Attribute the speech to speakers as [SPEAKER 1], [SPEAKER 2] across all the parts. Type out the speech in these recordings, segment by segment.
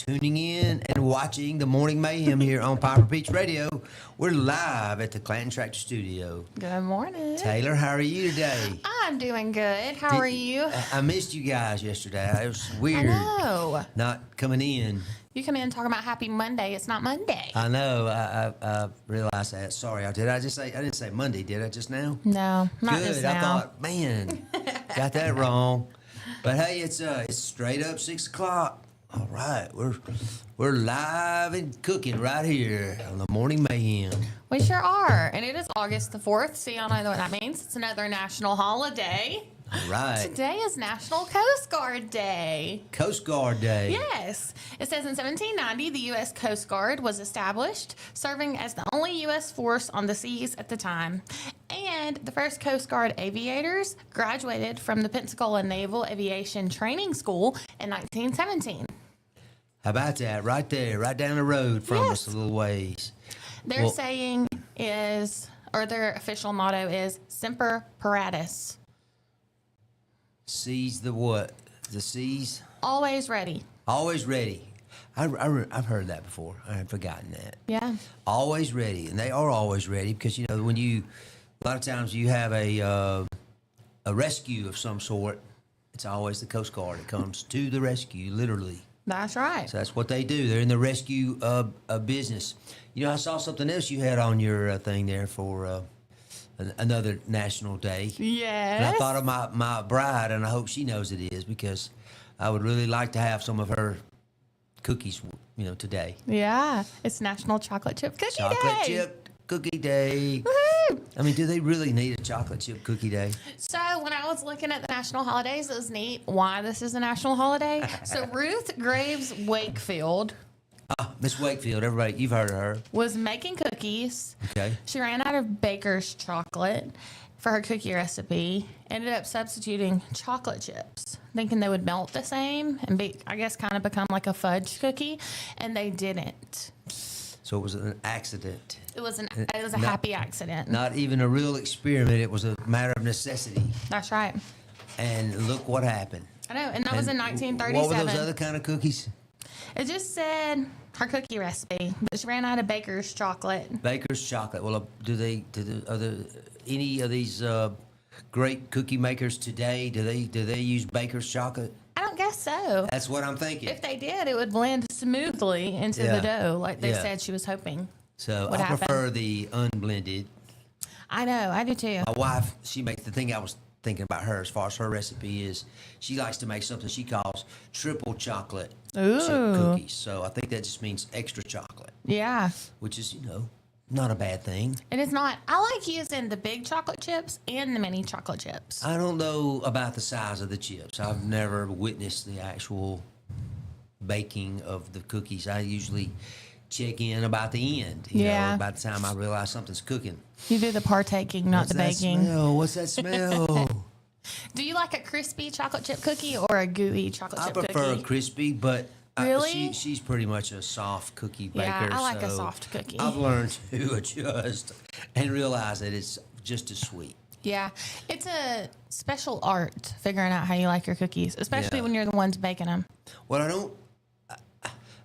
[SPEAKER 1] tuning in and watching the Morning Mayhem here on Piper Beach Radio. We're live at the Clanton Tractor Studio.
[SPEAKER 2] Good morning.
[SPEAKER 1] Taylor, how are you today?
[SPEAKER 2] I'm doing good. How are you?
[SPEAKER 1] I missed you guys yesterday. It was weird.
[SPEAKER 2] I know.
[SPEAKER 1] Not coming in.
[SPEAKER 2] You come in talking about Happy Monday. It's not Monday.
[SPEAKER 1] I know. I realized that. Sorry. Did I just say? I didn't say Monday, did I just now?
[SPEAKER 2] No, not
[SPEAKER 1] Good.
[SPEAKER 2] just
[SPEAKER 1] I
[SPEAKER 2] now.
[SPEAKER 1] thought, man, got that wrong. But hey, it's straight up 6 o'clock. All right, we're live and cooking right here on the Morning Mayhem.
[SPEAKER 2] We sure are. And it is August the 4th, so y'all know what that means. It's another national holiday.
[SPEAKER 1] All right.
[SPEAKER 2] Today is National Coast Guard Day.
[SPEAKER 1] Coast Guard Day.
[SPEAKER 2] Yes. It says in 1790, the U.S. Coast Guard was established, serving as the only U.S. force on the seas at the time. And the first Coast Guard aviators graduated from the Pensacola Naval Aviation Training School in 1917.
[SPEAKER 1] How about that? Right there, right down the road from
[SPEAKER 2] Yes.
[SPEAKER 1] us a little ways.
[SPEAKER 2] Their saying is, or their official motto is, Semper Paratus.
[SPEAKER 1] Seas the what? The seas?
[SPEAKER 2] Always ready.
[SPEAKER 1] Always ready. I've heard that before. I had forgotten that.
[SPEAKER 2] Yeah.
[SPEAKER 1] Always ready, and they are always ready because you know when a lot of times you have a rescue of some sort, it's always the Coast Guard that comes to the rescue, literally.
[SPEAKER 2] That's right.
[SPEAKER 1] So that's what they do. They're in the rescue business. You know, I saw something else you had on your thing there for another national day.
[SPEAKER 2] Yes.
[SPEAKER 1] And I thought of my bride, and I hope she knows it is because I would really like to have some of her cookies, today.
[SPEAKER 2] Yeah. It's National Chocolate Chip Cookie Day.
[SPEAKER 1] Chocolate chip cookie day.
[SPEAKER 2] Woohoo!
[SPEAKER 1] I mean, do they really need a chocolate chip cookie day?
[SPEAKER 2] So when I was looking at the national holidays, it was neat why this is a national holiday. So Ruth Graves Wakefield
[SPEAKER 1] Miss Wakefield, everybody, you've heard of her.
[SPEAKER 2] was making cookies.
[SPEAKER 1] Okay.
[SPEAKER 2] She ran out of baker's chocolate for her cookie recipe. Ended up substituting chocolate chips, thinking they would melt the same and be, I guess, kind of become like a fudge cookie, and they didn't.
[SPEAKER 1] So it was an accident.
[SPEAKER 2] It was a happy accident.
[SPEAKER 1] Not even a real experiment. It was a matter of necessity.
[SPEAKER 2] That's right.
[SPEAKER 1] And look what happened.
[SPEAKER 2] I know, and that was in
[SPEAKER 1] And
[SPEAKER 2] 1937.
[SPEAKER 1] What were those other kind of cookies?
[SPEAKER 2] It just said her cookie recipe, but she ran out of baker's chocolate.
[SPEAKER 1] Baker's chocolate. Well, are there any of these great cookie makers today? Do they use baker's chocolate?
[SPEAKER 2] I don't guess so.
[SPEAKER 1] That's what I'm thinking.
[SPEAKER 2] If they did, it would blend smoothly into the dough, like they
[SPEAKER 1] Yeah.
[SPEAKER 2] said she was hoping.
[SPEAKER 1] So
[SPEAKER 2] What
[SPEAKER 1] I
[SPEAKER 2] happened?
[SPEAKER 1] prefer the unblended.
[SPEAKER 2] I know, I do too.
[SPEAKER 1] My wife, she makes the thing I was thinking about her as far as her recipe is. She likes to make something she calls triple chocolate chip
[SPEAKER 2] Ooh.
[SPEAKER 1] cookies. So I think that just means extra chocolate,
[SPEAKER 2] Yeah,
[SPEAKER 1] which is not a bad thing.
[SPEAKER 2] it is not. I like using the big chocolate chips and the mini chocolate chips.
[SPEAKER 1] I don't know about the size of the chips. I've never witnessed the actual baking of the cookies. I usually check in about the end.
[SPEAKER 2] Yeah.
[SPEAKER 1] About the time I realize something's cooking.
[SPEAKER 2] You do the partaking, not
[SPEAKER 1] What's
[SPEAKER 2] the
[SPEAKER 1] that
[SPEAKER 2] baking.
[SPEAKER 1] smell? What's that smell?
[SPEAKER 2] Do you like a crispy chocolate chip cookie or a gooey chocolate
[SPEAKER 1] I
[SPEAKER 2] chip
[SPEAKER 1] prefer
[SPEAKER 2] cookie?
[SPEAKER 1] a crispy, but
[SPEAKER 2] Really?
[SPEAKER 1] she's pretty much a soft cookie baker.
[SPEAKER 2] Yeah, I like a
[SPEAKER 1] so
[SPEAKER 2] soft cookie.
[SPEAKER 1] I've learned to adjust and realize that it's just as sweet.
[SPEAKER 2] Yeah, it's a special art figuring out how you like your cookies, especially
[SPEAKER 1] Yeah.
[SPEAKER 2] when you're the ones baking them.
[SPEAKER 1] Well, I don't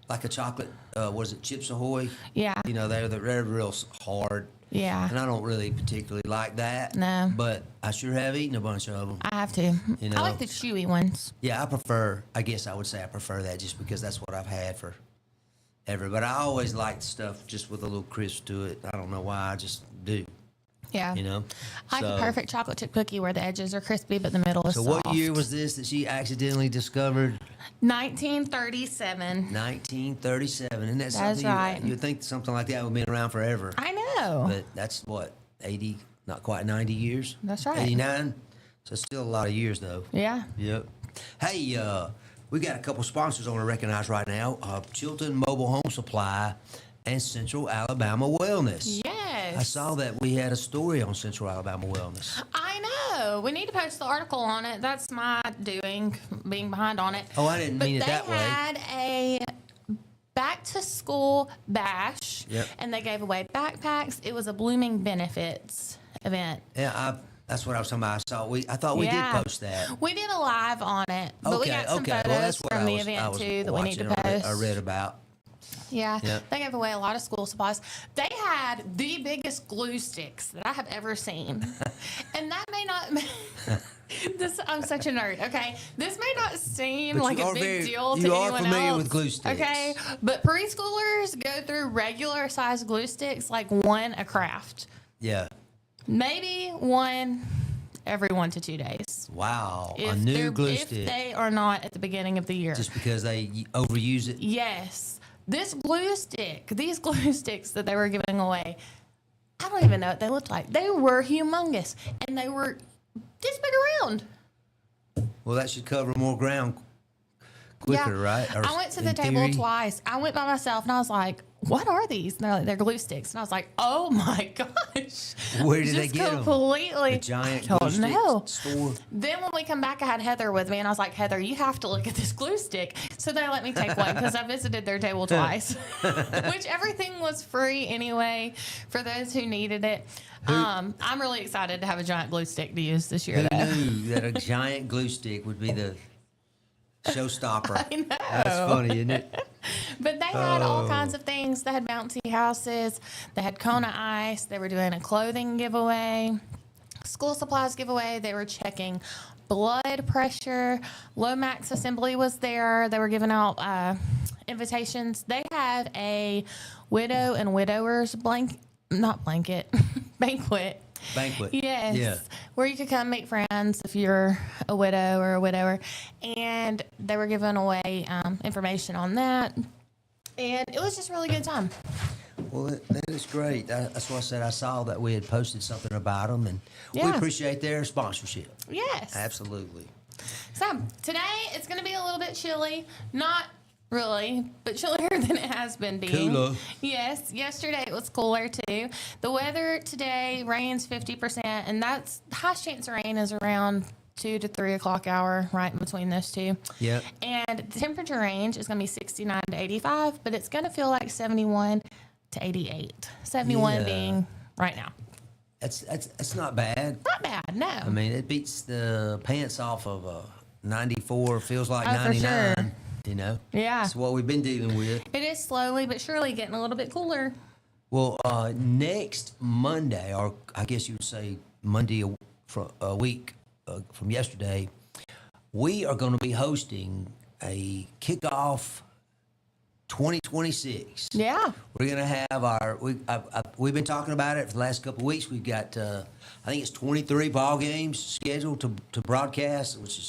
[SPEAKER 1] like a chocolate. Was it Chips Ahoy?
[SPEAKER 2] Yeah.
[SPEAKER 1] They're real hard.
[SPEAKER 2] Yeah.
[SPEAKER 1] And I don't really particularly like that.
[SPEAKER 2] No.
[SPEAKER 1] But I sure have eaten a bunch of them.
[SPEAKER 2] I have to.
[SPEAKER 1] You
[SPEAKER 2] I
[SPEAKER 1] know.
[SPEAKER 2] like the chewy ones.
[SPEAKER 1] Yeah, I guess I would say I prefer that just because that's what I've had for ever. But I always liked stuff just with a little crisp to it. I don't know why, I just do.
[SPEAKER 2] Yeah. I like a perfect chocolate chip cookie where the edges are crispy but the middle is
[SPEAKER 1] So
[SPEAKER 2] soft.
[SPEAKER 1] what year was this that she accidentally discovered?
[SPEAKER 2] 1937.
[SPEAKER 1] 1937. And that's
[SPEAKER 2] That's
[SPEAKER 1] something
[SPEAKER 2] right.
[SPEAKER 1] you'd think something like that would have been around forever.
[SPEAKER 2] I know.
[SPEAKER 1] But that's what, 80, not quite 90 years?
[SPEAKER 2] That's right.
[SPEAKER 1] 89? So still a lot of years though.
[SPEAKER 2] Yeah.
[SPEAKER 1] Yep. Hey, we got a couple sponsors I want to recognize right now. Chilton Mobile Home Supply and Central Alabama Wellness.
[SPEAKER 2] Yes.
[SPEAKER 1] I saw that we had a story on Central Alabama Wellness.
[SPEAKER 2] I know. We need to post the article on it. That's my doing, being behind on it.
[SPEAKER 1] Oh, I didn't mean it that way.
[SPEAKER 2] They had a back to school bash,
[SPEAKER 1] Yep.
[SPEAKER 2] and they gave away backpacks. It was a Blooming Benefits event.
[SPEAKER 1] Yeah, That's what I was talking about. I thought we did post that.
[SPEAKER 2] We did a live on it, but we got some photos
[SPEAKER 1] Well, that's what
[SPEAKER 2] from
[SPEAKER 1] I
[SPEAKER 2] the
[SPEAKER 1] was,
[SPEAKER 2] event too that we need to
[SPEAKER 1] watching.
[SPEAKER 2] post.
[SPEAKER 1] I read about.
[SPEAKER 2] Yeah,
[SPEAKER 1] Yep.
[SPEAKER 2] they gave away a lot of school supplies. They had the biggest glue sticks that I have ever seen, and that may not. I'm such a nerd. Okay, this may not seem
[SPEAKER 1] But
[SPEAKER 2] like
[SPEAKER 1] you
[SPEAKER 2] a
[SPEAKER 1] are
[SPEAKER 2] big deal to
[SPEAKER 1] you are
[SPEAKER 2] anyone
[SPEAKER 1] familiar
[SPEAKER 2] else.
[SPEAKER 1] with glue sticks.
[SPEAKER 2] Okay, but preschoolers go through regular size glue sticks like one a craft.
[SPEAKER 1] Yeah.
[SPEAKER 2] Maybe one every 1 to 2 days.
[SPEAKER 1] Wow.
[SPEAKER 2] If
[SPEAKER 1] A new
[SPEAKER 2] they're-
[SPEAKER 1] glue
[SPEAKER 2] if
[SPEAKER 1] stick.
[SPEAKER 2] they are not at the beginning of the year.
[SPEAKER 1] Just because they overuse it.
[SPEAKER 2] Yes. These glue sticks that they were giving away, I don't even know what they looked like. They were humongous, and they were this big around.
[SPEAKER 1] Well, that should cover more ground quicker, right? Or
[SPEAKER 2] I went to the
[SPEAKER 1] in
[SPEAKER 2] table
[SPEAKER 1] theory.
[SPEAKER 2] twice. I went by myself, and I was like, what are these? And they're like, they're glue sticks. And I was like, oh my gosh.
[SPEAKER 1] Where did they
[SPEAKER 2] Just
[SPEAKER 1] get them?
[SPEAKER 2] completely.
[SPEAKER 1] The giant
[SPEAKER 2] I
[SPEAKER 1] glue
[SPEAKER 2] don't know.
[SPEAKER 1] stick store.
[SPEAKER 2] Then when we come back, I had Heather with me, and I was like, Heather, you have to look at this glue stick. So they let me take one because I visited their table twice, which everything was free anyway for those who needed it. I'm really excited to have a giant glue stick to use this year,
[SPEAKER 1] Who
[SPEAKER 2] though.
[SPEAKER 1] knew that a giant glue stick would be the showstopper?
[SPEAKER 2] I know.
[SPEAKER 1] That's funny, isn't it?
[SPEAKER 2] But they had all kinds of things. They had bouncy houses. They had Kona ice. They were doing a clothing giveaway, school supplies giveaway. They were checking blood pressure. Lomax Assembly was there. They were giving out invitations. They had a widow and widowers banquet.
[SPEAKER 1] Banquet.
[SPEAKER 2] Yes.
[SPEAKER 1] Yeah.
[SPEAKER 2] Where you could come meet friends if you're a widow or a widower. And they were giving away information on that. And it was just a really good time.
[SPEAKER 1] Well, that is great. That's why I said I saw that we had posted something about them, and we
[SPEAKER 2] Yeah.
[SPEAKER 1] appreciate their sponsorship.
[SPEAKER 2] Yes.
[SPEAKER 1] Absolutely.
[SPEAKER 2] So today it's going to be a little bit chilly. Not really, but chillier than it has been being.
[SPEAKER 1] Cooler.
[SPEAKER 2] Yes. Yesterday it was cooler too. The weather today, rain's 50%, and that's highest chance of rain is around 2 to 3 o'clock hour, right in between those two.
[SPEAKER 1] Yep.
[SPEAKER 2] And the temperature range is going to be 69 to 85, but it's going to feel like 71 to 88. 71
[SPEAKER 1] Yeah.
[SPEAKER 2] being right now.
[SPEAKER 1] That's not bad.
[SPEAKER 2] Not bad, no.
[SPEAKER 1] I mean, it beats the pants off of a 94. Feels like
[SPEAKER 2] Oh, for
[SPEAKER 1] 99.
[SPEAKER 2] sure.
[SPEAKER 1] You know.
[SPEAKER 2] Yeah.
[SPEAKER 1] That's what we've been dealing with.
[SPEAKER 2] It is slowly but surely getting a little bit cooler.
[SPEAKER 1] Well, next Monday, or I guess you would say Monday a week from yesterday, we are going to be hosting a kickoff 2026.
[SPEAKER 2] Yeah.
[SPEAKER 1] We're going to have we've been talking about it for the last couple of weeks. We've got, I think it's 23 ball games scheduled to broadcast, which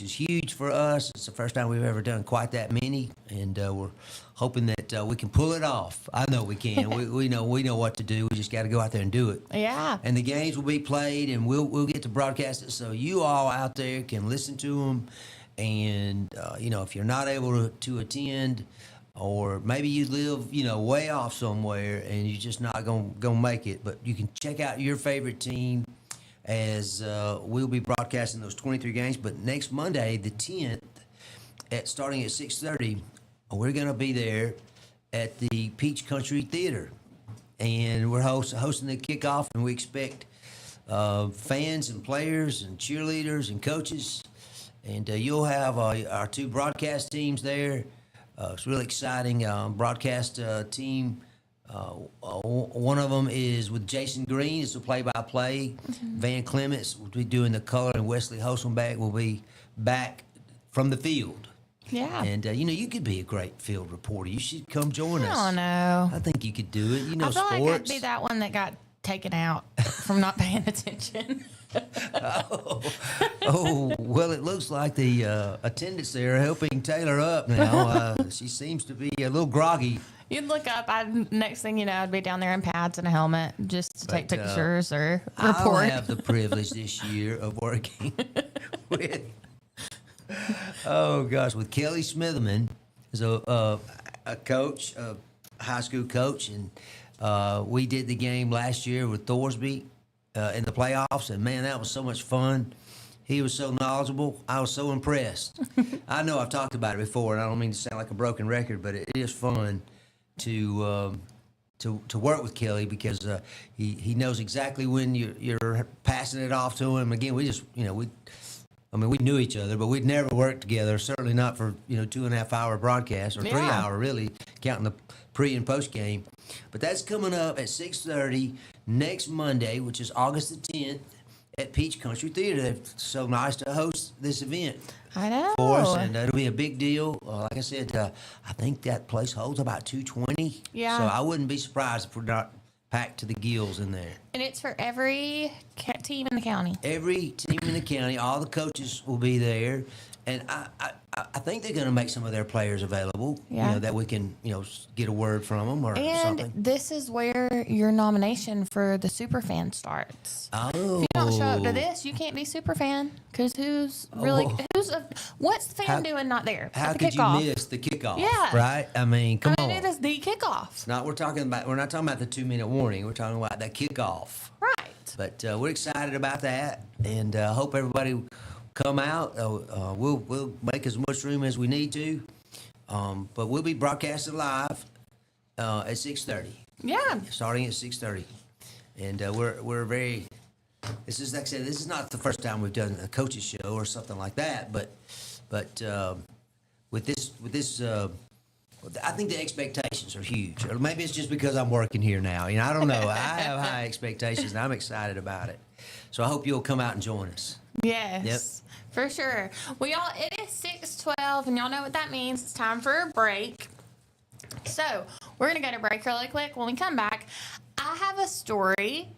[SPEAKER 1] is huge for us. It's the first time we've ever done quite that many, and we're hoping that we can pull it off. I know we can. we know what to do. We just got to go out there and do it.
[SPEAKER 2] Yeah.
[SPEAKER 1] And the games will be played, and we'll get to broadcast it, so you all out there can listen to them. And if you're not able to attend, or maybe you live way off somewhere and you're just not gonna make it, but you can check out your favorite team as we'll be broadcasting those 23 games. But next Monday, the 10th, starting at 6:30, we're going to be there at the Peach Country Theater. And we're hosting the kickoff, and we expect fans and players and cheerleaders and coaches. And you'll have our two broadcast teams there. It's really exciting. Broadcast team. One of them is with Jason Green. It's the play-by-play.
[SPEAKER 2] Mm-hmm.
[SPEAKER 1] Van Clements will be doing the color, and Wesley Hosenbach will be back from the field.
[SPEAKER 2] Yeah.
[SPEAKER 1] And, you could be a great field reporter. You should come join us.
[SPEAKER 2] I don't know.
[SPEAKER 1] I think you could do it. You know
[SPEAKER 2] I feel
[SPEAKER 1] sports.
[SPEAKER 2] like I'd be that one that got taken out from not paying attention.
[SPEAKER 1] Well, it looks like the attendants there are helping Taylor up now. She seems to be a little groggy.
[SPEAKER 2] You'd look up, next thing you know, I'd be down there in pads and a helmet just to take
[SPEAKER 1] But,
[SPEAKER 2] pictures or
[SPEAKER 1] I
[SPEAKER 2] report.
[SPEAKER 1] don't have the privilege this year of working with, with Kelly Smitherman, is a coach, a high school coach, and we did the game last year with Thorsby in the playoffs, and man, that was so much fun. He was so knowledgeable. I was so impressed. I know I've talked about it before, and I don't mean to sound like a broken record, but it is fun to to work with Kelly because he knows exactly when you're passing it off to him. Again, we just we knew each other, but we'd never worked together. Certainly not for 2.5 hour broadcast or 3 hour, really, counting the pre and post game. But that's coming up at 6:30 next Monday, which is August the 10th at Peach Country Theater. It's so nice to host this event.
[SPEAKER 2] I know.
[SPEAKER 1] For us, and it'll be a big deal. Like I said, I think that place holds about 220.
[SPEAKER 2] Yeah.
[SPEAKER 1] So I wouldn't be surprised if we're not packed to the gills in there.
[SPEAKER 2] And it's for every team in the county.
[SPEAKER 1] Every team in the county, all the coaches will be there, and I think they're going to make some of their players available.
[SPEAKER 2] Yeah.
[SPEAKER 1] That we can get a word from them or something.
[SPEAKER 2] And this is where your nomination for the super fan starts.
[SPEAKER 1] Oh.
[SPEAKER 2] If you don't show up to this, you can't be super fan because what's the fan doing not there?
[SPEAKER 1] How
[SPEAKER 2] at the
[SPEAKER 1] could
[SPEAKER 2] kickoff?
[SPEAKER 1] you miss the kickoff?
[SPEAKER 2] Yeah.
[SPEAKER 1] Right. I mean, come on.
[SPEAKER 2] It is the kickoff.
[SPEAKER 1] We're not talking about the 2-minute warning. We're talking about that kickoff.
[SPEAKER 2] Right.
[SPEAKER 1] But we're excited about that, and hope everybody come out. We'll make as much room as we need to, but we'll be broadcasting live at 6:30.
[SPEAKER 2] Yeah.
[SPEAKER 1] Starting at 6:30, and we're very. This is, like I said, this is not the first time we've done a coaches show or something like that, but with this. I think the expectations are huge. Or maybe it's just because I'm working here now. I don't know. I have high expectations, and I'm excited about it. So I hope you'll come out and join us.
[SPEAKER 2] Yes.
[SPEAKER 1] Yep.
[SPEAKER 2] For sure. Well, y'all, it is 6:12, and y'all know what that means. It's time for a break. So we're going to go to break really quick. When we come back, I have a story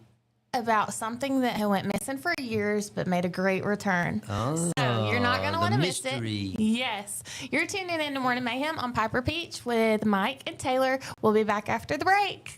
[SPEAKER 2] about something that had went missing for years but made a great return.
[SPEAKER 1] Oh,
[SPEAKER 2] so you're not going to want to miss it.
[SPEAKER 1] mystery.
[SPEAKER 2] Yes. You're tuning in to Morning Mayhem on Piper Peach with Mike and Taylor. We'll be back after the break.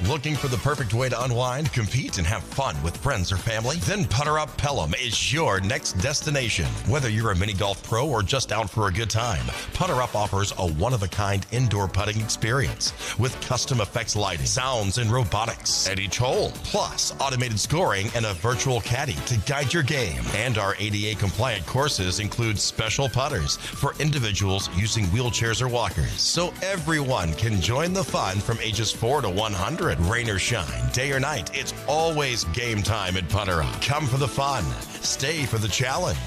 [SPEAKER 3] Looking for the perfect way to unwind, compete, and have fun with friends or family? Then Putter Up Pelham is your next destination. Whether you're a mini golf pro or just out for a good time, Putter Up offers a one-of-a-kind indoor putting experience with custom effects lighting, sounds, and robotics at each hole, plus automated scoring and a virtual caddy to guide your game. And our ADA-compliant courses include special putters for individuals using wheelchairs or walkers, so everyone can join the fun from ages 4 to 100. Rain or shine, day or night, it's always game time at Putter Up. Come for the fun, stay for the challenge.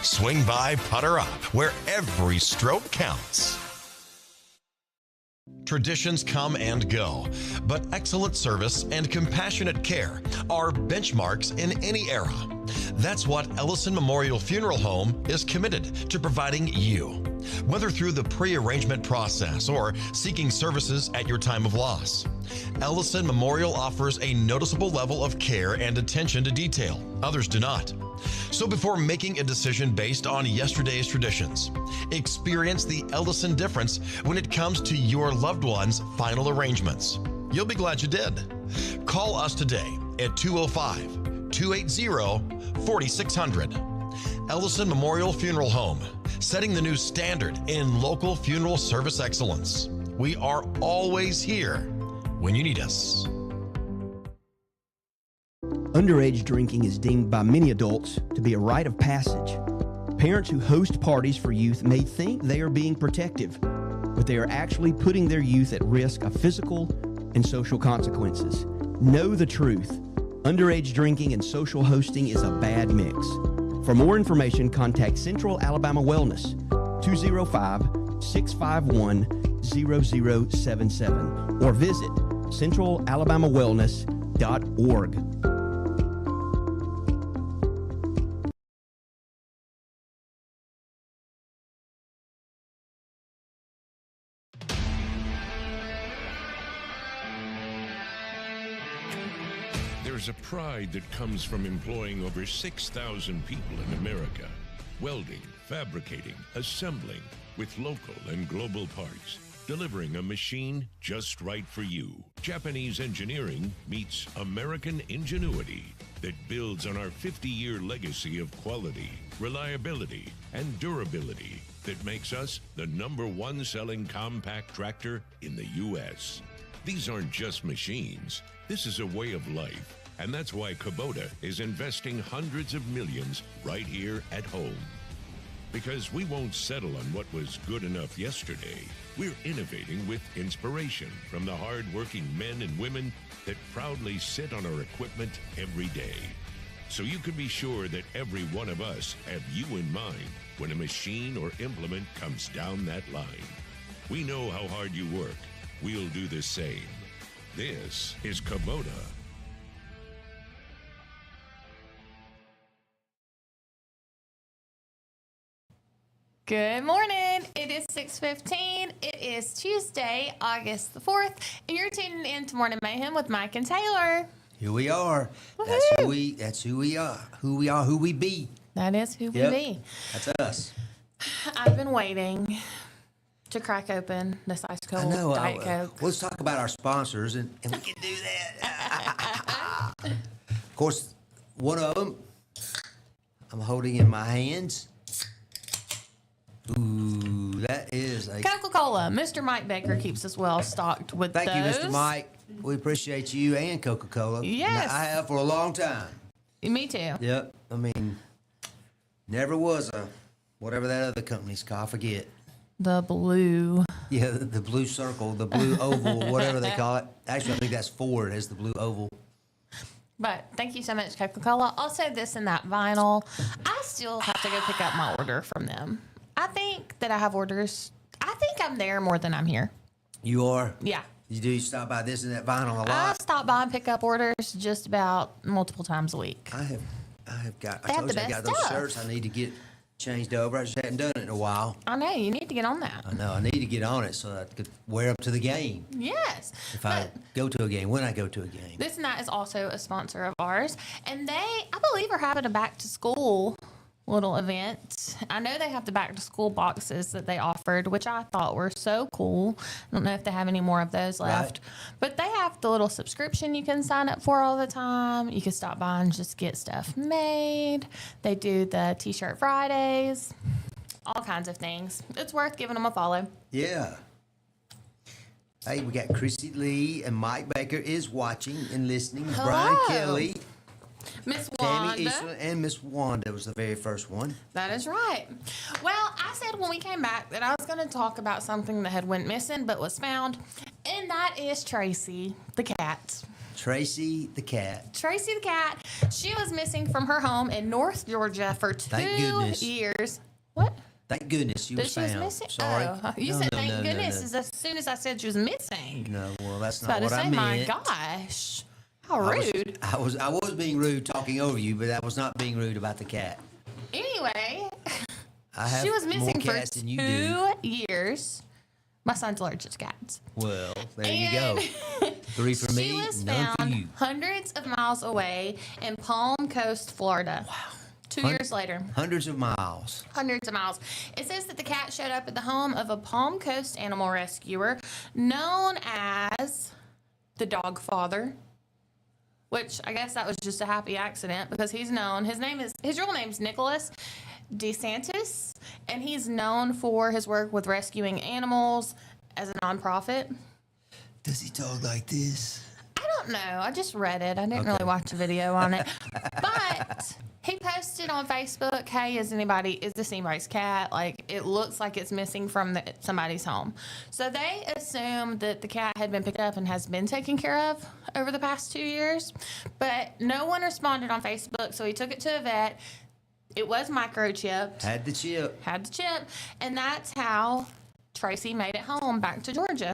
[SPEAKER 3] Swing by Putter Up, where every stroke counts. Traditions come and go, but excellent service and compassionate care are benchmarks in any era. That's what Ellison Memorial Funeral Home is committed to providing you, whether through the pre-arrangement process or seeking services at your time of loss. Ellison Memorial offers a noticeable level of care and attention to detail. Others do not. So before making a decision based on yesterday's traditions, experience the Ellison difference when it comes to your loved one's final arrangements. You'll be glad you did. Call us today at 205-280-4600. Ellison Memorial Funeral Home, setting the new standard in local funeral service excellence. We are always here when you need us.
[SPEAKER 4] Underage drinking is deemed by many adults to be a rite of passage. Parents who host parties for youth may think they are being protective, but they are actually putting their youth at risk of physical and social consequences. Know the truth. Underage drinking and social hosting is a bad mix. For more information, contact Central Alabama Wellness, 205-651-0077, or visit centralalabamawellness.org.
[SPEAKER 5] There's a pride that comes from employing over 6,000 people in America, welding, fabricating, assembling with local and global parts, delivering a machine just right for you. Japanese engineering meets American ingenuity that builds on our 50-year legacy of quality, reliability, and durability that makes us the #1 selling compact tractor in the U.S. These aren't just machines. This is a way of life. And that's why Kubota is investing hundreds of millions right here at home. Because we won't settle on what was good enough yesterday. We're innovating with inspiration from the hard-working men and women that proudly sit on our equipment every day. So you can be sure that every one of us have you in mind when a machine or implement comes down that line. We know how hard you work. We'll do the same. This is Kubota.
[SPEAKER 2] Good morning. It is 6:15. It is Tuesday, August the 4th, and you're tuning in to Morning Mayhem with Mike and Taylor.
[SPEAKER 1] Here we are.
[SPEAKER 2] Woohoo.
[SPEAKER 1] That's who we are. Who we be.
[SPEAKER 2] That is who
[SPEAKER 1] Yep.
[SPEAKER 2] we be.
[SPEAKER 1] That's us.
[SPEAKER 2] I've been waiting to crack open this ice
[SPEAKER 1] I
[SPEAKER 2] cold
[SPEAKER 1] know.
[SPEAKER 2] Diet Coke.
[SPEAKER 1] Let's talk about our sponsors, and we can do that. Of course, one of them I'm holding in my hands. Ooh, that is a...
[SPEAKER 2] Coca-Cola. Mr. Mike Baker keeps us well stocked with
[SPEAKER 1] Thank you,
[SPEAKER 2] those.
[SPEAKER 1] Mr. Mike. We appreciate you and Coca-Cola.
[SPEAKER 2] Yes.
[SPEAKER 1] I have for a long time.
[SPEAKER 2] Me too.
[SPEAKER 1] Yep. I mean, never was a... whatever that other company's called. I forget.
[SPEAKER 2] The blue.
[SPEAKER 1] Yeah, the blue circle, the blue oval, whatever they call it. Actually, I think that's Ford as the blue oval.
[SPEAKER 2] But thank you so much, Coca-Cola. Also, this and that vinyl. I still have to go pick up my order from them. I think that I have orders. I think I'm there more than I'm here.
[SPEAKER 1] You are?
[SPEAKER 2] Yeah.
[SPEAKER 1] You stop by this and that vinyl a
[SPEAKER 2] I
[SPEAKER 1] lot?
[SPEAKER 2] stop by and pick up orders just about multiple times a week.
[SPEAKER 1] I have got,
[SPEAKER 2] They
[SPEAKER 1] I
[SPEAKER 2] have
[SPEAKER 1] told
[SPEAKER 2] the
[SPEAKER 1] you I got
[SPEAKER 2] best
[SPEAKER 1] those
[SPEAKER 2] stuff.
[SPEAKER 1] shirts I need to get changed over. I just hadn't done it in a while.
[SPEAKER 2] I know. You need to get on that.
[SPEAKER 1] I know. I need to get on it so that I could wear them to the game.
[SPEAKER 2] Yes.
[SPEAKER 1] If I go to a game, when I go to a game.
[SPEAKER 2] This and that is also a sponsor of ours. And they, I believe, are having a back to school little event. I know they have the back to school boxes that they offered, which I thought were so cool. I don't know if they have any more of those left.
[SPEAKER 1] Right.
[SPEAKER 2] But they have the little subscription you can sign up for all the time. You can stop by and just get stuff made. They do the T-shirt Fridays, all kinds of things. It's worth giving them a follow.
[SPEAKER 1] Yeah. Hey, we got Chrissy Lee and Mike Baker is watching and listening.
[SPEAKER 2] Hello.
[SPEAKER 1] Brian Kelly,
[SPEAKER 2] Miss
[SPEAKER 1] Tammy
[SPEAKER 2] Wanda.
[SPEAKER 1] Eastland, and Miss Wanda was the very first one.
[SPEAKER 2] That is right. Well, I said when we came back that I was going to talk about something that had went missing but was found, and that is Tracy the cat.
[SPEAKER 1] Tracy the cat.
[SPEAKER 2] Tracy the cat. She was missing from her home in North Georgia for
[SPEAKER 1] Thank
[SPEAKER 2] 2
[SPEAKER 1] goodness.
[SPEAKER 2] years. What?
[SPEAKER 1] Thank goodness she
[SPEAKER 2] That
[SPEAKER 1] was
[SPEAKER 2] she
[SPEAKER 1] found.
[SPEAKER 2] was missing?
[SPEAKER 1] Sorry.
[SPEAKER 2] Oh, you
[SPEAKER 1] No,
[SPEAKER 2] said
[SPEAKER 1] no,
[SPEAKER 2] thank
[SPEAKER 1] no, no,
[SPEAKER 2] goodness
[SPEAKER 1] no.
[SPEAKER 2] is as soon as I said she was missing.
[SPEAKER 1] No, well, that's
[SPEAKER 2] I
[SPEAKER 1] not
[SPEAKER 2] was
[SPEAKER 1] what
[SPEAKER 2] about
[SPEAKER 1] I
[SPEAKER 2] to say,
[SPEAKER 1] meant.
[SPEAKER 2] my gosh. How
[SPEAKER 1] I was-
[SPEAKER 2] rude.
[SPEAKER 1] I was being rude talking over you, but that was not being rude about the cat.
[SPEAKER 2] Anyway,
[SPEAKER 1] I have
[SPEAKER 2] she was
[SPEAKER 1] more
[SPEAKER 2] missing for
[SPEAKER 1] cats than you do.
[SPEAKER 2] 2 years. My son's allergic to cats.
[SPEAKER 1] Well, there you go. 3 for
[SPEAKER 2] She
[SPEAKER 1] me,
[SPEAKER 2] was
[SPEAKER 1] none for
[SPEAKER 2] found
[SPEAKER 1] you.
[SPEAKER 2] hundreds of miles away in Palm Coast, Florida. Wow. 2 years later.
[SPEAKER 1] Hundreds of miles.
[SPEAKER 2] Hundreds of miles. It says that the cat showed up at the home of a Palm Coast animal rescuer known as the Dog Father, which I guess that was just a happy accident because he's known. His real name's Nicholas DeSantis, and he's known for his work with rescuing animals as a nonprofit.
[SPEAKER 1] Does he talk like this?
[SPEAKER 2] I don't know. I just read it. I didn't
[SPEAKER 1] Okay.
[SPEAKER 2] really watch a video on it. But he posted on Facebook, hey, is this anybody's cat? Like, it looks like it's missing from somebody's home. So they assumed that the cat had been picked up and has been taken care of over the past 2 years. But no one responded on Facebook, so he took it to a vet. It was microchipped.
[SPEAKER 1] Had the chip.
[SPEAKER 2] Had the chip. And that's how Tracy made it home back to Georgia.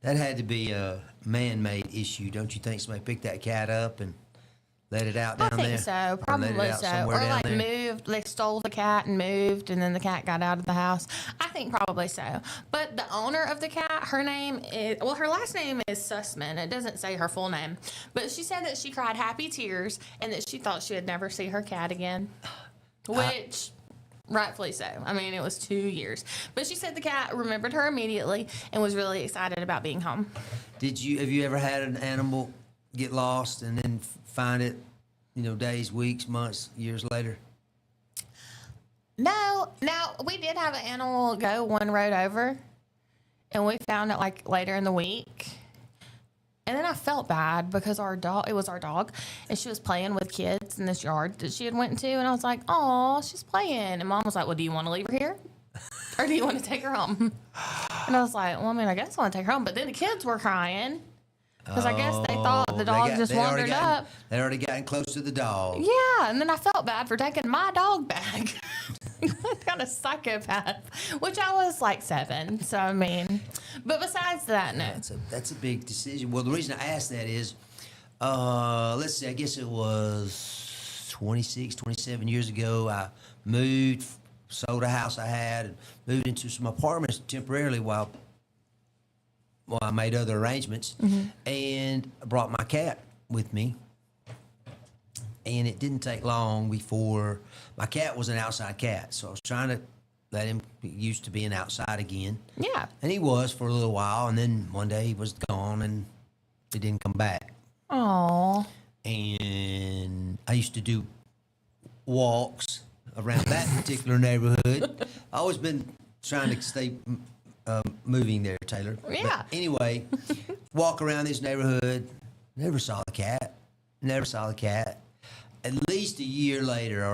[SPEAKER 1] That had to be a man-made issue, don't you think? Somebody picked that cat up and let it out down
[SPEAKER 2] I think
[SPEAKER 1] there?
[SPEAKER 2] so,
[SPEAKER 1] Or let it
[SPEAKER 2] probably
[SPEAKER 1] out
[SPEAKER 2] so.
[SPEAKER 1] somewhere
[SPEAKER 2] Or
[SPEAKER 1] down
[SPEAKER 2] like
[SPEAKER 1] there?
[SPEAKER 2] moved, they stole the cat and moved, and then the cat got out of the house. I think probably so. But the owner of the cat, her last name is Sussman. It doesn't say her full name. But she said that she cried happy tears and that she thought she would never see her cat again. Which, rightfully so. I mean, it was 2 years. But she said the cat remembered her immediately and was really excited about being home.
[SPEAKER 1] Have you ever had an animal get lost and then find it, days, weeks, months, years later?
[SPEAKER 2] No. Now, we did have an animal go one road over, and we found it like later in the week. And then I felt bad because it was our dog, and she was playing with kids in this yard that she had went into, and I was like, "Oh, she's playing." And Mom was like, "Well, do you want to leave her here, or do you want to take her home?" And I was like, "Well, I mean, I guess I want to take her home." But then the kids were crying because I guess they thought the dog just wandered up.
[SPEAKER 1] They already gotten close to the dog.
[SPEAKER 2] Yeah, and then I felt bad for taking my dog back. Kind of psychopath, which I was like 7. So I mean, but besides that, no.
[SPEAKER 1] That's a big decision. Well, the reason I asked that is, let's see, I guess it was 26, 27 years ago. I moved, sold a house I had, and moved into some apartments temporarily while I made other arrangements, and I brought my cat with me. And it didn't take long before my cat was an outside cat. So I was trying to let him get used to being outside again.
[SPEAKER 2] Yeah.
[SPEAKER 1] And he was for a little while. And then one day he was gone and he didn't come back.
[SPEAKER 2] Oh.
[SPEAKER 1] And I used to do walks around that particular neighborhood. I've always been trying to stay moving there, Taylor.
[SPEAKER 2] Yeah.
[SPEAKER 1] But anyway, walk around this neighborhood. Never saw the cat. Never saw the cat. At least a year later,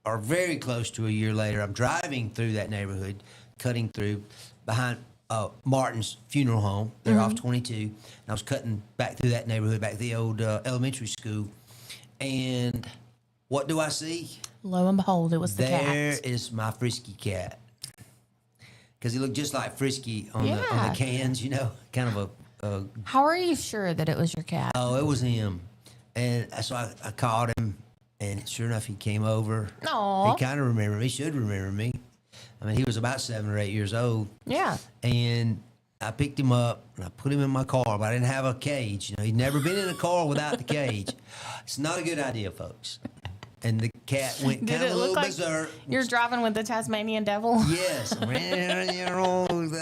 [SPEAKER 1] or very close to a year later, I'm driving through that neighborhood, cutting through behind Martin's funeral home. They're off 22. And I was cutting back through that neighborhood, back to the old elementary school. And what do I see?
[SPEAKER 2] Lo and behold, it was the cat.
[SPEAKER 1] There is my Frisky cat. Because he looked just like Frisky on the cans, you know, kind of a
[SPEAKER 2] How are you sure that it was your cat?
[SPEAKER 1] Oh, it was him. And so I called him, and sure enough, he came over.
[SPEAKER 2] Aw.
[SPEAKER 1] He kind of remembered me, should remember me. I mean, he was about 7 or 8 years old.
[SPEAKER 2] Yeah.
[SPEAKER 1] And I picked him up, and I put him in my car, but I didn't have a cage. You know, he'd never been in a car without the cage. It's not a good idea, folks. And the cat went
[SPEAKER 2] Did
[SPEAKER 1] kind of
[SPEAKER 2] it
[SPEAKER 1] a
[SPEAKER 2] look
[SPEAKER 1] little
[SPEAKER 2] like
[SPEAKER 1] berserk.
[SPEAKER 2] you're driving with the Tasmanian devil?
[SPEAKER 1] Yes.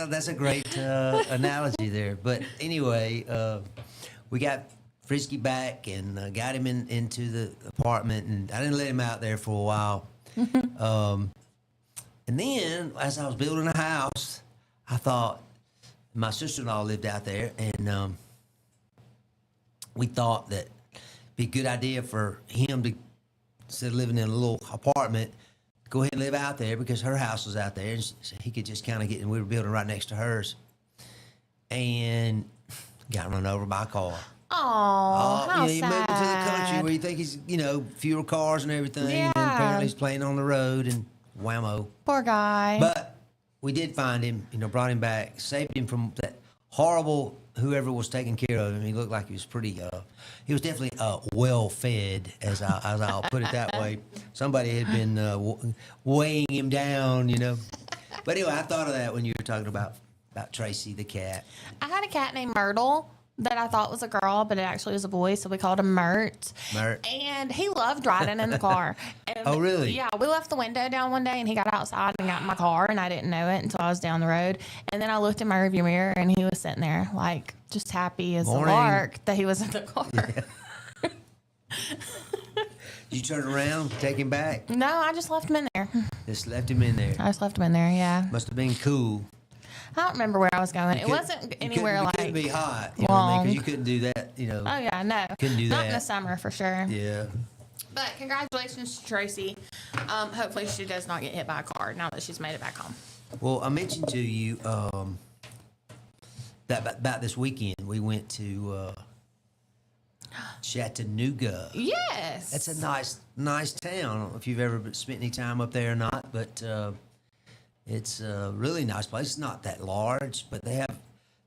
[SPEAKER 1] That's a great analogy there. But anyway, we got Frisky back and got him into the apartment, and I didn't let him out there for a while. And then, as I was building a house, I thought, my sister-in-law lived out there, and we thought that it'd be a good idea for him to, instead of living in a little apartment, go ahead and live out there because her house was out there, and so he could just kind of get, and we were building right next to hers, and got run over by a car.
[SPEAKER 2] Oh, how
[SPEAKER 1] you
[SPEAKER 2] sad.
[SPEAKER 1] move into the country where you think he's, fewer cars and everything, and then apparently he's playing on the road, and whammo.
[SPEAKER 2] Poor guy.
[SPEAKER 1] But we did find him, brought him back, saved him from that horrible, whoever was taking care of him. He looked like he was pretty, he was definitely well fed, as I'll put it that way. Somebody had been weighing him down, But anyway, I thought of that when you were talking about Tracy the cat.
[SPEAKER 2] I had a cat named Myrtle that I thought was a girl, but it actually was a boy, so we called him Mert. And he loved riding in the car. And
[SPEAKER 1] oh, really?
[SPEAKER 2] Yeah, we left the window down one day, and he got outside and got in my car, and I didn't know it until I was down the road. And then I looked in my rearview mirror, and he was sitting there, like, just happy as a lark that he was in the car.
[SPEAKER 1] Yeah. Did you turn around, take him back?
[SPEAKER 2] No, I just left him in there.
[SPEAKER 1] Just left him in there.
[SPEAKER 2] I just left him in there, yeah.
[SPEAKER 1] Must have been cool.
[SPEAKER 2] I don't remember where I was going. It wasn't anywhere
[SPEAKER 1] it
[SPEAKER 2] like.
[SPEAKER 1] It couldn't be hot, you know what I mean? Because you couldn't do that,
[SPEAKER 2] Oh yeah, no.
[SPEAKER 1] Couldn't do that.
[SPEAKER 2] Not in the summer for sure.
[SPEAKER 1] Yeah.
[SPEAKER 2] But congratulations to Tracy. Hopefully she does not get hit by a car now that she's made it back home.
[SPEAKER 1] Well, I mentioned to you that about this weekend we went to Chattanooga.
[SPEAKER 2] Yes.
[SPEAKER 1] That's a nice town. I don't know if you've ever spent any time up there or not, but it's a really nice place. It's not that large, but they have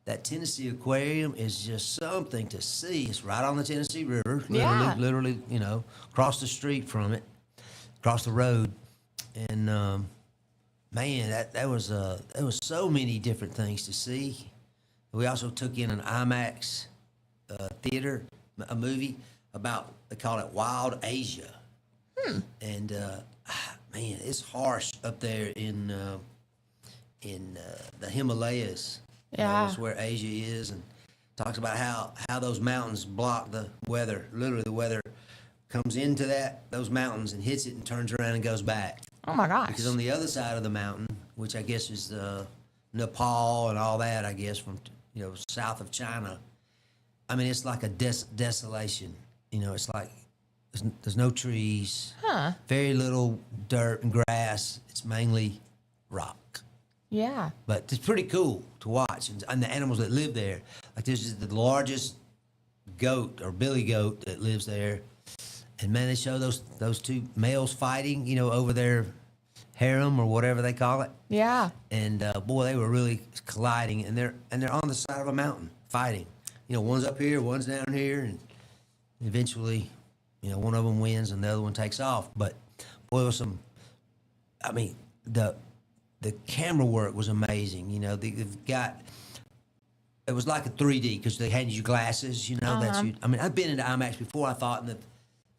[SPEAKER 1] that Tennessee Aquarium is just something to see. It's right on the Tennessee River, literally, across the street from it, across the road, and man, there was so many different things to see. We also took in an IMAX theater, a movie about, they call it Wild Asia, and man, it's harsh up there in the Himalayas.
[SPEAKER 2] Yeah.
[SPEAKER 1] That's where Asia is, and talks about how those mountains block the weather. Literally, the weather comes into those mountains and hits it and turns around and goes back.
[SPEAKER 2] Oh my gosh.
[SPEAKER 1] Because on the other side of the mountain, which I guess is Nepal and all that, I guess from south of China, I mean, it's like a desolation. You know, it's like there's no trees, very little dirt and grass. It's mainly rock.
[SPEAKER 2] Yeah.
[SPEAKER 1] But it's pretty cool to watch. And the animals that live there, like this is the largest goat or billy goat that lives there. And man, they show those two males fighting, you know, over their harem or whatever they call it.
[SPEAKER 2] Yeah.
[SPEAKER 1] And boy, they were really colliding, and they're on the side of a mountain fighting. You know, one's up here, one's down here, and eventually, you know, one of them wins and the other one takes off. But boy, there was some. I mean, the camera work was amazing. You know, they've got. It was like a 3D because they had you glasses. You know, that's you. I mean, I've been into IMAX before. I thought, and the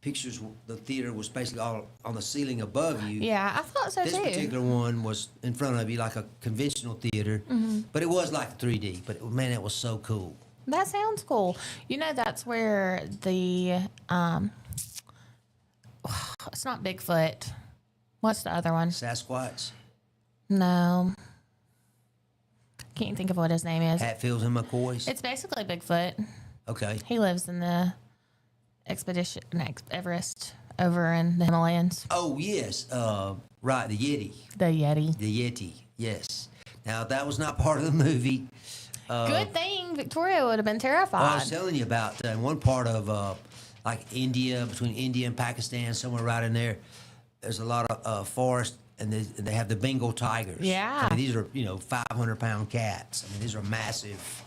[SPEAKER 1] pictures, the theater was basically all on the ceiling above you.
[SPEAKER 2] Yeah, I thought so
[SPEAKER 1] This
[SPEAKER 2] too.
[SPEAKER 1] particular one was in front of you like a conventional theater, but it was like 3D. But man, it was so cool.
[SPEAKER 2] That sounds cool. You know, that's where the it's not Bigfoot. What's the other one?
[SPEAKER 1] Sasquatch,
[SPEAKER 2] No. Can't think of what his name is.
[SPEAKER 1] Hatfields and McCoys.
[SPEAKER 2] It's basically Bigfoot.
[SPEAKER 1] Okay.
[SPEAKER 2] He lives in the Everest over in the Himalayas.
[SPEAKER 1] Oh yes, right. The Yeti.
[SPEAKER 2] The Yeti.
[SPEAKER 1] The Yeti. Yes. Now that was not part of the movie.
[SPEAKER 2] Good thing Victoria would have been
[SPEAKER 1] I
[SPEAKER 2] terrified.
[SPEAKER 1] was telling you about in one part of like India, between India and Pakistan, somewhere right in there. There's a lot of forest, and they have the Bengal tigers.
[SPEAKER 2] Yeah.
[SPEAKER 1] I mean, these are 500-pound cats. I mean, these are massive,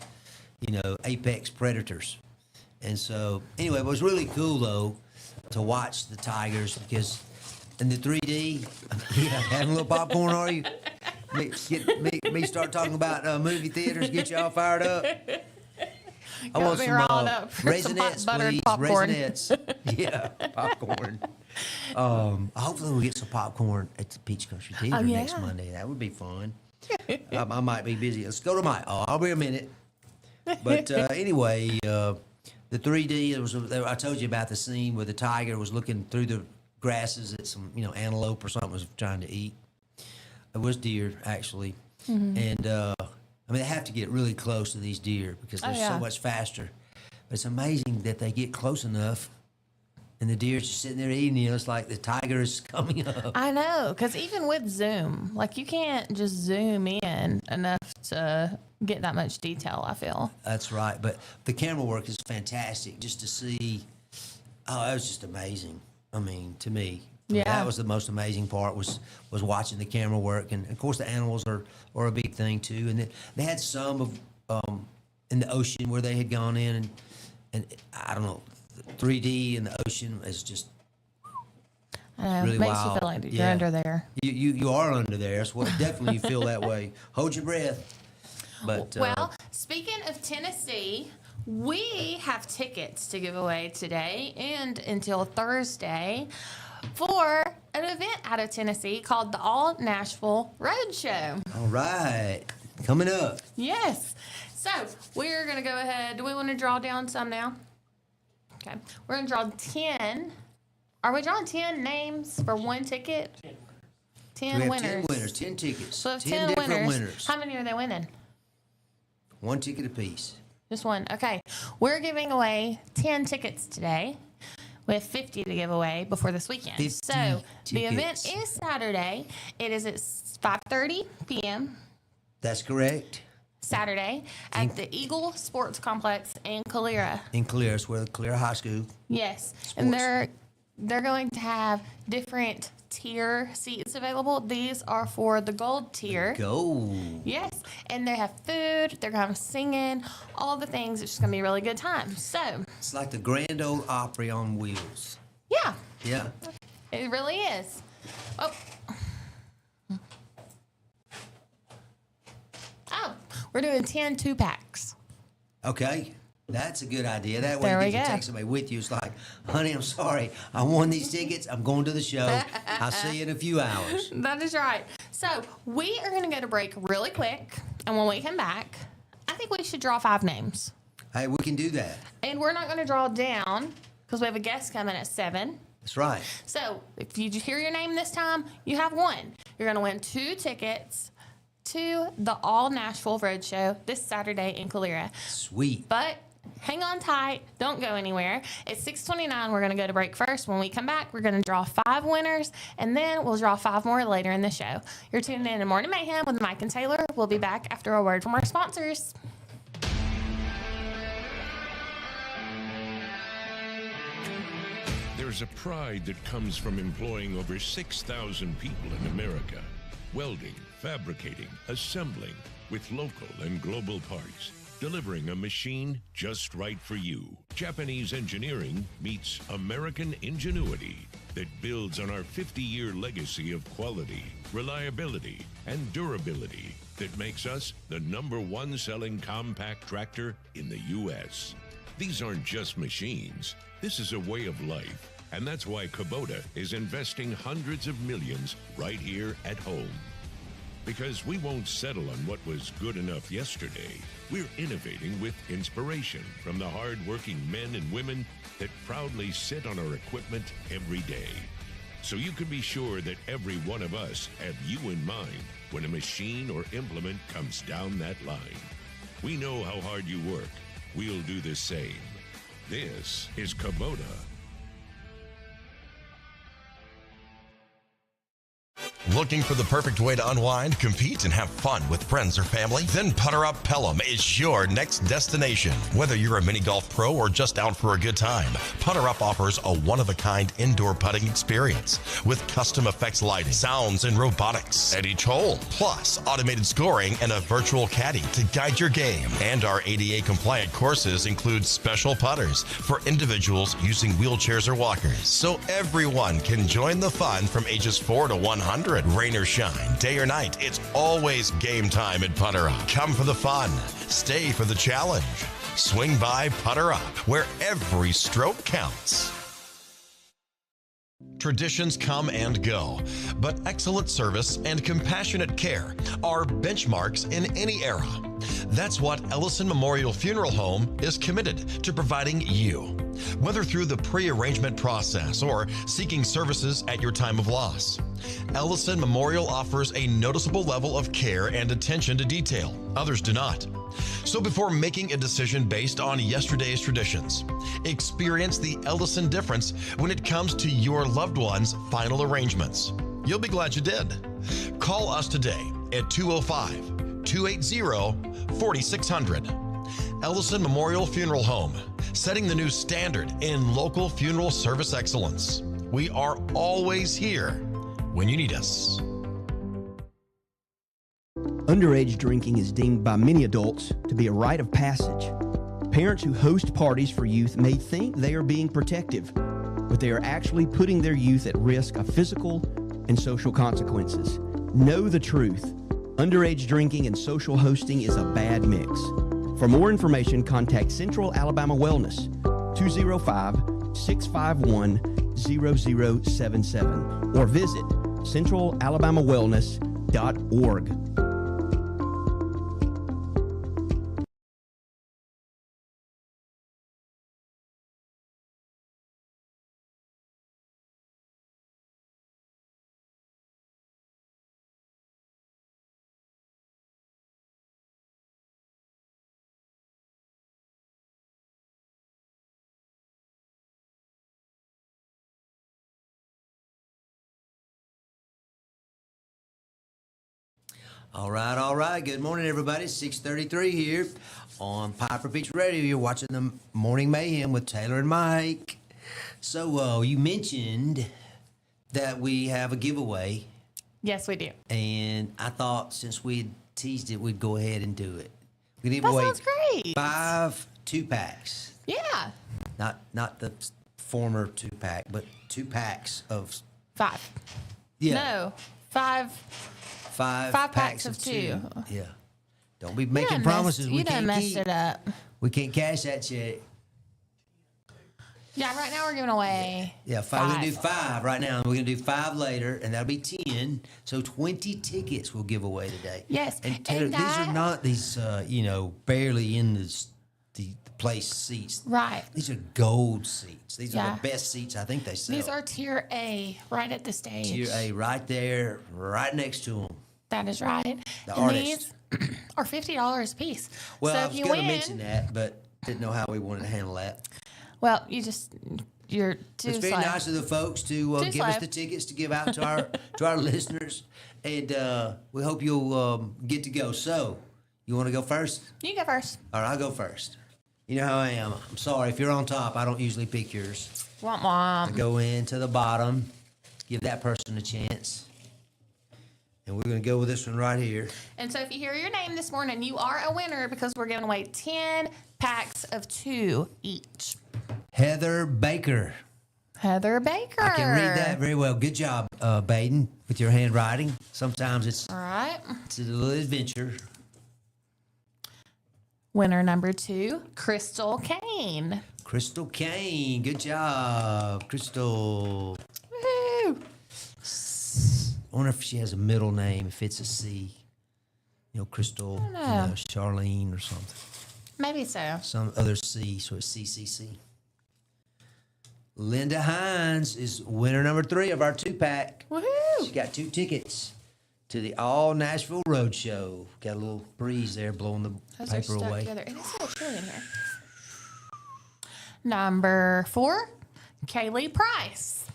[SPEAKER 1] apex predators. And so anyway, it was really cool though to watch the tigers because in the 3D, yeah, having a little popcorn, are you? Me start talking about movie theaters, get you all fired up. I want
[SPEAKER 2] me
[SPEAKER 1] some
[SPEAKER 2] riled up for some hot
[SPEAKER 1] raisinets,
[SPEAKER 2] buttered
[SPEAKER 1] please.
[SPEAKER 2] popcorn.
[SPEAKER 1] Raisinets. Yeah, popcorn. Hopefully we'll get some popcorn at the Peach Country Theater next
[SPEAKER 2] yeah.
[SPEAKER 1] Monday. That would be fun. I might be busy. Let's go to my. I'll be a minute. But anyway, the 3D. I told you about the scene where the tiger was looking through the grasses at some antelope or something was trying to eat. It was deer actually, and I mean they have to get really close to these deer because they're so much faster. But it's amazing that they get close enough, and the deer's just sitting there eating. It's like the tiger is coming up.
[SPEAKER 2] I know, because even with zoom, like you can't just zoom in enough to get that much detail, I feel.
[SPEAKER 1] That's right. But the camera work is fantastic. Just to see, it was just amazing. I mean, to me,
[SPEAKER 2] Yeah.
[SPEAKER 1] that was the most amazing part was watching the camera work, and of course the animals are a big thing too. And they had some of in the ocean where they had gone in, and I don't know, 3D in the ocean is just
[SPEAKER 2] I know,
[SPEAKER 1] really
[SPEAKER 2] makes
[SPEAKER 1] wild.
[SPEAKER 2] you feel like you're
[SPEAKER 1] Yeah.
[SPEAKER 2] under there.
[SPEAKER 1] You are under there. That's what definitely you feel that way. Hold your breath. But
[SPEAKER 2] Well, speaking of Tennessee, we have tickets to give away today and until Thursday for an event out of Tennessee called the All Nashville Roadshow.
[SPEAKER 1] all right, coming up.
[SPEAKER 2] Yes. So we're going to go ahead. Do we want to draw down some now? Okay. We're going to draw 10. Are we drawing 10 names for one ticket? 10
[SPEAKER 1] We have
[SPEAKER 2] winners.
[SPEAKER 1] 10 winners, 10 tickets,
[SPEAKER 2] So we have
[SPEAKER 1] 10 different winners.
[SPEAKER 2] How many are they winning?
[SPEAKER 1] One ticket apiece.
[SPEAKER 2] Just one. Okay. We're giving away 10 tickets today. We have 50 to give away before this weekend.
[SPEAKER 1] 50
[SPEAKER 2] So the event
[SPEAKER 1] tickets.
[SPEAKER 2] is Saturday. It is at 5:30 p.m.
[SPEAKER 1] That's correct.
[SPEAKER 2] Saturday at the Eagle Sports Complex in Calera.
[SPEAKER 1] In Calera, it's where the Calera High School.
[SPEAKER 2] Yes. And they're going to have different tier seats available. These are for the gold tier.
[SPEAKER 1] Go.
[SPEAKER 2] Yes, and they have food. They're going to have singing, all the things. It's just going to be a really good time. So,
[SPEAKER 1] It's like the Grand Ole Opry on wheels.
[SPEAKER 2] yeah,
[SPEAKER 1] Yeah.
[SPEAKER 2] it really is. Oh, we're doing 10 2-packs.
[SPEAKER 1] Okay. That's a good idea. That way
[SPEAKER 2] There we
[SPEAKER 1] you can
[SPEAKER 2] go.
[SPEAKER 1] take somebody with you. It's like, honey, I'm sorry. I won these tickets. I'm going to the show. I'll see you in a few hours.
[SPEAKER 2] That is right. So we are going to go to break really quick, and when we come back, I think we should draw 5 names.
[SPEAKER 1] Hey, we can do that.
[SPEAKER 2] And we're not going to draw down because we have a guest coming at 7.
[SPEAKER 1] That's right.
[SPEAKER 2] So if you hear your name this time, you have 1. You're going to win 2 tickets to the All Nashville Roadshow this Saturday in Calera.
[SPEAKER 1] Sweet.
[SPEAKER 2] But Hang on tight. Don't go anywhere. It's 6:29. We're going to go to break first. When we come back, we're going to draw 5 winners, and then we'll draw 5 more later in the show. You're tuned in to Morning Mayhem with Mike and Taylor. We'll be back after a word from our sponsors.
[SPEAKER 5] There's a pride that comes from employing over 6,000 people in America. Welding, fabricating, assembling with local and global parts. Delivering a machine just right for you. Japanese engineering meets American ingenuity that builds on our 50-year legacy of quality, reliability, and durability that makes us the #1 selling compact tractor in the U.S. These aren't just machines. This is a way of life. And that's why Kubota is investing hundreds of millions right here at home. Because we won't settle on what was good enough yesterday. We're innovating with inspiration from the hard-working men and women that proudly sit on our equipment every day. So you can be sure that every one of us have you in mind when a machine or implement comes down that line. We know how hard you work. We'll do the same. This is Kubota.
[SPEAKER 3] Looking for the perfect way to unwind, compete, and have fun with friends or family? Then Putter Up Pelham is your next destination. Whether you're a mini golf pro or just out for a good time, Putter Up offers a one-of-a-kind indoor putting experience with custom effects lighting, sounds, and robotics at each hole, plus automated scoring and a virtual caddy to guide your game. And our ADA-compliant courses include special putters for individuals using wheelchairs or walkers, so everyone can join the fun from ages 4 to 100. Rain or shine, day or night, it's always game time at Putter Up. Come for the fun, stay for the challenge. Swing by Putter Up, where every stroke counts. Traditions come and go, but excellent service and compassionate care are benchmarks in any era. That's what Ellison Memorial Funeral Home is committed to providing you, whether through the pre-arrangement process or seeking services at your time of loss. Ellison Memorial offers a noticeable level of care and attention to detail. Others do not. So before making a decision based on yesterday's traditions, experience the Ellison difference when it comes to your loved one's final arrangements. You'll be glad you did. Call us today at 205-280-4600. Ellison Memorial Funeral Home, setting the new standard in local funeral service excellence. We are always here when you need us.
[SPEAKER 4] Underage drinking is deemed by many adults to be a rite of passage. Parents who host parties for youth may think they are being protective, but they are actually putting their youth at risk of physical and social consequences. Know the truth. Underage drinking and social hosting is a bad mix. For more information, contact Central Alabama Wellness, 205-651-0077, or visit centralalabamawellness.org.
[SPEAKER 1] All right. Good morning, everybody. 6:33 here on Piper Beach Radio. You're watching the Morning Mayhem with Taylor and Mike. So you mentioned that we have a giveaway,
[SPEAKER 2] Yes, we do.
[SPEAKER 1] and I thought since we teased it, we'd go ahead and do it. We give
[SPEAKER 2] That
[SPEAKER 1] away
[SPEAKER 2] sounds great.
[SPEAKER 1] 5 2-packs,
[SPEAKER 2] Yeah.
[SPEAKER 1] not the former 2-pack, but 2 packs of
[SPEAKER 2] 5.
[SPEAKER 1] yeah,
[SPEAKER 2] No. 5.
[SPEAKER 1] 5
[SPEAKER 2] packs of 2.
[SPEAKER 1] Yeah, don't be making promises we
[SPEAKER 2] You done
[SPEAKER 1] can't
[SPEAKER 2] messed
[SPEAKER 1] keep.
[SPEAKER 2] it up.
[SPEAKER 1] We can't cash that check.
[SPEAKER 2] Yeah, right now we're giving away
[SPEAKER 1] Yeah, 5. We're gonna do 5 right now. We're gonna do 5 later, and that'll be 10. So 20 tickets we'll give away today.
[SPEAKER 2] Yes,
[SPEAKER 1] and Taylor,
[SPEAKER 2] and
[SPEAKER 1] these are
[SPEAKER 2] that-
[SPEAKER 1] not these barely in the place seats.
[SPEAKER 2] Right.
[SPEAKER 1] These are gold seats. These are
[SPEAKER 2] Yeah.
[SPEAKER 1] the best seats I think they sell.
[SPEAKER 2] These are tier A right at the stage.
[SPEAKER 1] Tier A right there, right next to them.
[SPEAKER 2] That is right.
[SPEAKER 1] The
[SPEAKER 2] and
[SPEAKER 1] artist.
[SPEAKER 2] these are $50 a piece.
[SPEAKER 1] Well,
[SPEAKER 2] so
[SPEAKER 1] I
[SPEAKER 2] if
[SPEAKER 1] was
[SPEAKER 2] you
[SPEAKER 1] going to
[SPEAKER 2] win,
[SPEAKER 1] mention that, but Didn't know how we wanted to handle that.
[SPEAKER 2] Well, you're too
[SPEAKER 1] It's very
[SPEAKER 2] slow.
[SPEAKER 1] nice of the folks to give us
[SPEAKER 2] slow.
[SPEAKER 1] the tickets to give out to our listeners, and we hope you'll get to go. So, you want to go first?
[SPEAKER 2] You go first.
[SPEAKER 1] All right, I'll go first. You know how I am. I'm sorry if you're on top. I don't usually pick yours.
[SPEAKER 2] Womp womp.
[SPEAKER 1] Go into the bottom, give that person a chance, and we're going to go with this one right here.
[SPEAKER 2] And so if you hear your name this morning, you are a winner because we're giving away 10 packs of 2 each.
[SPEAKER 1] Heather Baker.
[SPEAKER 2] Heather Baker.
[SPEAKER 1] I can read that very well. Good job, Baden, with your handwriting. Sometimes it's
[SPEAKER 2] All right.
[SPEAKER 1] a little adventure.
[SPEAKER 2] Winner number 2, Crystal Kane.
[SPEAKER 1] Crystal Kane. Good job, Crystal.
[SPEAKER 2] Woohoo!
[SPEAKER 1] I wonder if she has a middle name, if it's a C. You know, Crystal, Charlene or something.
[SPEAKER 2] Maybe so.
[SPEAKER 1] Some other C, so it's CCC. Linda Hines is winner number 3 of our 2-pack. She
[SPEAKER 2] Woohoo!
[SPEAKER 1] got 2 tickets to the All Nashville Roadshow. Got a little breeze there blowing the
[SPEAKER 2] Those are
[SPEAKER 1] paper
[SPEAKER 2] stuck
[SPEAKER 1] away.
[SPEAKER 2] together. It is a little chilly in here. Number 4, Kaylee Price.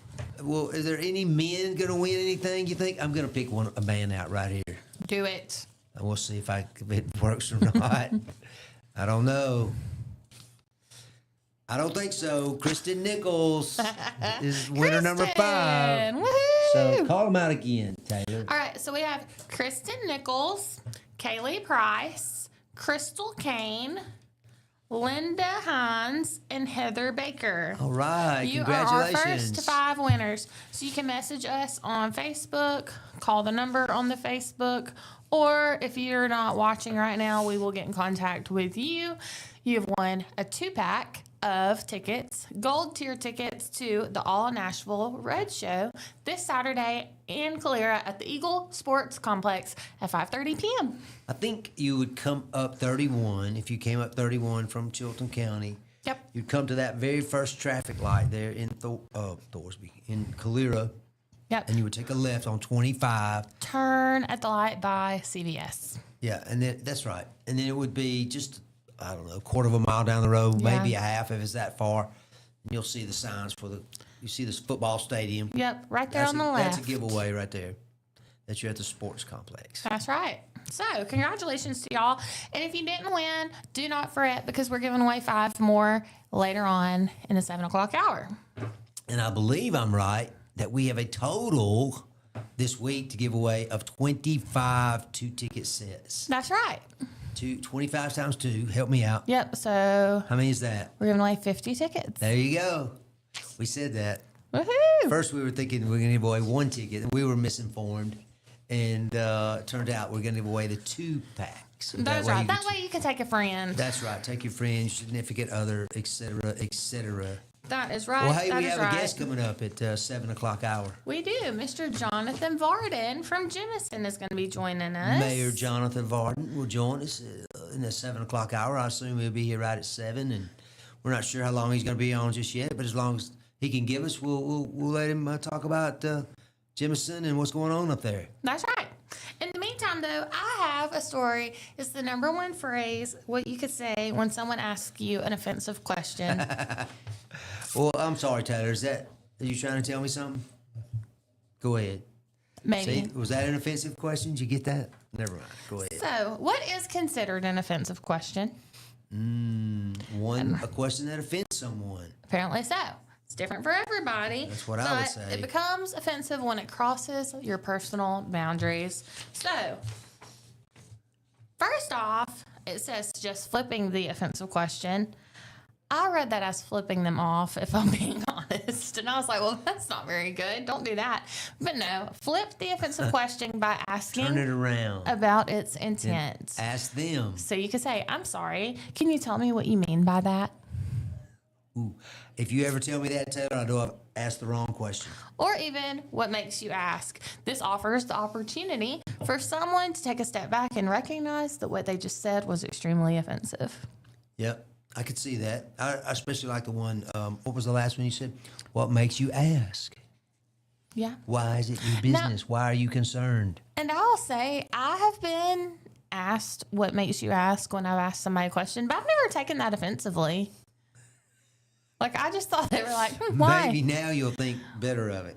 [SPEAKER 1] Well, is there any men going to win anything, you think? I'm going to pick a man out right here.
[SPEAKER 2] Do it.
[SPEAKER 1] And we'll see if it works or not. I don't know. I don't think so. Kristen Nichols is winner number 5.
[SPEAKER 2] Woohoo!
[SPEAKER 1] So call them out again, Taylor.
[SPEAKER 2] All right, so we have Kristen Nichols, Kaylee Price, Crystal Kane, Linda Hines, and Heather Baker.
[SPEAKER 1] All right,
[SPEAKER 2] You are our
[SPEAKER 1] congratulations.
[SPEAKER 2] first 5 winners. So you can message us on Facebook, call the number on the Facebook, or if you're not watching right now, we will get in contact with you. You've won a 2-pack of tickets, gold tier tickets to the All Nashville Red Show this Saturday in Calera at the Eagle Sports Complex at 5:30 p.m.
[SPEAKER 1] I think you would come up 31 if you came up 31 from Chilton County.
[SPEAKER 2] Yep.
[SPEAKER 1] You'd come to that very first traffic light there in Thorsby, in Calera,
[SPEAKER 2] Yep.
[SPEAKER 1] and you would take a left on 25.
[SPEAKER 2] Turn at the light by CVS.
[SPEAKER 1] Yeah, and then that's right. And then it would be just, I don't know, a quarter of a mile down the road,
[SPEAKER 2] Yeah.
[SPEAKER 1] maybe a half if it's that far. And you'll see the signs you see this football stadium.
[SPEAKER 2] Yep, right there on the
[SPEAKER 1] That's
[SPEAKER 2] left.
[SPEAKER 1] a giveaway right there. That you're at the sports complex.
[SPEAKER 2] That's right. So, congratulations to y'all. And if you didn't win, do not fret because we're giving away 5 more later on in the 7 o'clock hour.
[SPEAKER 1] And I believe I'm right that we have a total this week to give away of 25 2-ticket sets.
[SPEAKER 2] That's right.
[SPEAKER 1] 25 times 2. Help me out.
[SPEAKER 2] Yep. So,
[SPEAKER 1] How many is that?
[SPEAKER 2] we're giving away 50 tickets.
[SPEAKER 1] There you go. We said that.
[SPEAKER 2] Woohoo!
[SPEAKER 1] First, we were thinking we were going to give away 1 ticket, and we were misinformed. And it turned out we're going to give away the 2-packs. So
[SPEAKER 2] That's
[SPEAKER 1] way
[SPEAKER 2] right.
[SPEAKER 1] you
[SPEAKER 2] That
[SPEAKER 1] can-
[SPEAKER 2] way you can take a friend.
[SPEAKER 1] That's right. Take your friend, significant other, etc., etc.
[SPEAKER 2] That is right.
[SPEAKER 1] Well, hey,
[SPEAKER 2] That
[SPEAKER 1] we
[SPEAKER 2] is
[SPEAKER 1] have
[SPEAKER 2] right.
[SPEAKER 1] a guest coming up at 7 o'clock hour.
[SPEAKER 2] We do. Mr. Jonathan Varden from Jemison is going to be joining us.
[SPEAKER 1] Mayor Jonathan Varden will join us in the 7 o'clock hour. I assume he'll be here right at 7, and we're not sure how long he's going to be on just yet. But as long as he can give us, we'll let him talk about Jemison and what's going on up there.
[SPEAKER 2] That's right. In the meantime, though, I have a story. It's the number 1 phrase, what you could say when someone asks you an offensive question.
[SPEAKER 1] Well, I'm sorry, Tyler. Are you trying to tell me something? Go ahead.
[SPEAKER 2] Maybe.
[SPEAKER 1] See, was that an offensive question? Did you get that? Never mind. Go ahead.
[SPEAKER 2] So, what is considered an offensive question?
[SPEAKER 1] A question that offends someone.
[SPEAKER 2] Apparently so. It's different for everybody.
[SPEAKER 1] That's what I would
[SPEAKER 2] but
[SPEAKER 1] say.
[SPEAKER 2] It becomes offensive when it crosses your personal boundaries. So, first off, it says just flipping the offensive question. I read that as flipping them off, if I'm being honest. And I was like, well, that's not very good. Don't do that. But no, flip the offensive question by asking
[SPEAKER 1] Turn it around.
[SPEAKER 2] about its intent.
[SPEAKER 1] Ask them.
[SPEAKER 2] So you could say, I'm sorry. Can you tell me what you mean by that?
[SPEAKER 1] Ooh, if you ever tell me that, Taylor, I know I've asked the wrong question.
[SPEAKER 2] Or even what makes you ask. This offers the opportunity for someone to take a step back and recognize that what they just said was extremely offensive.
[SPEAKER 1] Yep, I could see that. I especially like the one, what was the last one you said? What makes you ask?
[SPEAKER 2] Yeah.
[SPEAKER 1] Why is it your business? Why are you concerned?
[SPEAKER 2] And I'll say I have been asked what makes you ask when I've asked somebody a question, but I've never taken that offensively. Like, I just thought they were like, why?
[SPEAKER 1] Maybe now you'll think better of it.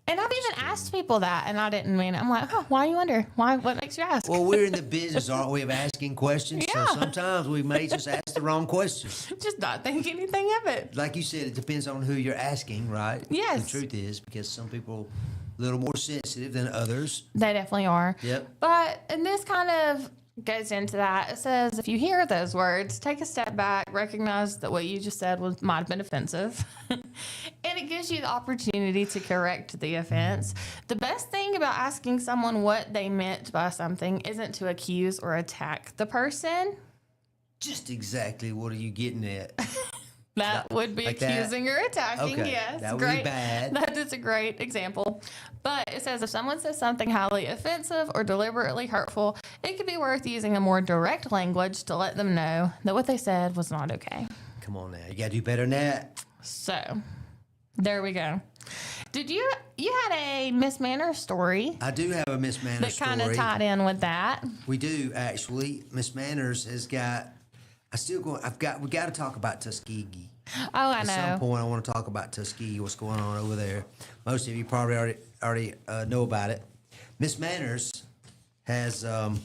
[SPEAKER 2] And I've even asked people that, and I didn't mean it. I'm like, why do you wonder? Why? What makes you ask?
[SPEAKER 1] Well, we're in the business, aren't we, of asking questions?
[SPEAKER 2] Yeah.
[SPEAKER 1] So sometimes we may just ask the wrong question.
[SPEAKER 2] Just not think anything of it.
[SPEAKER 1] Like you said, it depends on who you're asking, right?
[SPEAKER 2] Yes.
[SPEAKER 1] The truth is, because some people a little more sensitive than others.
[SPEAKER 2] They definitely are.
[SPEAKER 1] Yep.
[SPEAKER 2] But, and this kind of goes into that. It says, if you hear those words, take a step back, recognize that what you just said might have been offensive. And it gives you the opportunity to correct the offense. The best thing about asking someone what they meant by something isn't to accuse or attack the person.
[SPEAKER 1] Just exactly what are you getting at?
[SPEAKER 2] That would be
[SPEAKER 1] like
[SPEAKER 2] accusing or attacking.
[SPEAKER 1] Okay,
[SPEAKER 2] Yes,
[SPEAKER 1] that would
[SPEAKER 2] great.
[SPEAKER 1] be bad.
[SPEAKER 2] That is a great example. But it says if someone says something highly offensive or deliberately hurtful, it could be worth using a more direct language to let them know that what they said was not okay.
[SPEAKER 1] Come on now, you got to do better than that.
[SPEAKER 2] So, there we go. Did you had a Miss Manners story
[SPEAKER 1] I do have a Miss Manners
[SPEAKER 2] that kind of
[SPEAKER 1] story.
[SPEAKER 2] tied in with that?
[SPEAKER 1] We do actually. Miss Manners has got. We got to talk about Tuskegee.
[SPEAKER 2] Oh, I
[SPEAKER 1] At
[SPEAKER 2] know.
[SPEAKER 1] some point, I want to talk about Tuskegee. What's going on over there? Most of you probably already know about it. Miss Manners has. Well,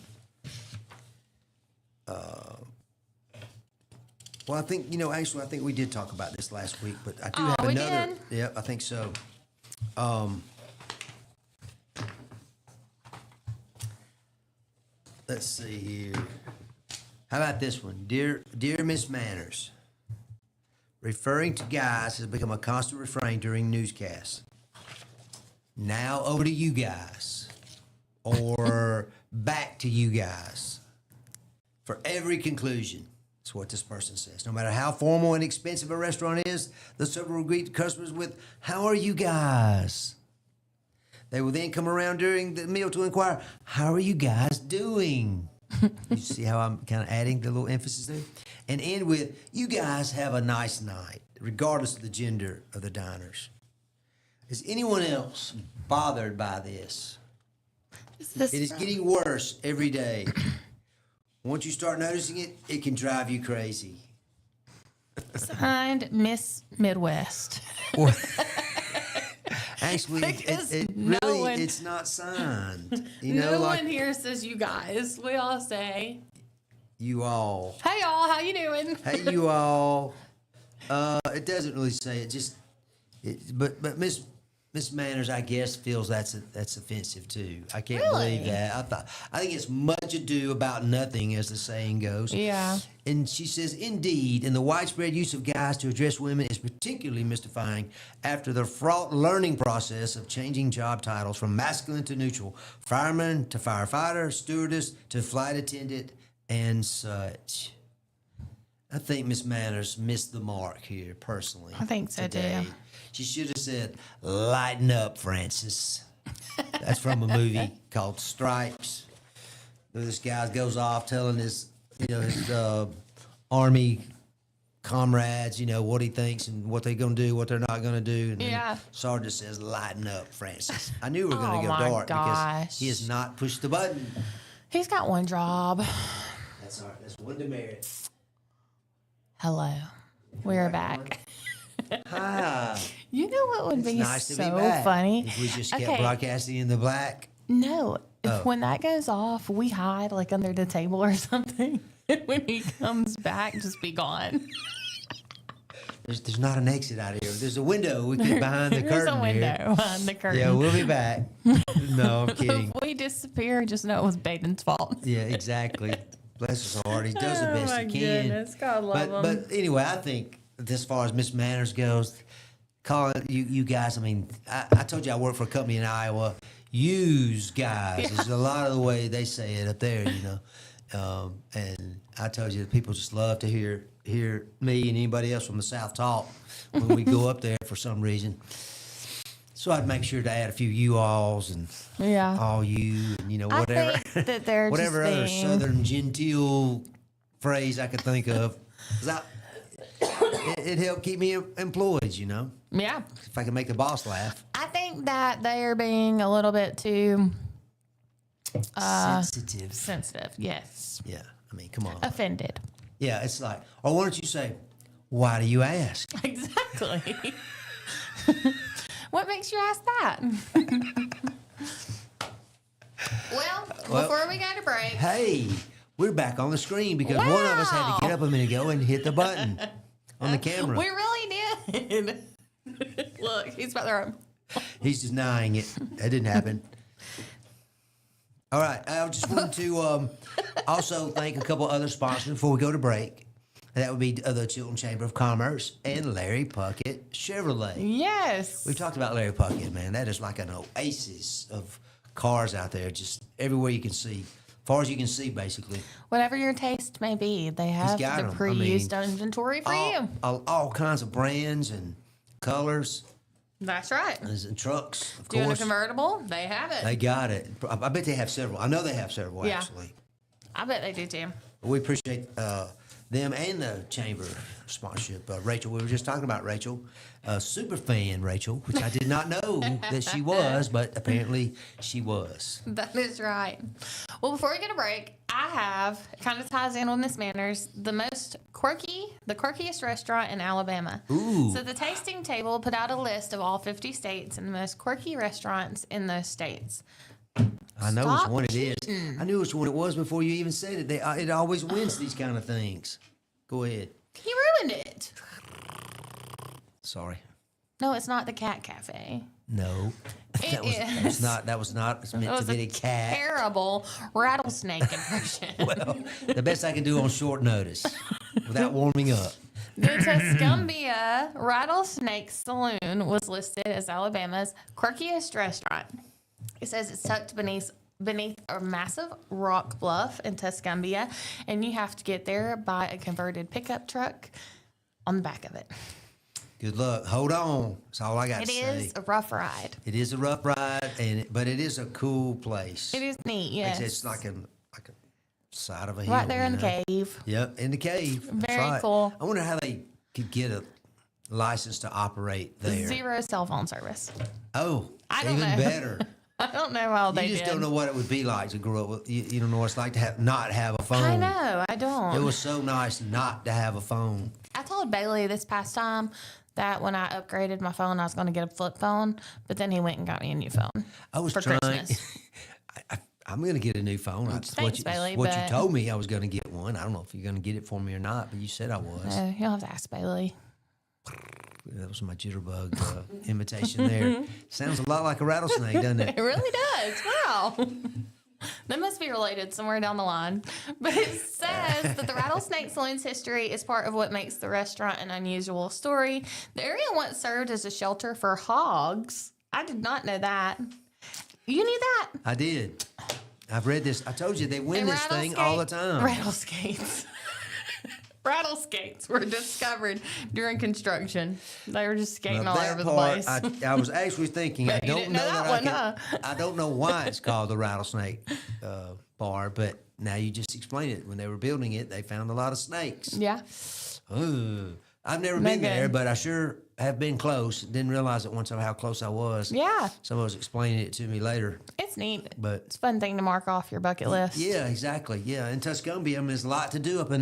[SPEAKER 1] I think Actually, I think we did talk about this last week, but I do have
[SPEAKER 2] we
[SPEAKER 1] another.
[SPEAKER 2] did?
[SPEAKER 1] Yep, I think so. Let's see here. How about this one? Dear Miss Manners, referring to guys has become a constant refrain during newscasts. Now over to you guys, or back to you guys. For every conclusion, that's what this person says. No matter how formal and expensive a restaurant is, the server will greet customers with, "How are you guys?" They will then come around during the meal to inquire, "How are you guys doing?" You see how I'm kind of adding the little emphasis there? And end with, "You guys have a nice night," regardless of the gender of the diners. Is anyone else bothered by this? It is getting worse every day. Once you start noticing it, it can drive you crazy.
[SPEAKER 2] Signed, Miss Midwest.
[SPEAKER 1] Actually,
[SPEAKER 2] Because
[SPEAKER 1] it
[SPEAKER 2] no
[SPEAKER 1] really,
[SPEAKER 2] one-
[SPEAKER 1] it's not signed.
[SPEAKER 2] No one here says you guys. We all say,
[SPEAKER 1] You all.
[SPEAKER 2] "Hey y'all, how you doing?"
[SPEAKER 1] Hey, you all. It doesn't really say it. But Miss Manners, I guess, feels that's offensive too. I can't
[SPEAKER 2] Really?
[SPEAKER 1] believe that. I think it's much ado about nothing, as the saying goes.
[SPEAKER 2] Yeah.
[SPEAKER 1] And she says, indeed, and the widespread use of guys to address women is particularly mystifying after the fraught learning process of changing job titles from masculine to neutral, fireman to firefighter, stewardess to flight attendant, and such. I think Miss Manners missed the mark here, personally.
[SPEAKER 2] I think so,
[SPEAKER 1] today.
[SPEAKER 2] too.
[SPEAKER 1] She should have said, "Lighten up, Francis." That's from a movie called Stripes. This guy goes off telling his army comrades, what he thinks and what they're going to do, what they're not going to do. And
[SPEAKER 2] Yeah.
[SPEAKER 1] then Sergeant says, "Lighten up, Francis." I knew we were going
[SPEAKER 2] Oh,
[SPEAKER 1] to go
[SPEAKER 2] my
[SPEAKER 1] dark because
[SPEAKER 2] gosh.
[SPEAKER 1] he has not pushed the button.
[SPEAKER 2] He's got one job.
[SPEAKER 1] That's all right. That's one demerit.
[SPEAKER 2] Hello. We're back.
[SPEAKER 1] Hi.
[SPEAKER 2] You know what would
[SPEAKER 1] It's
[SPEAKER 2] be
[SPEAKER 1] nice to
[SPEAKER 2] so
[SPEAKER 1] be back.
[SPEAKER 2] funny?
[SPEAKER 1] If we just kept
[SPEAKER 2] Okay.
[SPEAKER 1] broadcasting in the black.
[SPEAKER 2] No. If
[SPEAKER 1] Oh.
[SPEAKER 2] when that goes off, we hide like under the table or something. And when he comes back, just be gone.
[SPEAKER 1] There's not an exit out of here. There's a window. We get behind the
[SPEAKER 2] There's
[SPEAKER 1] curtain
[SPEAKER 2] a window
[SPEAKER 1] here.
[SPEAKER 2] behind the curtain.
[SPEAKER 1] Yeah, we'll be back. No, I'm kidding.
[SPEAKER 2] If we disappear, just know it was Baden's fault.
[SPEAKER 1] Yeah, exactly. Bless his heart. He does the best he can.
[SPEAKER 2] God love him.
[SPEAKER 1] But anyway, I think as far as Miss Manners goes, calling you guys, I mean, I told you I work for a company in Iowa. Use guys is a lot of the way they say it up there, and I told you that people just love to hear me and anybody else from the South talk when we go up there for some reason. So I'd make sure to add a few you-alls and
[SPEAKER 2] Yeah.
[SPEAKER 1] all you and
[SPEAKER 2] I
[SPEAKER 1] whatever
[SPEAKER 2] think that they're
[SPEAKER 1] whatever
[SPEAKER 2] just
[SPEAKER 1] other
[SPEAKER 2] being-
[SPEAKER 1] Southern genteel phrase I could think of. 'Cause it helped keep me employed,
[SPEAKER 2] Yeah.
[SPEAKER 1] if I can make the boss laugh.
[SPEAKER 2] I think that they are being a little bit too
[SPEAKER 1] Sensitive.
[SPEAKER 2] Sensitive, yes.
[SPEAKER 1] Yeah, I mean, come on.
[SPEAKER 2] Offended.
[SPEAKER 1] Yeah, it's like, or why don't you say, why do you ask?
[SPEAKER 2] Exactly. What makes you ask that? Well, before we go to break.
[SPEAKER 1] Hey, we're back on the screen because one of us had to get up a minute ago and hit the button on the camera.
[SPEAKER 2] We really did. Look, he's about to run.
[SPEAKER 1] He's denying it. That didn't happen. All right. I just wanted to also thank a couple other sponsors before we go to break. That would be the Chilton Chamber of Commerce and Larry Puckett Chevrolet.
[SPEAKER 2] Yes.
[SPEAKER 1] We've talked about Larry Puckett, man. That is like an oasis of cars out there, just everywhere you can see. As far as you can see, basically.
[SPEAKER 2] Whatever your taste may be, they have
[SPEAKER 1] got
[SPEAKER 2] the
[SPEAKER 1] 'em.
[SPEAKER 2] pre-used inventory for you.
[SPEAKER 1] All kinds of brands and colors
[SPEAKER 2] That's right.
[SPEAKER 1] and trucks, of
[SPEAKER 2] Doing a
[SPEAKER 1] course.
[SPEAKER 2] convertible, they have it.
[SPEAKER 1] They got it. I bet they have several. I know they have several,
[SPEAKER 2] Yeah.
[SPEAKER 1] actually.
[SPEAKER 2] I bet they do too.
[SPEAKER 1] We appreciate them and the Chamber sponsorship. Rachel, we were just talking about Rachel, super fan Rachel, which I did not know that she was, but apparently she was.
[SPEAKER 2] That is right. Well, before we get a break, I have, kind of ties in on this manners, the quirkiest restaurant in Alabama.
[SPEAKER 1] Ooh.
[SPEAKER 2] So the tasting table put out a list of all 50 states and the most quirky restaurants in those states.
[SPEAKER 1] I know
[SPEAKER 2] Stop
[SPEAKER 1] which one it is. I knew which one it was before you even said it. It always wins these kind of things. Go ahead.
[SPEAKER 2] He ruined it.
[SPEAKER 1] Sorry.
[SPEAKER 2] No, it's not the Cat Cafe.
[SPEAKER 1] No.
[SPEAKER 2] It is.
[SPEAKER 1] That was not. It's meant
[SPEAKER 2] It
[SPEAKER 1] to
[SPEAKER 2] was
[SPEAKER 1] be a cat.
[SPEAKER 2] terrible rattlesnake impression.
[SPEAKER 1] Well, the best I can do on short notice without warming up.
[SPEAKER 2] The Tuscumbia Rattlesnake Saloon was listed as Alabama's quirkiest restaurant. It says it's tucked beneath a massive rock bluff in Tuscumbia, and you have to get there by a converted pickup truck on the back of it.
[SPEAKER 1] Good luck. Hold on. That's all I got
[SPEAKER 2] It
[SPEAKER 1] to say.
[SPEAKER 2] is a rough ride.
[SPEAKER 1] It is a rough ride, but it is a cool place.
[SPEAKER 2] It is neat, yes.
[SPEAKER 1] It's like a side of a hill.
[SPEAKER 2] Right there in
[SPEAKER 1] you
[SPEAKER 2] the
[SPEAKER 1] know?
[SPEAKER 2] cave.
[SPEAKER 1] Yep, in the cave. That's
[SPEAKER 2] Very
[SPEAKER 1] right.
[SPEAKER 2] cool.
[SPEAKER 1] I wonder how they could get a license to operate there.
[SPEAKER 2] 0 cell phone service.
[SPEAKER 1] Oh,
[SPEAKER 2] I don't
[SPEAKER 1] even
[SPEAKER 2] know.
[SPEAKER 1] better.
[SPEAKER 2] I don't know how they
[SPEAKER 1] You just
[SPEAKER 2] did.
[SPEAKER 1] don't know what it would be like to grow up with. You don't know what it's like to not have a phone.
[SPEAKER 2] I know, I don't.
[SPEAKER 1] It was so nice not to have a phone.
[SPEAKER 2] I told Bailey this past time that when I upgraded my phone, I was going to get a flip phone, but then he went and got me a new phone.
[SPEAKER 1] I was
[SPEAKER 2] for
[SPEAKER 1] trying.
[SPEAKER 2] Christmas.
[SPEAKER 1] I'm going to get a new phone.
[SPEAKER 2] Thanks, Bailey,
[SPEAKER 1] what you
[SPEAKER 2] but-
[SPEAKER 1] told me I was going to get one. I don't know if you're going to get it for me or not, but you said I was.
[SPEAKER 2] You'll have to ask Bailey.
[SPEAKER 1] That was my jitterbug imitation there. Sounds a lot like a rattlesnake, doesn't it?
[SPEAKER 2] It really does. Wow. They must be related somewhere down the line. But it says that the Rattlesnake Saloon's history is part of what makes the restaurant an unusual story. The area once served as a shelter for hogs. I did not know that. You knew that?
[SPEAKER 1] I did. I've read this. I told you they win
[SPEAKER 2] And
[SPEAKER 1] this thing all the time.
[SPEAKER 2] Rattlescapes. Rattlescapes were discovered during construction. They were just skating
[SPEAKER 1] Now,
[SPEAKER 2] all
[SPEAKER 1] that
[SPEAKER 2] over the
[SPEAKER 1] part,
[SPEAKER 2] place.
[SPEAKER 1] I was actually thinking. I
[SPEAKER 2] Bet you
[SPEAKER 1] don't
[SPEAKER 2] didn't
[SPEAKER 1] know
[SPEAKER 2] know that
[SPEAKER 1] that
[SPEAKER 2] one,
[SPEAKER 1] I can. I don't know why it's called the rattlesnake bar, but now you just explained it. When they were building it, they found a lot of snakes.
[SPEAKER 2] Yeah.
[SPEAKER 1] Ooh. I've never
[SPEAKER 2] No
[SPEAKER 1] been there,
[SPEAKER 2] good.
[SPEAKER 1] but I sure have been close. Didn't realize it once how close I was.
[SPEAKER 2] Yeah.
[SPEAKER 1] Someone was explaining it to me later.
[SPEAKER 2] It's neat.
[SPEAKER 1] But
[SPEAKER 2] It's a fun thing to mark off your bucket list.
[SPEAKER 1] yeah, exactly. Yeah, in Tuscumbia, I mean, there's a lot to do up in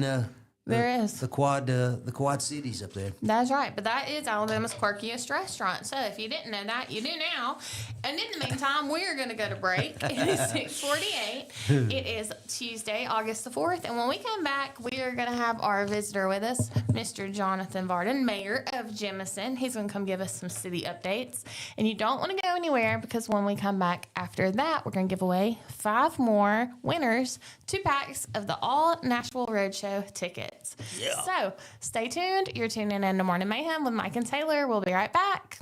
[SPEAKER 2] There is.
[SPEAKER 1] the quad cities up there.
[SPEAKER 2] That's right. But that is Alabama's quirkiest restaurant. So if you didn't know that, you do now. And in the meantime, we are going to go to break. It is 6:48. It is Tuesday, August the 4th. And when we come back, we are going to have our visitor with us, Mr. Jonathan Varden, mayor of Jemison. He's going to come give us some city updates. And you don't want to go anywhere because when we come back after that, we're going to give away 5 more winners, 2 packs of the All Nashville Roadshow tickets.
[SPEAKER 1] Yeah.
[SPEAKER 2] So stay tuned. You're tuning in to Morning Mayhem with Mike and Taylor. We'll be right back.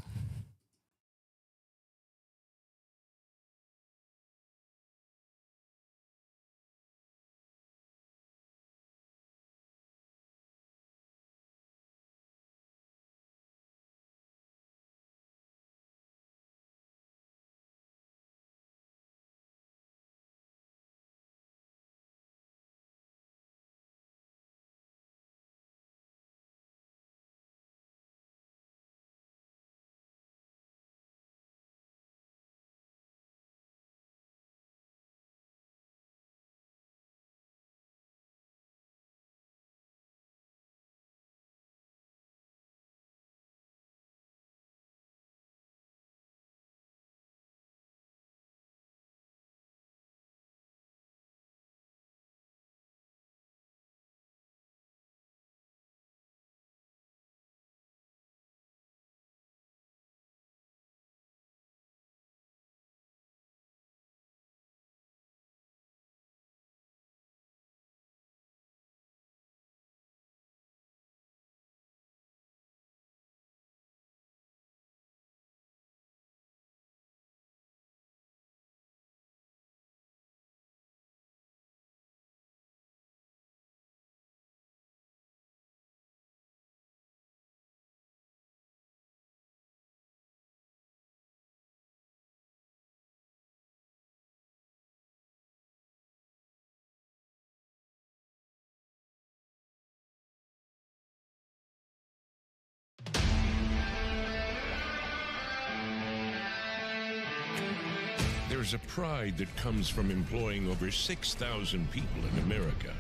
[SPEAKER 5] There's a pride that comes from employing over 6,000 people in America.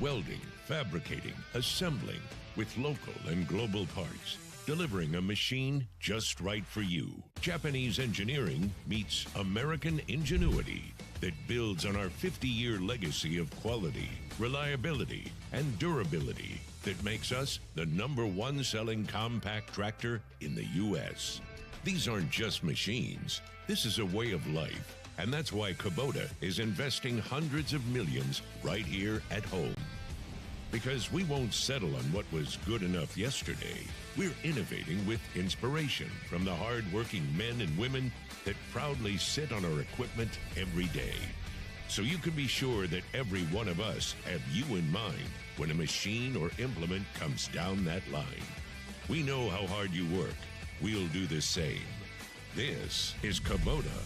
[SPEAKER 5] Welding, fabricating, assembling with local and global parts. Delivering a machine just right for you. Japanese engineering meets American ingenuity that builds on our 50-year legacy of quality, reliability, and durability that makes us the #1 selling compact tractor in the U.S. These aren't just machines. This is a way of life. And that's why Kubota is investing hundreds of millions right here at home. Because we won't settle on what was good enough yesterday. We're innovating with inspiration from the hard-working men and women that proudly sit on our equipment every day. So you can be sure that every one of us have you in mind when a machine or implement comes down that line. We know how hard you work. We'll do the same. This is Kubota.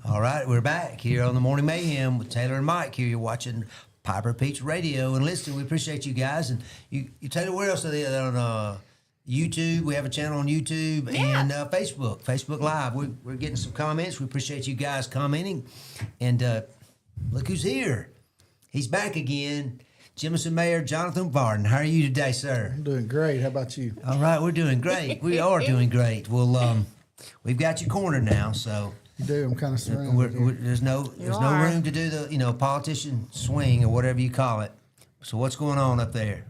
[SPEAKER 1] All right, we're back here on the Morning Mayhem with Taylor and Mike. Here you're watching Piper Peach Radio and listening. We appreciate you guys. And you Taylor, where else are they on YouTube? We have a channel on YouTube and Facebook Live. We're getting some comments. We appreciate you guys commenting. And look who's here. He's back again. Jemison Mayor Jonathan Varden. How are you today, sir?
[SPEAKER 6] I'm doing great. How about you?
[SPEAKER 1] All right, we're doing great. We are doing great. Well, we've got you cornered now, so.
[SPEAKER 6] You do. I'm kind of surrounded.
[SPEAKER 1] There's no room to do the politician swing or whatever you call it. So what's going on up there?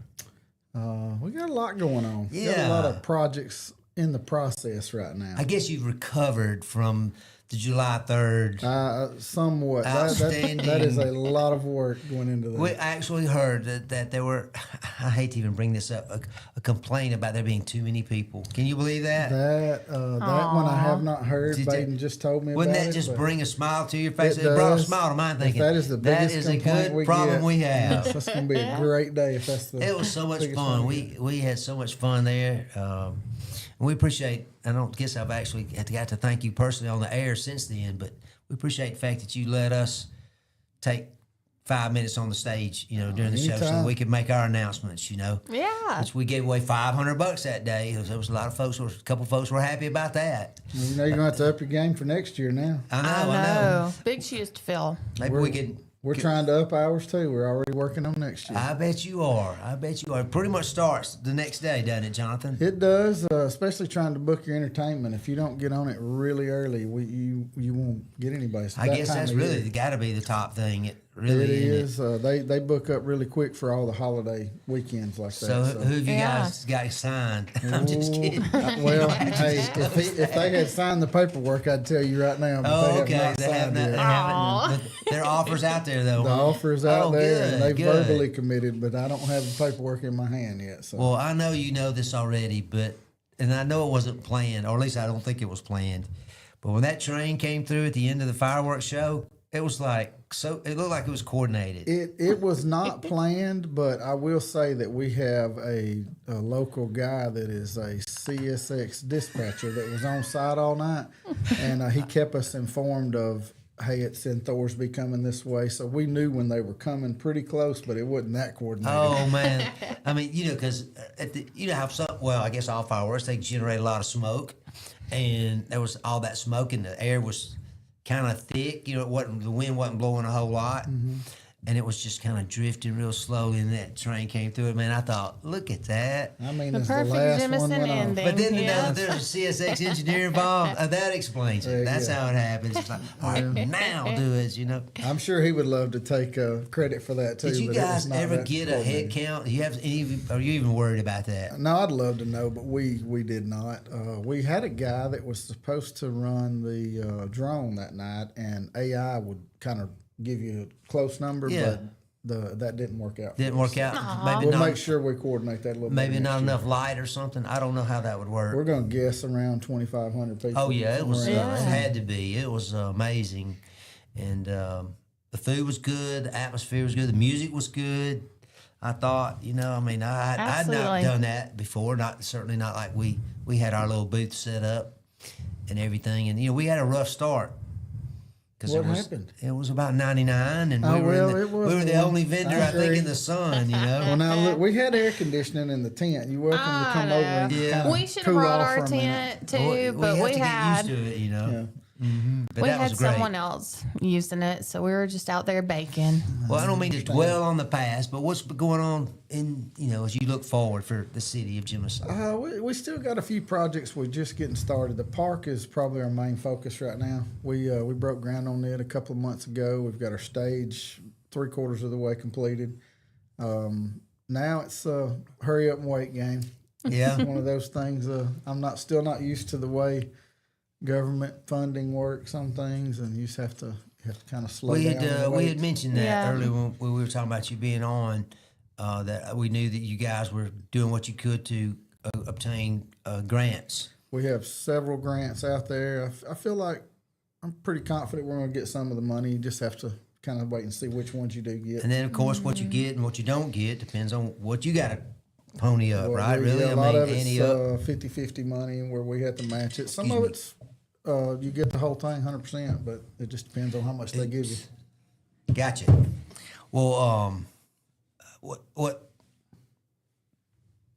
[SPEAKER 6] We got a lot going on.
[SPEAKER 1] Yeah.
[SPEAKER 6] Got a lot of projects in the process right now.
[SPEAKER 1] I guess you've recovered from the July 3rd.
[SPEAKER 6] Somewhat.
[SPEAKER 1] Outstanding.
[SPEAKER 6] That is a lot of work going into that.
[SPEAKER 1] We actually heard that there were, I hate to even bring this up, a complaint about there being too many people. Can you believe that?
[SPEAKER 6] That one I have not heard. Baden just told me
[SPEAKER 1] Wouldn't
[SPEAKER 6] about
[SPEAKER 1] that
[SPEAKER 6] it.
[SPEAKER 1] just bring a smile to your face?
[SPEAKER 6] It
[SPEAKER 1] Brought a
[SPEAKER 6] does.
[SPEAKER 1] smile to mine thinking,
[SPEAKER 6] If that is the biggest
[SPEAKER 1] that is a
[SPEAKER 6] complaint
[SPEAKER 1] good problem
[SPEAKER 6] get,
[SPEAKER 1] we have.
[SPEAKER 6] That's going to be a great day if that's the
[SPEAKER 1] It was so much
[SPEAKER 6] biggest
[SPEAKER 1] fun.
[SPEAKER 6] one we get.
[SPEAKER 1] We had so much fun there. We appreciate, I don't guess I've actually got to thank you personally on the air since then, but we appreciate the fact that you let us take 5 minutes on the stage, during the show so
[SPEAKER 6] Anytime.
[SPEAKER 1] we could make our announcements,
[SPEAKER 2] Yeah.
[SPEAKER 1] Which we gave away $500 that day. There was a lot of folks, a couple folks were happy about that.
[SPEAKER 6] You know you're going to have to up your game for next year now.
[SPEAKER 1] I know.
[SPEAKER 2] Big shoes to fill.
[SPEAKER 1] Maybe we could.
[SPEAKER 6] We're trying to up ours too. We're already working on next year.
[SPEAKER 1] I bet you are. It pretty much starts the next day, doesn't it, Jonathan?
[SPEAKER 6] It does, especially trying to book your entertainment. If you don't get on it really early, you won't get anybody. So
[SPEAKER 1] I guess that's really got to be the top thing. It really
[SPEAKER 6] it
[SPEAKER 1] is.
[SPEAKER 6] They book up really quick for all the holiday weekends like
[SPEAKER 1] So
[SPEAKER 6] that.
[SPEAKER 1] who have you guys got signed? I'm just kidding.
[SPEAKER 6] Well, hey, if they had signed the paperwork, I'd tell you right now. But
[SPEAKER 1] Oh,
[SPEAKER 6] they have
[SPEAKER 1] okay.
[SPEAKER 6] not signed yet.
[SPEAKER 1] But their offer's out there, though.
[SPEAKER 6] The
[SPEAKER 1] huh?
[SPEAKER 6] offer's out there, and they've
[SPEAKER 1] good.
[SPEAKER 6] verbally committed, but I don't have the paperwork in my hand yet. So.
[SPEAKER 1] Well, I know you know this already, and I know it wasn't planned, or at least I don't think it was planned. But when that train came through at the end of the fireworks show, it was like it looked like it was coordinated.
[SPEAKER 6] It was not planned, but I will say that we have a local guy that is a CSX dispatcher that was on site all night, and he kept us informed of, hey, it's in Thorsby coming this way. So we knew when they were coming pretty close, but it wasn't that coordinated.
[SPEAKER 1] Oh man, I mean, because I guess all fireworks they generate a lot of smoke, and there was all that smoke, and the air was kind of thick. The wind wasn't blowing a whole lot, and it was just kind of drifting real slowly. And that train came through it. Man, I thought, look at that.
[SPEAKER 6] I mean,
[SPEAKER 2] The
[SPEAKER 6] as the
[SPEAKER 2] perfect
[SPEAKER 6] last
[SPEAKER 2] Jemison
[SPEAKER 6] one went on.
[SPEAKER 2] ending.
[SPEAKER 1] But then to know
[SPEAKER 2] Yeah.
[SPEAKER 1] that there's a CSX engineer involved, that explains it. That's how it happens. It's like, all right, now do it.
[SPEAKER 6] I'm sure he would love to take credit for that too.
[SPEAKER 1] Did you
[SPEAKER 6] but it was
[SPEAKER 1] guys
[SPEAKER 6] not
[SPEAKER 1] ever
[SPEAKER 6] that
[SPEAKER 1] get a head
[SPEAKER 6] coordinated.
[SPEAKER 1] count? Are you even worried about that?
[SPEAKER 6] No, I'd love to know, but we did not. We had a guy that was supposed to run the drone that night, and AI would kind of give you a close number,
[SPEAKER 1] Yeah.
[SPEAKER 6] but that didn't work out.
[SPEAKER 1] Didn't work out. Maybe
[SPEAKER 6] We'll
[SPEAKER 1] not.
[SPEAKER 6] make sure we coordinate that a little bit.
[SPEAKER 1] Maybe
[SPEAKER 6] next
[SPEAKER 1] not
[SPEAKER 6] year.
[SPEAKER 1] enough light or something. I don't know how that would work.
[SPEAKER 6] We're going to guess around 2,500 people.
[SPEAKER 1] Oh yeah, it was.
[SPEAKER 6] somewhere around
[SPEAKER 1] It
[SPEAKER 6] there.
[SPEAKER 1] had to be. It was amazing, and the food was good. The atmosphere was good. The music was good. I thought, I'd not
[SPEAKER 2] Absolutely.
[SPEAKER 1] done that before. Certainly not like we had our little booth set up and everything. And we had a rough start.
[SPEAKER 6] What happened?
[SPEAKER 1] It was about 99, and
[SPEAKER 6] Oh,
[SPEAKER 1] we
[SPEAKER 6] well, it was
[SPEAKER 1] were the
[SPEAKER 6] one.
[SPEAKER 1] only vendor,
[SPEAKER 6] I
[SPEAKER 1] I think,
[SPEAKER 6] agree.
[SPEAKER 1] in the sun, you know.
[SPEAKER 6] Well, now look, we had air conditioning in the tent. You're welcome to come over and
[SPEAKER 1] Yeah.
[SPEAKER 6] kinda
[SPEAKER 2] We should have
[SPEAKER 6] cool
[SPEAKER 2] brought
[SPEAKER 6] off
[SPEAKER 2] our
[SPEAKER 6] for a minute.
[SPEAKER 2] tent too, but
[SPEAKER 1] have
[SPEAKER 2] we
[SPEAKER 1] to
[SPEAKER 2] had
[SPEAKER 1] get used to it, you know.
[SPEAKER 6] Yeah.
[SPEAKER 1] But
[SPEAKER 2] we
[SPEAKER 1] that
[SPEAKER 2] had
[SPEAKER 1] was great.
[SPEAKER 2] someone else using it, so we were just out there baking.
[SPEAKER 1] Well, I don't mean to dwell on the past, but what's going on in, you know, as you look forward for the city of Genocide?
[SPEAKER 6] We still got a few projects. We're just getting started. The park is probably our main focus right now. We broke ground on it a couple of months ago. We've got our stage 3/4 of the way completed. Now it's a hurry up and wait game.
[SPEAKER 1] Yeah.
[SPEAKER 6] One of those things. I'm still not used to the way government funding works on things, and you just have to kind of slow
[SPEAKER 1] We
[SPEAKER 6] down.
[SPEAKER 1] had
[SPEAKER 6] and
[SPEAKER 1] we
[SPEAKER 6] wait.
[SPEAKER 1] had mentioned that
[SPEAKER 2] Yeah.
[SPEAKER 1] earlier when we were talking about you being on, that we knew that you guys were doing what you could to obtain grants.
[SPEAKER 6] We have several grants out there. I feel like I'm pretty confident we're going to get some of the money. You just have to kind of wait and see which ones you do get.
[SPEAKER 1] And then, of course, what you get and what you don't get depends on what you got to pony up,
[SPEAKER 6] Well,
[SPEAKER 1] right? Really?
[SPEAKER 6] Yeah, a lot of
[SPEAKER 1] ante
[SPEAKER 6] it's
[SPEAKER 1] up.
[SPEAKER 6] 50-50 money where we have to match it. Some
[SPEAKER 1] Excuse
[SPEAKER 6] of
[SPEAKER 1] me.
[SPEAKER 6] it's you get the whole thing 100%, but it just depends on how much they give you.
[SPEAKER 1] Gotcha. Well,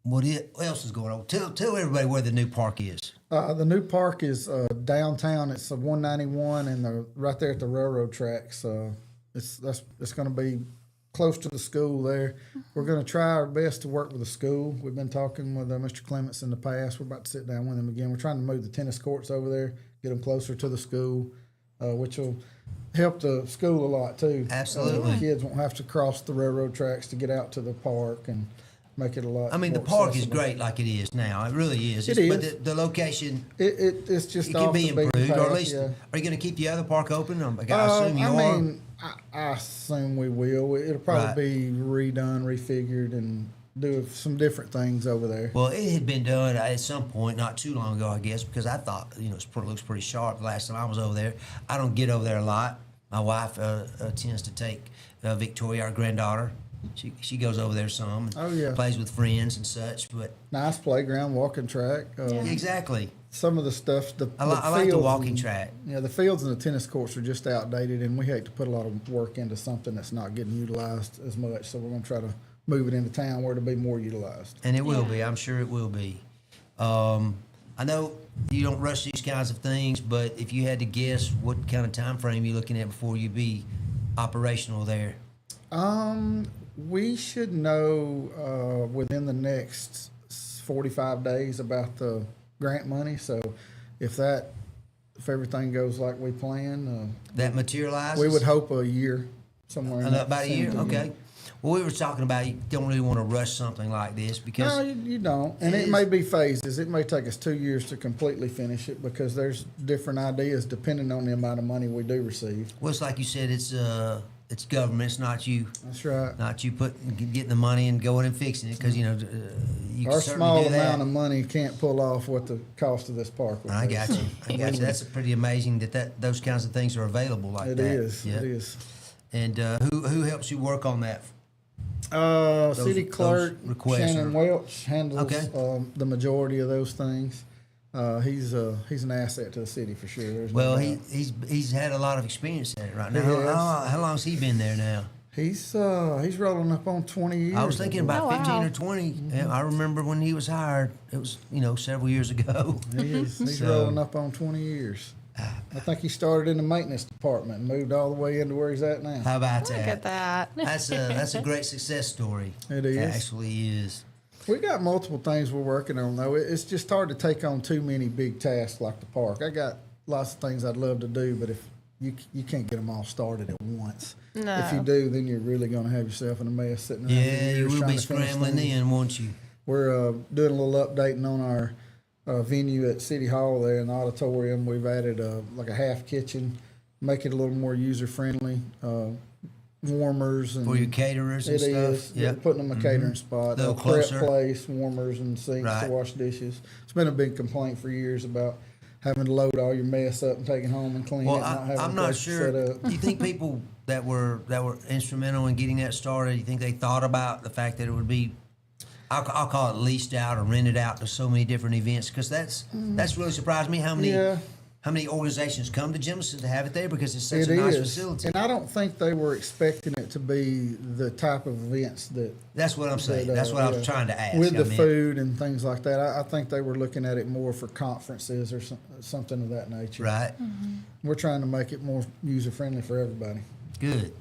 [SPEAKER 1] what else is going on? Tell everybody where the new park is.
[SPEAKER 6] The new park is downtown. It's 191 and right there at the railroad tracks. It's going to be close to the school there. We're going to try our best to work with the school. We've been talking with Mr. Clements in the past. We're about to sit down with him again. We're trying to move the tennis courts over there, get them closer to the school, which will help the school a lot too.
[SPEAKER 1] Absolutely.
[SPEAKER 6] The kids won't have to cross the railroad tracks to get out to the park and make it a lot.
[SPEAKER 1] I mean, the
[SPEAKER 6] more
[SPEAKER 1] park is
[SPEAKER 6] accessible.
[SPEAKER 1] great like it is now. It really is.
[SPEAKER 6] It
[SPEAKER 1] But
[SPEAKER 6] is.
[SPEAKER 1] the location,
[SPEAKER 6] It's just
[SPEAKER 1] it can
[SPEAKER 6] off
[SPEAKER 1] be
[SPEAKER 6] the beaten
[SPEAKER 1] improved, or at
[SPEAKER 6] path,
[SPEAKER 1] least,
[SPEAKER 6] yeah.
[SPEAKER 1] are you going to keep the other park open? I assume you
[SPEAKER 6] I
[SPEAKER 1] are.
[SPEAKER 6] mean, I assume we will. It'll probably be redone, refigured, and do some different things over there.
[SPEAKER 1] Well, it had been done at some point, not too long ago, I guess, because I thought, you know, it looks pretty sharp the last time I was over there. I don't get over there a lot. My wife tends to take Victoria, our granddaughter. She goes over there some. And
[SPEAKER 6] Oh, yeah.
[SPEAKER 1] plays with friends and such. But
[SPEAKER 6] Nice playground, walking track.
[SPEAKER 1] exactly,
[SPEAKER 6] Some of the stuff.
[SPEAKER 1] I like the
[SPEAKER 6] fields
[SPEAKER 1] walking
[SPEAKER 6] and-
[SPEAKER 1] track.
[SPEAKER 6] Yeah, the fields and the tennis courts are just outdated, and we hate to put a lot of work into something that's not getting utilized as much. So we're going to try to move it into town where it'll be more utilized.
[SPEAKER 1] And it will be. I'm sure it will be. I know you don't rush these kinds of things, but if you had to guess, what kind of time frame you looking at before you be operational there?
[SPEAKER 6] We should know within the next 45 days about the grant money. So if everything goes like we plan,
[SPEAKER 1] That materializes?
[SPEAKER 6] we would hope a year somewhere. In that
[SPEAKER 1] About a year?
[SPEAKER 6] vicinity.
[SPEAKER 1] Okay. Well, we were talking about you don't really want to rush something like this because
[SPEAKER 6] No, you don't. And it may be phases. It may take us 2 years to completely finish it because there's different ideas depending on the amount of money we do receive.
[SPEAKER 1] well, it's like you said, it's government. It's not you.
[SPEAKER 6] That's right.
[SPEAKER 1] Not you getting the money and going and fixing it because you know you can
[SPEAKER 6] Our
[SPEAKER 1] certainly
[SPEAKER 6] small
[SPEAKER 1] do that.
[SPEAKER 6] amount of money can't pull off what the cost of this park would
[SPEAKER 1] I
[SPEAKER 6] be.
[SPEAKER 1] got you. I got you. That's pretty amazing that those kinds of things are available like
[SPEAKER 6] It
[SPEAKER 1] that.
[SPEAKER 6] is.
[SPEAKER 1] Yeah.
[SPEAKER 6] It is.
[SPEAKER 1] And who helps you work on that?
[SPEAKER 6] City clerk
[SPEAKER 1] requests
[SPEAKER 6] Shannon
[SPEAKER 1] are-
[SPEAKER 6] Welch handles
[SPEAKER 1] Okay.
[SPEAKER 6] the majority of those things. He's an asset to the city for sure. There's no
[SPEAKER 1] Well,
[SPEAKER 6] doubt.
[SPEAKER 1] he's had a lot of experience at it right now.
[SPEAKER 6] He has.
[SPEAKER 1] How long has he been there now?
[SPEAKER 6] He's rolling up on 20 years.
[SPEAKER 1] I was thinking about
[SPEAKER 2] Oh, wow.
[SPEAKER 1] 15 or 20. And I remember when he was hired. It was several years ago.
[SPEAKER 6] He's
[SPEAKER 1] So-
[SPEAKER 6] rolling up on 20 years. I think he started in the maintenance department and moved all the way into where he's at now.
[SPEAKER 1] How about
[SPEAKER 2] Look
[SPEAKER 1] that?
[SPEAKER 2] at that.
[SPEAKER 1] That's a great success story.
[SPEAKER 6] It is.
[SPEAKER 1] Actually is.
[SPEAKER 6] We got multiple things we're working on though. It's just hard to take on too many big tasks like the park. I got lots of things I'd love to do, but if you can't get them all started at once.
[SPEAKER 2] No.
[SPEAKER 6] If you do, then you're really going to have yourself in a mess sitting around.
[SPEAKER 1] Yeah,
[SPEAKER 6] for
[SPEAKER 1] you
[SPEAKER 6] years
[SPEAKER 1] will
[SPEAKER 6] trying
[SPEAKER 1] be
[SPEAKER 6] to finish
[SPEAKER 1] scrambling
[SPEAKER 6] things.
[SPEAKER 1] then, won't you?
[SPEAKER 6] We're doing a little updating on our venue at City Hall there in the auditorium. We've added like a half kitchen, make it a little more user friendly. Warmers and
[SPEAKER 1] For your caterers and
[SPEAKER 6] it
[SPEAKER 1] stuff.
[SPEAKER 6] is. Yeah, putting them a catering spot,
[SPEAKER 1] Little
[SPEAKER 6] a prep
[SPEAKER 1] closer.
[SPEAKER 6] place, warmers and sinks
[SPEAKER 1] Right.
[SPEAKER 6] to wash dishes. It's been a big complaint for years about having to load all your mess up and take it home and clean
[SPEAKER 1] Well,
[SPEAKER 6] it. Not having
[SPEAKER 1] I'm
[SPEAKER 6] a
[SPEAKER 1] not
[SPEAKER 6] place to set
[SPEAKER 1] sure.
[SPEAKER 6] up.
[SPEAKER 1] Do you think people that were instrumental in getting that started? You think they thought about the fact that it would be, I'll call it leased out or rented out to so many different events? Because that's really surprised me how many
[SPEAKER 6] Yeah.
[SPEAKER 1] how many organizations come to Jemison to have it there because it's such a nice facility.
[SPEAKER 6] And I don't think they were expecting it to be the type of events that.
[SPEAKER 1] That's what I'm saying. That's what I was trying to ask.
[SPEAKER 6] With the food and things like that. I think they were looking at it more for conferences or something of that nature.
[SPEAKER 1] Right.
[SPEAKER 2] Mm-hmm.
[SPEAKER 6] We're trying to make it more user-friendly for everybody.
[SPEAKER 1] Good.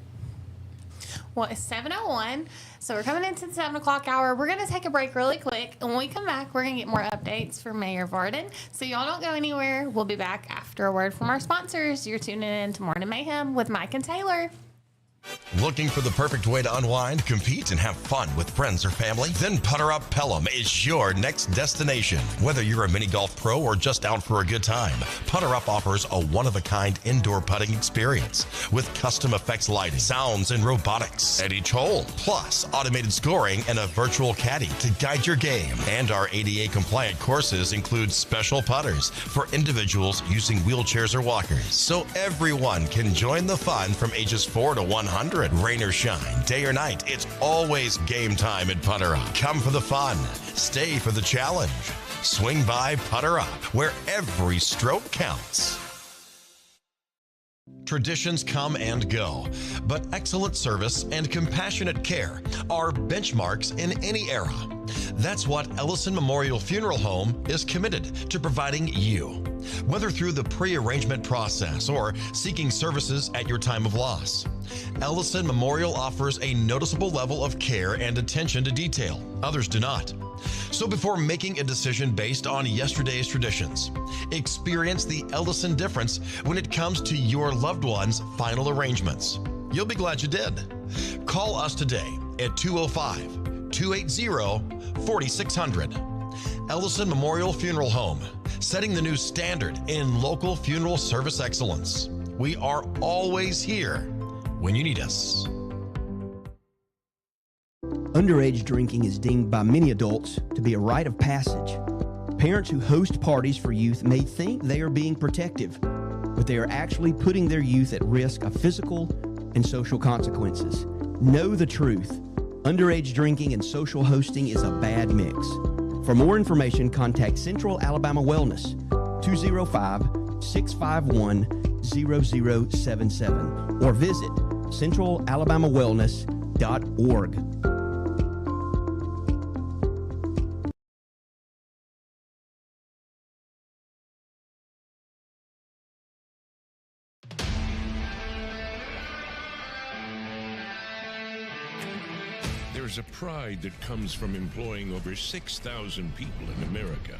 [SPEAKER 2] Well, it's 7:01, so we're coming into the 7 o'clock hour. We're going to take a break really quick, and when we come back, we're going to get more updates from Mayor Varden. So y'all don't go anywhere. We'll be back after a word from our sponsors. You're tuning in to Morning Mayhem with Mike and Taylor.
[SPEAKER 3] Looking for the perfect way to unwind, compete, and have fun with friends or family? Then Putter Up Pelham is your next destination. Whether you're a mini golf pro or just out for a good time, Putter Up offers a one-of-a-kind indoor putting experience with custom effects lighting, sounds, and robotics at each hole, plus automated scoring and a virtual caddy to guide your game. And our ADA-compliant courses include special putters for individuals using wheelchairs or walkers, so everyone can join the fun from ages 4 to 100. Rain or shine, day or night, it's always game time at Putter Up. Come for the fun, stay for the challenge. Swing by Putter Up, where every stroke counts. Traditions come and go, but excellent service and compassionate care are benchmarks in any era. That's what Ellison Memorial Funeral Home is committed to providing you, whether through the pre-arrangement process or seeking services at your time of loss. Ellison Memorial offers a noticeable level of care and attention to detail. Others do not. So before making a decision based on yesterday's traditions, experience the Ellison difference when it comes to your loved one's final arrangements. You'll be glad you did. Call us today at 205-280-4600. Ellison Memorial Funeral Home, setting the new standard in local funeral service excellence. We are always here when you need us.
[SPEAKER 4] Underage drinking is deemed by many adults to be a rite of passage. Parents who host parties for youth may think they are being protective, but they are actually putting their youth at risk of physical and social consequences. Know the truth. Underage drinking and social hosting is a bad mix. For more information, contact Central Alabama Wellness, 205-651-0077, or visit centralalabamawellness.org.
[SPEAKER 5] There's a pride that comes from employing over 6,000 people in America.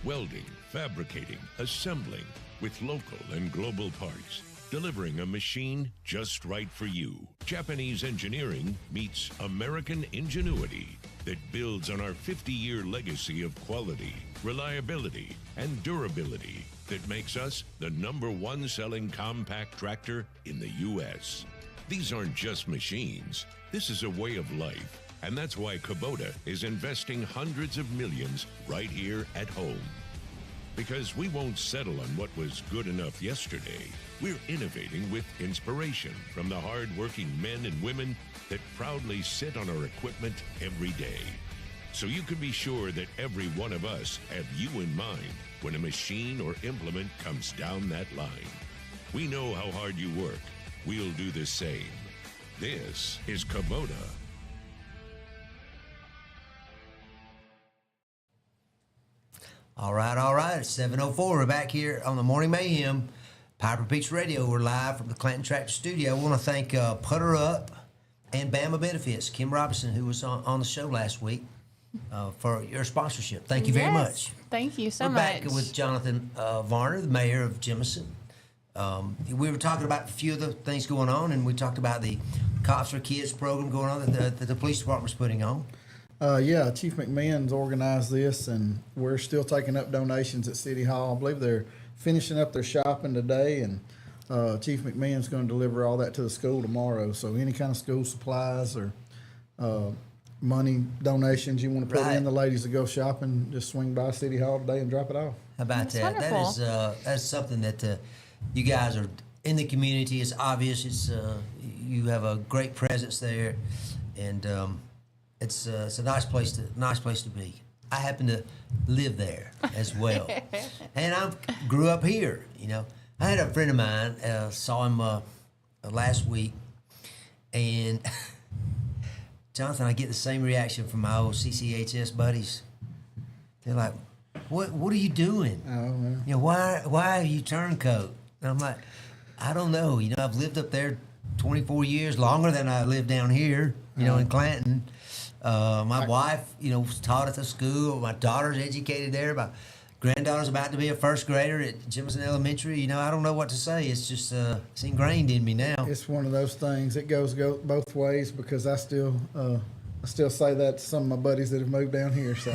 [SPEAKER 5] Welding, fabricating, assembling with local and global parts. Delivering a machine just right for you. Japanese engineering meets American ingenuity that builds on our 50-year legacy of quality, reliability, and durability that makes us the #1 selling compact tractor in the U.S. These aren't just machines. This is a way of life. And that's why Kubota is investing hundreds of millions right here at home. Because we won't settle on what was good enough yesterday. We're innovating with inspiration from the hard-working men and women that proudly sit on our equipment every day. So you can be sure that every one of us have you in mind when a machine or implement comes down that line. We know how hard you work. We'll do the same. This is Kubota.
[SPEAKER 1] All right. It's 7:04. We're back here on the Morning Mayhem, Piper Peaks Radio. We're live from the Clanton Tractor Studio. I want to thank Putter Up and Bama Benefits, Kim Robinson, who was on the show last week, for your sponsorship. Thank you very much.
[SPEAKER 2] Thank you so
[SPEAKER 1] We're
[SPEAKER 2] much.
[SPEAKER 1] back with Jonathan Varner, the mayor of Jemison. We were talking about a few of the things going on, and we talked about the Cops for Kids program going on that the police department's putting on.
[SPEAKER 6] Yeah, Chief McMahon's organized this, and we're still taking up donations at City Hall. I believe they're finishing up their shopping today, and Chief McMahon's going to deliver all that to the school tomorrow. So any kind of school supplies or money donations you want to put in, the ladies that go shopping, just swing by City Hall today and drop it off.
[SPEAKER 1] How about that?
[SPEAKER 2] Wonderful.
[SPEAKER 1] That's something that you guys are in the community. It's obvious. It's you have a great presence there, and it's a nice place to be. I happen to live there as well. And I grew up here, you know. I had a friend of mine, saw him last week, and Jonathan, I get the same reaction from my old CCHS buddies. They're like, "What are you doing?
[SPEAKER 6] Oh, man.
[SPEAKER 1] You know, why are you turncoat?" And I'm like, "I don't know. You know, I've lived up there 24 years, longer than I lived down here. You know, in Clanton. My wife, you know, was taught at the school. My daughter's educated there. My granddaughter's about to be a first grader at Jemison Elementary. You know, I don't know what to say. It's just it's ingrained in me now."
[SPEAKER 6] It's one of those things. It goes both ways because I still say that to some of my buddies that have moved down here. So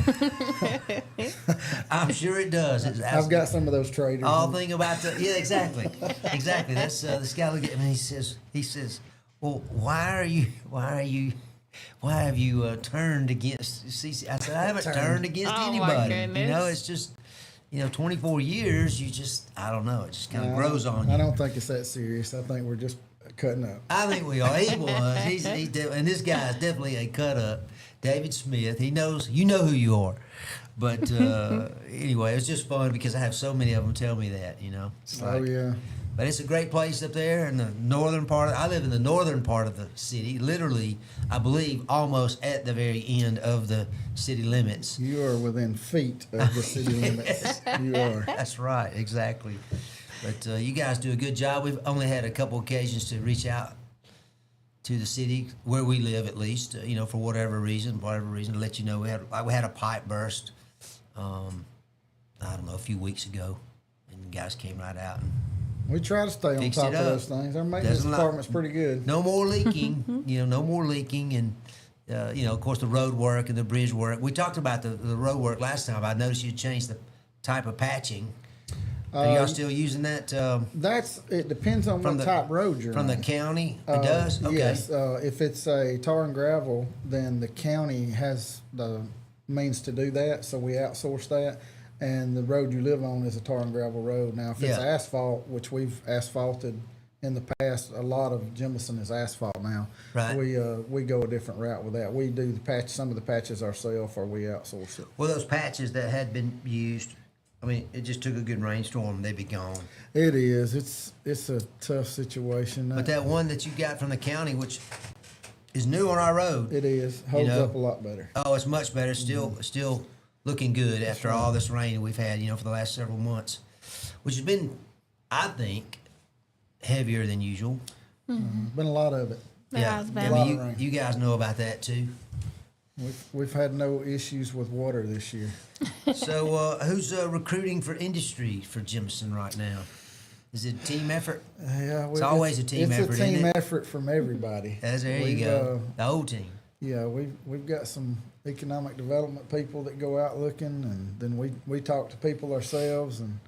[SPEAKER 1] I'm sure it does.
[SPEAKER 6] I've got some of those traders.
[SPEAKER 1] All thing about exactly. That's this guy looked at me. He says, "Well, why have you turned against CC?" I said, "I haven't turned against
[SPEAKER 2] Oh, my
[SPEAKER 1] anybody.
[SPEAKER 2] goodness.
[SPEAKER 1] You know, it's just, you know, 24 years. You just, I don't know. It just kind of grows on you."
[SPEAKER 6] I don't think it's that serious. I think we're just cutting up.
[SPEAKER 1] I think we are. He was. And this guy is definitely a cut up. David Smith. He knows. You know who you are. But anyway, it was just fun because I have so many of them tell me that. You know. It's
[SPEAKER 6] Oh, yeah.
[SPEAKER 1] But it's a great place up there in the northern part. I live in the northern part of the city, literally, I believe, almost at the very end of the city limits.
[SPEAKER 6] You are within feet of the city limits. You are.
[SPEAKER 1] That's right, exactly. But you guys do a good job. We've only had a couple occasions to reach out to the city where we live, at least, you know, for whatever reason, to let you know we had a pipe burst. I don't know, a few weeks ago, and the guys came right out and
[SPEAKER 6] We try to stay on
[SPEAKER 1] fixed
[SPEAKER 6] top
[SPEAKER 1] it
[SPEAKER 6] of
[SPEAKER 1] up.
[SPEAKER 6] those things. Our maintenance department's pretty good.
[SPEAKER 1] No more leaking, you know, no more leaking. And, you know, of course, the road work and the bridge work. We talked about the road work last time. I noticed you changed the type of patching. Are y'all still using that?
[SPEAKER 6] It depends on what type road you're
[SPEAKER 1] from
[SPEAKER 6] on.
[SPEAKER 1] the county? It does? Okay.
[SPEAKER 6] Yes. If it's a tar and gravel, then the county has the means to do that, so we outsource that. And the road you live on is a tar and gravel road. Now, if it's
[SPEAKER 1] Yeah.
[SPEAKER 6] asphalt, which we've asphalted in the past, a lot of Jemison is asphalt now.
[SPEAKER 1] Right.
[SPEAKER 6] We go a different route with that. We do some of the patches ourselves, or we outsource it.
[SPEAKER 1] Well, those patches that had been used, I mean, it just took a good rainstorm. They'd be gone.
[SPEAKER 6] It is. It's a tough situation.
[SPEAKER 1] But that one that you got from the county, which is new on our road.
[SPEAKER 6] It is. Holds
[SPEAKER 1] know,
[SPEAKER 6] up a lot better.
[SPEAKER 1] Oh, it's much better. Still looking good after all this rain we've had, you know, for the last several months, which has been, I think, heavier than usual.
[SPEAKER 6] Been a lot of it.
[SPEAKER 2] There has been.
[SPEAKER 1] I
[SPEAKER 6] A lot
[SPEAKER 1] mean,
[SPEAKER 6] of rain.
[SPEAKER 1] you guys know about that too.
[SPEAKER 6] We've had no issues with water this year.
[SPEAKER 1] So, who's recruiting for industry for Jemison right now? Is it a team effort?
[SPEAKER 6] Yeah,
[SPEAKER 1] It's always a team effort,
[SPEAKER 6] It's a team
[SPEAKER 1] isn't it?
[SPEAKER 6] effort from everybody.
[SPEAKER 1] There you
[SPEAKER 6] We've,
[SPEAKER 1] go. The whole team.
[SPEAKER 6] Yeah, we've got some economic development people that go out looking, and then we talk to people ourselves, and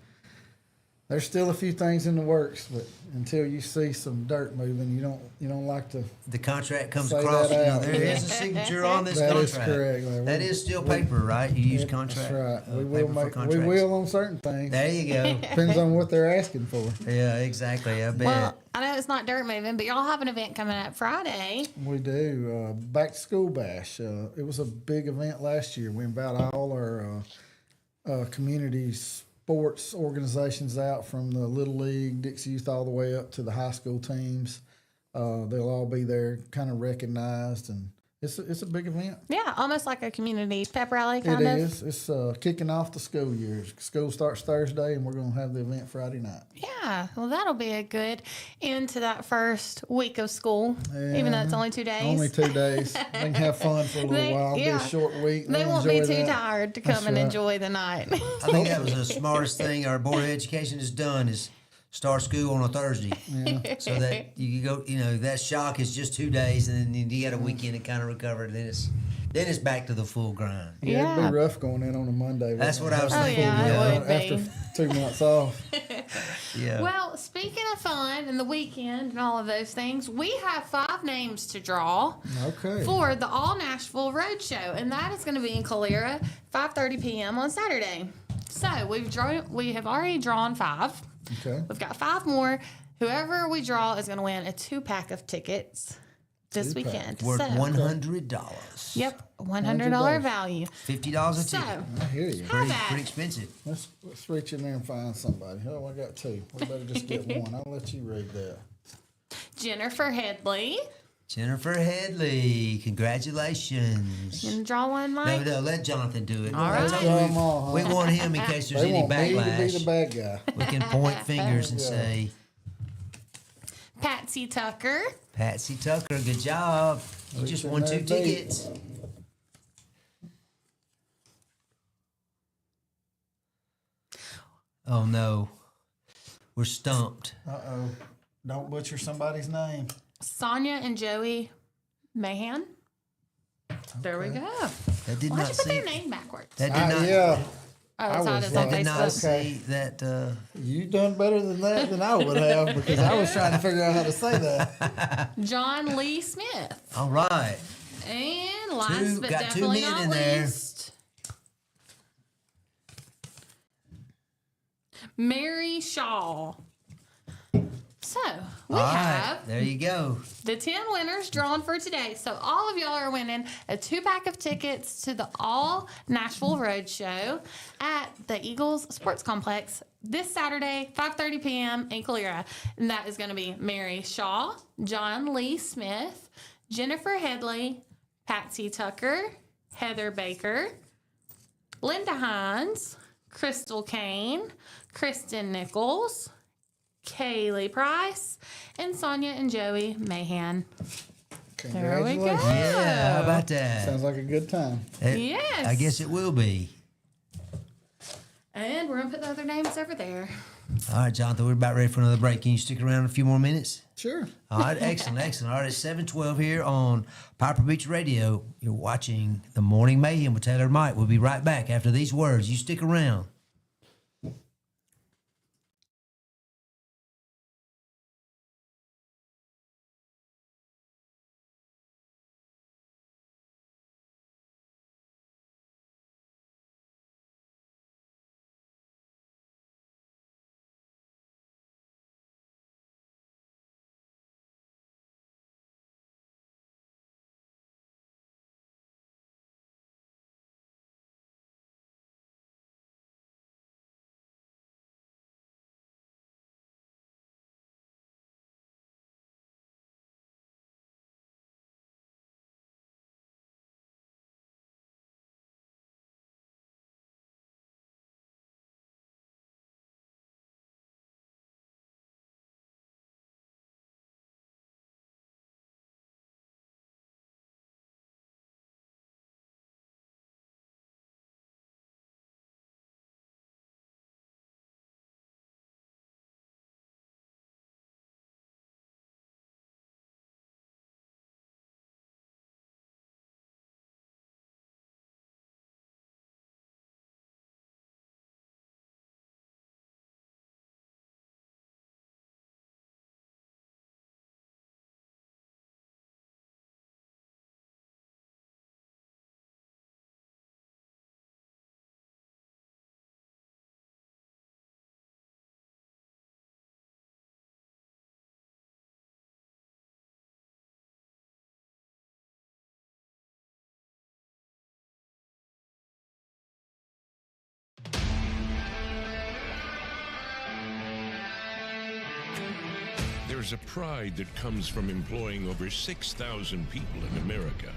[SPEAKER 6] there's still a few things in the works, but until you see some dirt moving, you don't like to.
[SPEAKER 1] The contract comes
[SPEAKER 6] Say
[SPEAKER 1] across.
[SPEAKER 6] that
[SPEAKER 1] You know,
[SPEAKER 6] out.
[SPEAKER 1] there is a signature on this
[SPEAKER 6] That
[SPEAKER 1] contract.
[SPEAKER 6] is correct. Larry.
[SPEAKER 1] That is still paper, right? You use contract.
[SPEAKER 6] That's right.
[SPEAKER 1] paper for
[SPEAKER 6] We
[SPEAKER 1] contracts.
[SPEAKER 6] will on certain things.
[SPEAKER 1] There you go.
[SPEAKER 6] Depends on what they're asking for.
[SPEAKER 1] Yeah, exactly. I bet.
[SPEAKER 2] Well, I know it's not dirt moving, but y'all have an event coming up Friday.
[SPEAKER 6] We do. Back to school bash. It was a big event last year. We invite all our community sports organizations out, from the Little League, Dixie Youth, all the way up to the high school teams. They'll all be there, kind of recognized, and it's a big event.
[SPEAKER 2] Yeah, almost like a community pep rally
[SPEAKER 6] It
[SPEAKER 2] kind of.
[SPEAKER 6] is. It's kicking off the school year. School starts Thursday, and we're going to have the event Friday night.
[SPEAKER 2] Yeah, well, that'll be a good end to that first week of school, even though it's only 2 days.
[SPEAKER 6] Only 2 days. They can have fun for a little while. It'll be a short week.
[SPEAKER 2] They
[SPEAKER 6] They'll
[SPEAKER 2] won't be
[SPEAKER 6] enjoy
[SPEAKER 2] too
[SPEAKER 6] that.
[SPEAKER 2] tired to come
[SPEAKER 6] That's
[SPEAKER 2] and
[SPEAKER 6] right.
[SPEAKER 2] enjoy the night.
[SPEAKER 1] I think that was the smartest thing our Board of Education has done is start school on a Thursday. So that you go, you know, that shock is just 2 days, and then you got a weekend to kind of recover, and then it's back to the full grind.
[SPEAKER 6] Yeah, it'd be rough going in on a Monday.
[SPEAKER 1] That's what I was
[SPEAKER 2] Oh,
[SPEAKER 1] thinking.
[SPEAKER 2] yeah,
[SPEAKER 1] you
[SPEAKER 2] it
[SPEAKER 1] know?
[SPEAKER 2] would be.
[SPEAKER 6] After 2 months off.
[SPEAKER 1] Yeah.
[SPEAKER 2] Well, speaking of fun and the weekend and all of those things, we have 5 names to draw
[SPEAKER 6] Okay.
[SPEAKER 2] for the All Nashville Roadshow, and that is going to be in Calera, 5:30 p.m. on Saturday. So we have already drawn 5.
[SPEAKER 6] Okay.
[SPEAKER 2] We've got 5 more. Whoever we draw is going to win a 2-pack of tickets this weekend.
[SPEAKER 1] Worth
[SPEAKER 2] So,
[SPEAKER 1] $100.
[SPEAKER 2] yep, $100 value.
[SPEAKER 1] $50 a
[SPEAKER 2] So,
[SPEAKER 1] ticket.
[SPEAKER 6] I hear you.
[SPEAKER 2] how about
[SPEAKER 1] Pretty expensive.
[SPEAKER 6] Let's reach in there and find somebody. Oh, I got two. We better just get one. I'll let you read that.
[SPEAKER 2] Jennifer Headley.
[SPEAKER 1] Jennifer Headley, congratulations.
[SPEAKER 2] You can draw one, Mike?
[SPEAKER 1] No, let Jonathan do it.
[SPEAKER 2] All right.
[SPEAKER 6] Draw 'em all, huh?
[SPEAKER 1] We want him in case there's
[SPEAKER 6] They
[SPEAKER 1] any
[SPEAKER 6] want me to be the
[SPEAKER 1] backlash.
[SPEAKER 6] bad guy.
[SPEAKER 1] We can point fingers and say,
[SPEAKER 2] Patsy Tucker.
[SPEAKER 1] Patsy Tucker, good job. You just won 2
[SPEAKER 6] Reaching that deep.
[SPEAKER 1] tickets. Oh no, we're stumped.
[SPEAKER 6] Uh-oh. Don't butcher somebody's name.
[SPEAKER 2] Sonia and Joey Mayhem. There we go.
[SPEAKER 1] That did
[SPEAKER 2] Why'd
[SPEAKER 1] not
[SPEAKER 2] you put their
[SPEAKER 1] see.
[SPEAKER 2] name backwards?
[SPEAKER 1] That did not.
[SPEAKER 6] Yeah.
[SPEAKER 2] Oh, it's
[SPEAKER 6] I
[SPEAKER 2] on
[SPEAKER 6] was
[SPEAKER 2] his
[SPEAKER 1] That
[SPEAKER 2] on
[SPEAKER 1] did not
[SPEAKER 2] Facebook.
[SPEAKER 1] see that.
[SPEAKER 6] You done better than that than I would have because I was trying to figure out how to say that.
[SPEAKER 2] John Lee Smith.
[SPEAKER 1] All right.
[SPEAKER 2] And last but
[SPEAKER 1] got 2
[SPEAKER 2] definitely
[SPEAKER 1] men
[SPEAKER 2] not
[SPEAKER 1] in there.
[SPEAKER 2] least, Mary Shaw. So we
[SPEAKER 1] All
[SPEAKER 2] have
[SPEAKER 1] right. There you go.
[SPEAKER 2] the 10 winners drawn for today. So all of y'all are winning a 2-pack of tickets to the All Nashville Roadshow at the Eagles Sports Complex this Saturday, 5:30 p.m. in Calera. And that is going to be Mary Shaw, John Lee Smith, Jennifer Headley, Patsy Tucker, Heather Baker, Linda Hines, Crystal Kane, Kristen Nichols, Kaylee Price, and Sonia and Joey Mahan. There we go.
[SPEAKER 6] Congratulations.
[SPEAKER 1] Yeah. How about that?
[SPEAKER 6] Sounds like a good time.
[SPEAKER 2] Yes.
[SPEAKER 1] I guess it will be.
[SPEAKER 2] And we're going to put the other names over there.
[SPEAKER 1] All right, Jonathan, we're about ready for another break. Can you stick around a few more minutes?
[SPEAKER 6] Sure.
[SPEAKER 1] All right, excellent. All right, it's 7:12 here on Piper Beach Radio. You're watching The Morning Mayhem with Taylor and Mike. We'll be right back after these words. You stick around.
[SPEAKER 5] There's a pride that comes from employing over 6,000 people in America.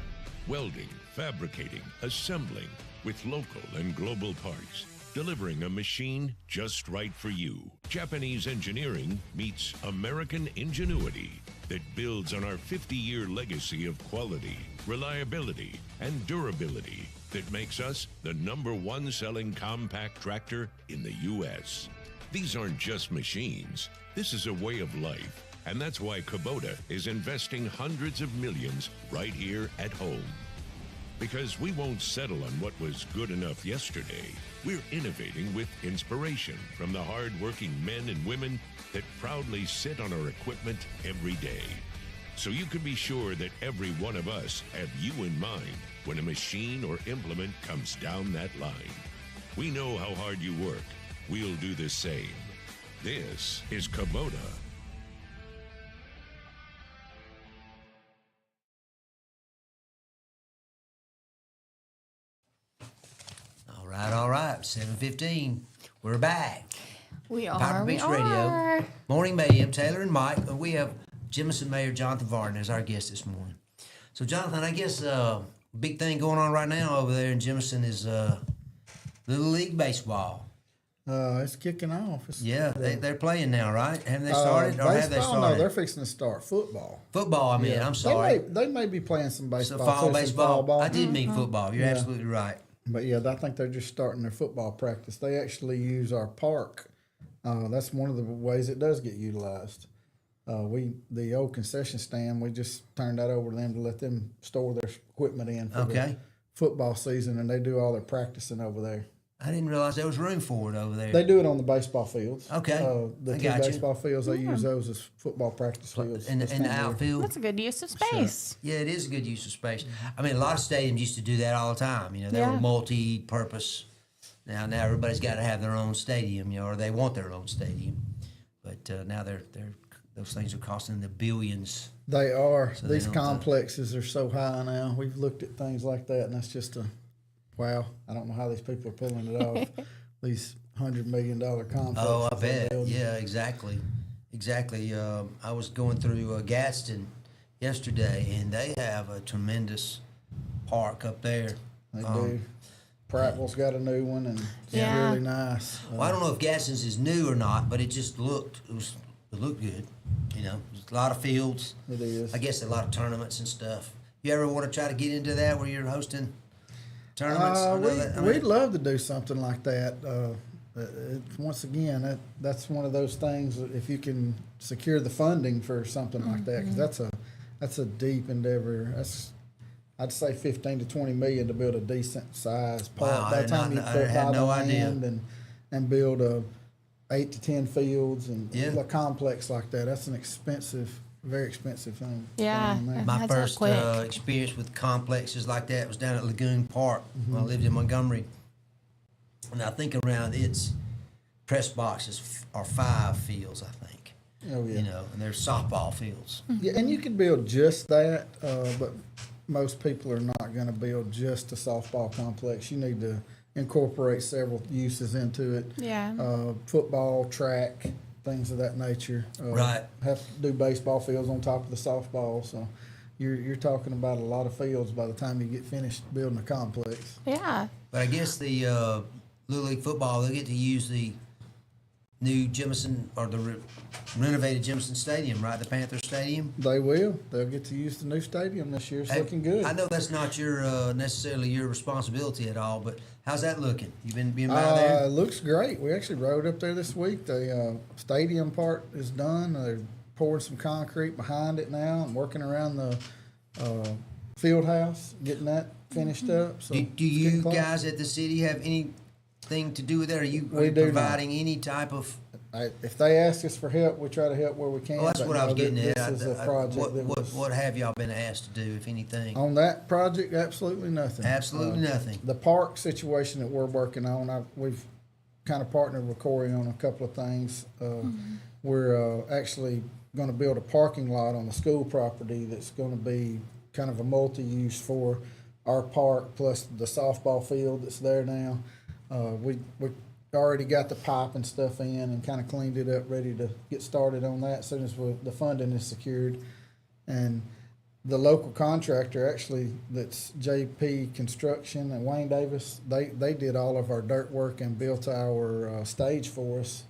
[SPEAKER 5] Welding, fabricating, assembling with local and global parts. Delivering a machine just right for you. Japanese engineering meets American ingenuity that builds on our 50-year legacy of quality, reliability, and durability that makes us the #1 selling compact tractor in the U.S. These aren't just machines. This is a way of life. And that's why Kubota is investing hundreds of millions right here at home. Because we won't settle on what was good enough yesterday. We're innovating with inspiration from the hard-working men and women that proudly sit on our equipment every day. So you can be sure that every one of us have you in mind when a machine or implement comes down that line. We know how hard you work. We'll do the same. This is Kubota.
[SPEAKER 1] All right. 7:15. We're back.
[SPEAKER 2] We are.
[SPEAKER 1] Papa
[SPEAKER 2] We
[SPEAKER 1] Beach
[SPEAKER 2] are.
[SPEAKER 1] Radio. Morning Mayhem. Taylor and Mike. We have Jemison Mayor Jonathan Varden as our guest this morning. So, Jonathan, I guess big thing going on right now over there in Jemison is Little League Baseball.
[SPEAKER 6] It's kicking off.
[SPEAKER 1] They're playing now, right? Haven't they started, or have they
[SPEAKER 6] baseball?
[SPEAKER 1] started?
[SPEAKER 6] No, they're fixing to start football.
[SPEAKER 1] Football, I mean. I'm sorry.
[SPEAKER 6] They may be playing some baseball.
[SPEAKER 1] So fall
[SPEAKER 6] too, some
[SPEAKER 1] baseball.
[SPEAKER 6] fall ball.
[SPEAKER 1] I did mean football. You're
[SPEAKER 6] Yeah.
[SPEAKER 1] absolutely right.
[SPEAKER 6] But yeah, I think they're just starting their football practice. They actually use our park. That's one of the ways it does get utilized. The old concession stand, we just turned that over to them to let them store their equipment in for the football season, and they do all their practicing over there.
[SPEAKER 1] I didn't realize there was room for it over there.
[SPEAKER 6] They do it on the baseball fields.
[SPEAKER 1] Okay.
[SPEAKER 6] The
[SPEAKER 1] I
[SPEAKER 6] two
[SPEAKER 1] got you.
[SPEAKER 6] baseball fields, they use those as football practice fields.
[SPEAKER 1] In the outfield.
[SPEAKER 2] That's a good use of space.
[SPEAKER 1] Yeah, it is a good use of space. I mean, a lot of stadiums used to do that all the time. You know, they were multi-purpose. Now everybody's got to have their own stadium, you know, or they want their own stadium. But now those things are costing the billions.
[SPEAKER 6] They are.
[SPEAKER 1] So
[SPEAKER 6] These
[SPEAKER 1] they don't,
[SPEAKER 6] complexes are so high now. We've looked at things like that, and that's just wow. I don't know how these people are pulling it off. These $100 million complexes.
[SPEAKER 1] Oh, I bet. Yeah, exactly. I was going through Gadsden yesterday, and they have a tremendous park up there.
[SPEAKER 6] They do. Prattville's got a new one, and it's really nice.
[SPEAKER 1] Well, I don't know if Gadsden's is new or not, but it looked good. You know, there's a lot of fields.
[SPEAKER 6] It is.
[SPEAKER 1] I guess a lot of tournaments and stuff. You ever want to try to get into that where you're hosting tournaments?
[SPEAKER 6] We'd love to do something like that. Once again, that's one of those things. If you can secure the funding for something like that, because that's a deep endeavor. I'd say 15 to 20 million to build a decent sized park.
[SPEAKER 1] Wow,
[SPEAKER 6] By the time you put
[SPEAKER 1] no
[SPEAKER 6] land and build 8 to 10 fields and a complex like that, that's an expensive, very expensive thing.
[SPEAKER 2] Yeah.
[SPEAKER 1] My first experience with complexes like that was down at Lagoon Park when I lived in Montgomery. And I think around its press boxes are 5 fields, I think.
[SPEAKER 6] Oh, yeah.
[SPEAKER 1] You know, and they're softball fields.
[SPEAKER 6] Yeah, and you can build just that, but most people are not going to build just a softball complex. You need to incorporate several uses into it.
[SPEAKER 2] Yeah.
[SPEAKER 6] Football, track, things of that nature.
[SPEAKER 1] Right.
[SPEAKER 6] Have to do baseball fields on top of the softball. So you're talking about a lot of fields by the time you get finished building a complex.
[SPEAKER 2] Yeah.
[SPEAKER 1] But I guess the Little League football, they get to use the new Jemison or the renovated Jemison Stadium, right? The Panther Stadium.
[SPEAKER 6] They will. They'll get to use the new stadium this year. It's looking good.
[SPEAKER 1] I know that's not your necessarily your responsibility at all, but how's that looking? You been by there?
[SPEAKER 6] It looks great. We actually rode up there this week. The stadium part is done. They're pouring some concrete behind it now. I'm working around the field house, getting that finished up. So
[SPEAKER 1] do you guys at the city have anything to do with that? Are you providing any type of?
[SPEAKER 6] If they ask us for help, we try to help where we can.
[SPEAKER 1] Well, that's what I was getting at.
[SPEAKER 6] This is a project
[SPEAKER 1] what have y'all been asked to do, if anything?
[SPEAKER 6] On that project, absolutely nothing.
[SPEAKER 1] Absolutely nothing.
[SPEAKER 6] The park situation that we're working on, we've kind of partnered with Corey on a couple of things. We're actually going to build a parking lot on the school property that's going to be kind of a multi-use for our park plus the softball field that's there now. We already got the pipe and stuff in and kind of cleaned it up, ready to get started on that as soon as the funding is secured. And the local contractor, actually, that's JP Construction and Wayne Davis, they did all of our dirt work and built our stage for us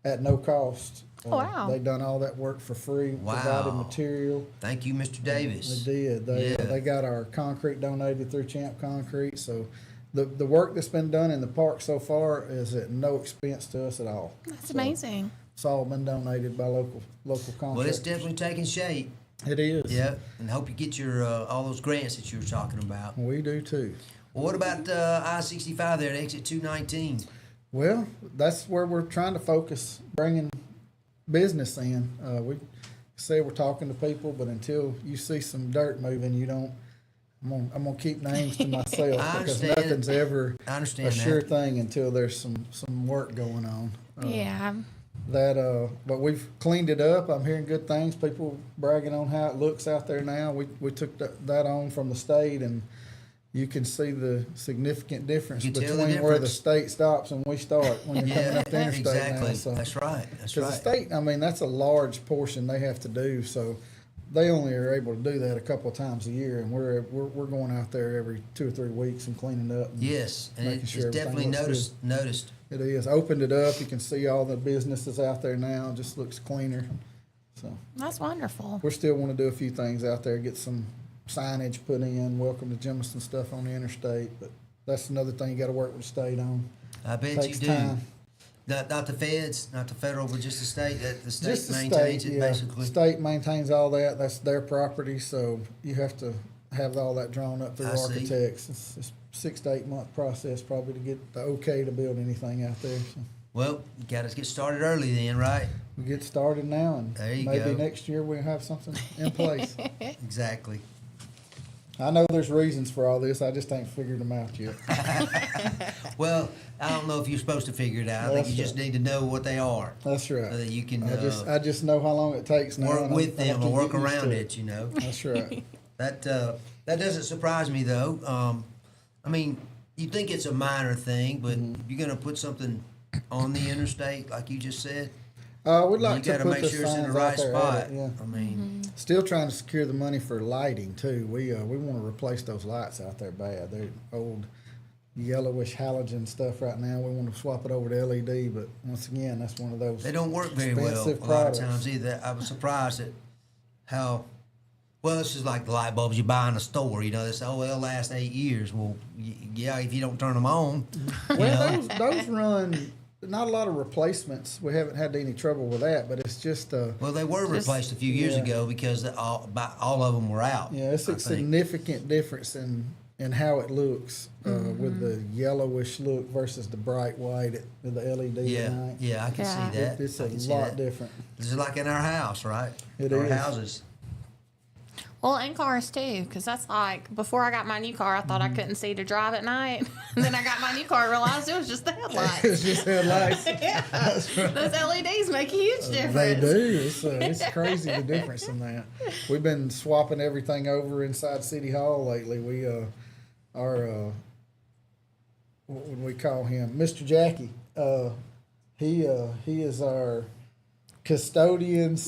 [SPEAKER 6] at no cost.
[SPEAKER 2] Oh, wow.
[SPEAKER 6] They done all that work for free, provided material.
[SPEAKER 1] Thank you, Mr. Davis.
[SPEAKER 6] They did. They got our concrete donated through Champ Concrete, so the work that's been done in the park so far is at no expense to us at all.
[SPEAKER 2] That's amazing.
[SPEAKER 6] It's all been donated by local contractors.
[SPEAKER 1] Well, it's definitely taking shape.
[SPEAKER 6] It is.
[SPEAKER 1] Yeah, and hope you get your all those grants that you were talking about.
[SPEAKER 6] We do too.
[SPEAKER 1] Well, what about I-65 there at exit 219?
[SPEAKER 6] Well, that's where we're trying to focus, bringing business in. We say we're talking to people, but until you see some dirt moving, you don't. I'm gonna keep names to myself because nothing's ever a sure thing until there's some work going on.
[SPEAKER 2] Yeah.
[SPEAKER 6] But we've cleaned it up. I'm hearing good things. People bragging on how it looks out there now. We took that on from the state, and you can see the significant difference
[SPEAKER 1] You can tell
[SPEAKER 6] between
[SPEAKER 1] the
[SPEAKER 6] where the
[SPEAKER 1] difference.
[SPEAKER 6] state stops and we start when you're coming
[SPEAKER 1] Yeah,
[SPEAKER 6] up the interstate
[SPEAKER 1] exactly.
[SPEAKER 6] now. So.
[SPEAKER 1] That's right. That's
[SPEAKER 6] Because
[SPEAKER 1] right.
[SPEAKER 6] the state, I mean, that's a large portion they have to do, so they only are able to do that a couple of times a year, and we're going out there every 2 or 3 weeks and cleaning up. And
[SPEAKER 1] Yes, and
[SPEAKER 6] making
[SPEAKER 1] it's
[SPEAKER 6] sure everything
[SPEAKER 1] definitely
[SPEAKER 6] looks
[SPEAKER 1] noticed.
[SPEAKER 6] It is. Opened it up. You can see all the businesses out there now. It just looks cleaner. So
[SPEAKER 2] That's wonderful.
[SPEAKER 6] we still want to do a few things out there, get some signage put in, welcome to Jemison stuff on the interstate, but that's another thing you got to work with the state on.
[SPEAKER 1] I bet
[SPEAKER 6] Takes
[SPEAKER 1] you do.
[SPEAKER 6] time.
[SPEAKER 1] Not the feds, not the federal, but just the state. That the state
[SPEAKER 6] Just the
[SPEAKER 1] maintains
[SPEAKER 6] state,
[SPEAKER 1] it
[SPEAKER 6] yeah.
[SPEAKER 1] basically.
[SPEAKER 6] State maintains all that. That's their property, so you have to have all that drawn up through
[SPEAKER 1] I see.
[SPEAKER 6] architects. It's a 6 to 8 month process probably to get the okay to build anything out there. So
[SPEAKER 1] Well, you got to get started early then, right?
[SPEAKER 6] we get started now, and
[SPEAKER 1] There you
[SPEAKER 6] maybe
[SPEAKER 1] go.
[SPEAKER 6] next year we'll have something in place.
[SPEAKER 1] Exactly.
[SPEAKER 6] I know there's reasons for all this. I just ain't figured them out yet.
[SPEAKER 1] Well, I don't know if you're supposed to figure it out. I think
[SPEAKER 6] That's
[SPEAKER 1] you just
[SPEAKER 6] right.
[SPEAKER 1] need to know what they are,
[SPEAKER 6] That's right.
[SPEAKER 1] so that you can
[SPEAKER 6] I just know how long it takes now.
[SPEAKER 1] work
[SPEAKER 6] and
[SPEAKER 1] with
[SPEAKER 6] I have
[SPEAKER 1] them
[SPEAKER 6] to
[SPEAKER 1] or work
[SPEAKER 6] get used
[SPEAKER 1] around
[SPEAKER 6] to
[SPEAKER 1] it. You know.
[SPEAKER 6] That's right.
[SPEAKER 1] That doesn't surprise me though. I mean, you think it's a minor thing, but
[SPEAKER 6] Mm-hmm.
[SPEAKER 1] you're gonna put something on the interstate, like you just said.
[SPEAKER 6] We'd like
[SPEAKER 1] You got
[SPEAKER 6] to
[SPEAKER 1] to
[SPEAKER 6] put
[SPEAKER 1] make
[SPEAKER 6] the
[SPEAKER 1] sure it's in the
[SPEAKER 6] signs
[SPEAKER 1] right
[SPEAKER 6] out there
[SPEAKER 1] spot.
[SPEAKER 6] at it, yeah.
[SPEAKER 1] I mean,
[SPEAKER 6] Still trying to secure the money for lighting too. We want to replace those lights out there bad. They're old yellowish halogen stuff right now. We want to swap it over to LED, but once again, that's one of those.
[SPEAKER 1] they don't work very well a
[SPEAKER 6] expensive
[SPEAKER 1] lot of
[SPEAKER 6] products.
[SPEAKER 1] times either. I was surprised at how well this is like the light bulbs you buy in a store. You know, they say, oh, they'll last 8 years. Well, yeah, if you don't turn them on. You
[SPEAKER 6] Well,
[SPEAKER 1] know?
[SPEAKER 6] those run not a lot of replacements. We haven't had any trouble with that, but it's just
[SPEAKER 1] Well, they were replaced a few years
[SPEAKER 6] yeah.
[SPEAKER 1] ago because about all of them were out.
[SPEAKER 6] yeah, it's
[SPEAKER 1] I
[SPEAKER 6] a
[SPEAKER 1] think.
[SPEAKER 6] significant difference in how it looks with the yellowish look versus the bright white at the LED
[SPEAKER 1] Yeah,
[SPEAKER 6] light.
[SPEAKER 1] yeah, I can
[SPEAKER 2] Yeah.
[SPEAKER 1] see that.
[SPEAKER 6] It's
[SPEAKER 1] I
[SPEAKER 6] a
[SPEAKER 1] can see
[SPEAKER 6] lot
[SPEAKER 1] that.
[SPEAKER 6] different.
[SPEAKER 1] This is like in our house, right?
[SPEAKER 6] It
[SPEAKER 1] our
[SPEAKER 6] is.
[SPEAKER 1] houses.
[SPEAKER 2] Well, and cars too, because that's like before I got my new car, I thought I couldn't see to drive at night. And then I got my new car, and realized it was just the headlights.
[SPEAKER 6] It's just headlights.
[SPEAKER 2] Yeah, those LEDs make a huge difference.
[SPEAKER 6] They do. It's crazy the difference in that. We've been swapping everything over inside City Hall lately. We what would we call him? Mr. Jackie. He is our custodian /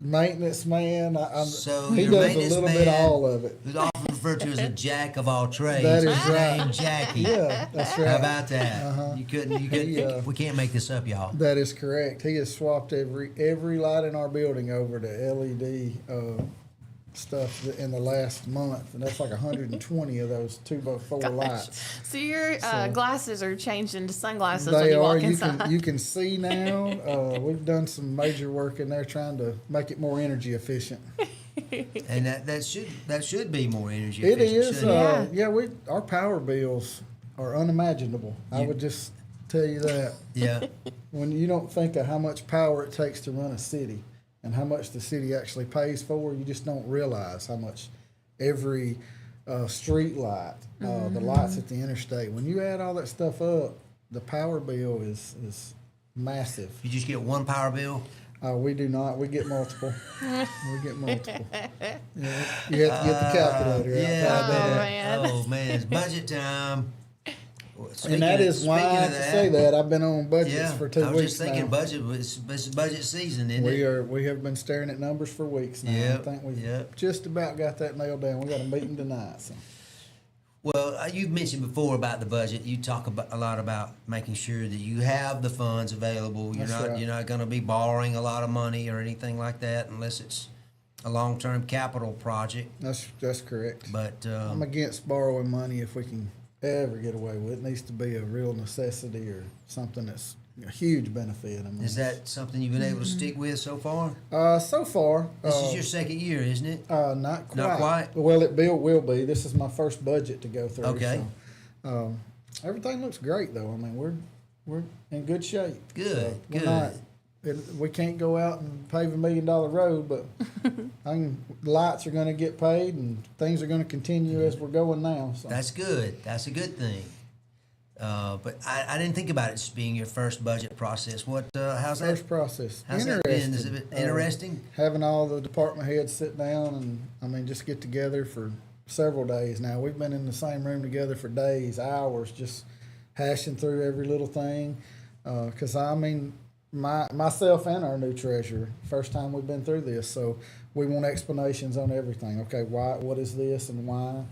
[SPEAKER 6] maintenance man.
[SPEAKER 1] So
[SPEAKER 6] he
[SPEAKER 1] your
[SPEAKER 6] does a
[SPEAKER 1] maintenance
[SPEAKER 6] little bit of
[SPEAKER 1] man
[SPEAKER 6] all of it.
[SPEAKER 1] who's often referred to as a jack of all trades.
[SPEAKER 6] That is
[SPEAKER 1] His
[SPEAKER 6] right.
[SPEAKER 1] named Jackie.
[SPEAKER 6] Yeah, that's right.
[SPEAKER 1] How about that? You couldn't. We can't make this up, y'all.
[SPEAKER 6] That is correct. He has swapped every light in our building over to LED stuff in the last month, and that's like 120 of those 2x4 lights.
[SPEAKER 2] So your glasses are changed into sunglasses when
[SPEAKER 6] They
[SPEAKER 2] you
[SPEAKER 6] are.
[SPEAKER 2] walk inside.
[SPEAKER 6] You can see now. We've done some major work in there trying to make it more energy efficient.
[SPEAKER 1] And that should be more energy
[SPEAKER 6] It
[SPEAKER 1] efficient.
[SPEAKER 6] is.
[SPEAKER 1] shouldn't it?
[SPEAKER 6] Our power bills are unimaginable. I would just tell you that.
[SPEAKER 1] Yeah.
[SPEAKER 6] When you don't think of how much power it takes to run a city and how much the city actually pays for, you just don't realize how much every street light, the lights at the interstate, when you add all that stuff up, the power bill is massive.
[SPEAKER 1] You just get one power bill.
[SPEAKER 6] We do not. We get multiple. We get multiple. Yeah, you have to get the calculator out.
[SPEAKER 1] Yeah.
[SPEAKER 2] Oh,
[SPEAKER 1] I bet.
[SPEAKER 2] man.
[SPEAKER 1] Oh man, it's budget time.
[SPEAKER 6] And that is why I say that. I've been on budgets
[SPEAKER 1] Yeah,
[SPEAKER 6] for 2
[SPEAKER 1] I was
[SPEAKER 6] weeks
[SPEAKER 1] just thinking
[SPEAKER 6] now.
[SPEAKER 1] budget. It's budget season, isn't it?
[SPEAKER 6] We have been staring at numbers for weeks now.
[SPEAKER 1] Yep,
[SPEAKER 6] I think we've
[SPEAKER 1] yep.
[SPEAKER 6] just about got that nailed down. We got a meeting tonight. So.
[SPEAKER 1] Well, you've mentioned before about the budget. You talk a lot about making sure that you have the funds available.
[SPEAKER 6] That's right.
[SPEAKER 1] You're not going to be borrowing a lot of money or anything like that unless it's a long-term capital project.
[SPEAKER 6] That's correct.
[SPEAKER 1] But
[SPEAKER 6] I'm against borrowing money if we can ever get away with it. It needs to be a real necessity or something that's a huge benefit. I mean,
[SPEAKER 1] is that something you've been able to stick with so far?
[SPEAKER 6] so far?
[SPEAKER 1] This is your second year, isn't it?
[SPEAKER 6] Not quite.
[SPEAKER 1] Not quite?
[SPEAKER 6] Well, it will be. This is my first budget to go through.
[SPEAKER 1] Okay.
[SPEAKER 6] So, everything looks great, though. I mean, we're in good shape.
[SPEAKER 1] Good,
[SPEAKER 6] We're
[SPEAKER 1] good.
[SPEAKER 6] not. We can't go out and pave $1 million road, but lights are going to get paid, and things are going to continue as we're going now. So.
[SPEAKER 1] That's good. That's a good thing. But I didn't think about it as being your first budget process. How's that?
[SPEAKER 6] First process.
[SPEAKER 1] How's that been? Is it interesting?
[SPEAKER 6] Having all the department heads sit down and just get together for several days now. We've been in the same room together for days, hours, just hashing through every little thing. Because myself and our new treasurer, first time we've been through this, so we want explanations on everything. Okay, why? What is this and why?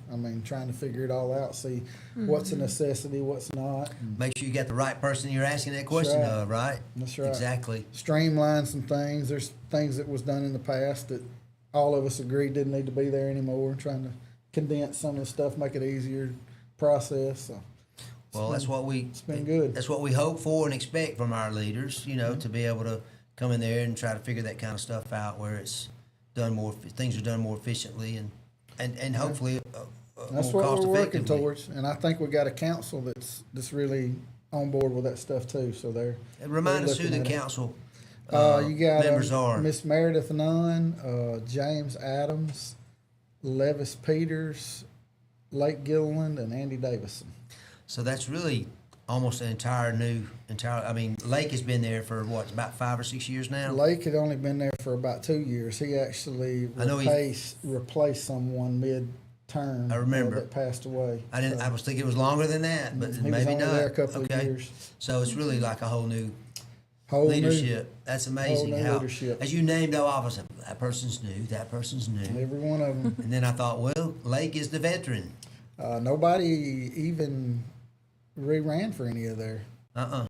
[SPEAKER 6] Trying to figure it all out, see what's a necessity, what's not.
[SPEAKER 1] Make sure you got the right person you're asking that question
[SPEAKER 6] right.
[SPEAKER 1] of, right?
[SPEAKER 6] That's right.
[SPEAKER 1] Exactly.
[SPEAKER 6] Streamline some things. There's things that was done in the past that all of us agreed didn't need to be there anymore. Trying to condense some of the stuff, make it easier process. So
[SPEAKER 1] well,
[SPEAKER 6] it's been good.
[SPEAKER 1] That's what we hope for and expect from our leaders. To be able to come in there and try to figure that kind of stuff out, where it's done more, things are done more efficiently and hopefully
[SPEAKER 6] that's
[SPEAKER 1] more
[SPEAKER 6] what
[SPEAKER 1] cost
[SPEAKER 6] we're working
[SPEAKER 1] effectively.
[SPEAKER 6] towards. And I think we got a council that's really on board with that stuff too. So
[SPEAKER 1] Remind us who the
[SPEAKER 6] looking at it.
[SPEAKER 1] council
[SPEAKER 6] You got
[SPEAKER 1] members are.
[SPEAKER 6] Miss Meredith Nunn, James Adams, Levis Peters, Lake Gilliland, and Andy Davison.
[SPEAKER 1] So that's really almost an entire. Lake has been there for about 5 or 6 years now.
[SPEAKER 6] Lake had only been there for about 2 years. He actually replaced someone mid-term.
[SPEAKER 1] I remember.
[SPEAKER 6] That passed away.
[SPEAKER 1] I was thinking it was longer than that, but
[SPEAKER 6] He was
[SPEAKER 1] maybe
[SPEAKER 6] only
[SPEAKER 1] not.
[SPEAKER 6] there a couple of
[SPEAKER 1] Okay.
[SPEAKER 6] years.
[SPEAKER 1] So it's really like a whole new
[SPEAKER 6] Whole
[SPEAKER 1] leadership. That's amazing.
[SPEAKER 6] new
[SPEAKER 1] How
[SPEAKER 6] leadership.
[SPEAKER 1] as you named all of us, that person's new. That person's new.
[SPEAKER 6] Every one of them.
[SPEAKER 1] And then I thought, well, Lake is the veteran.
[SPEAKER 6] Nobody even ran for any of their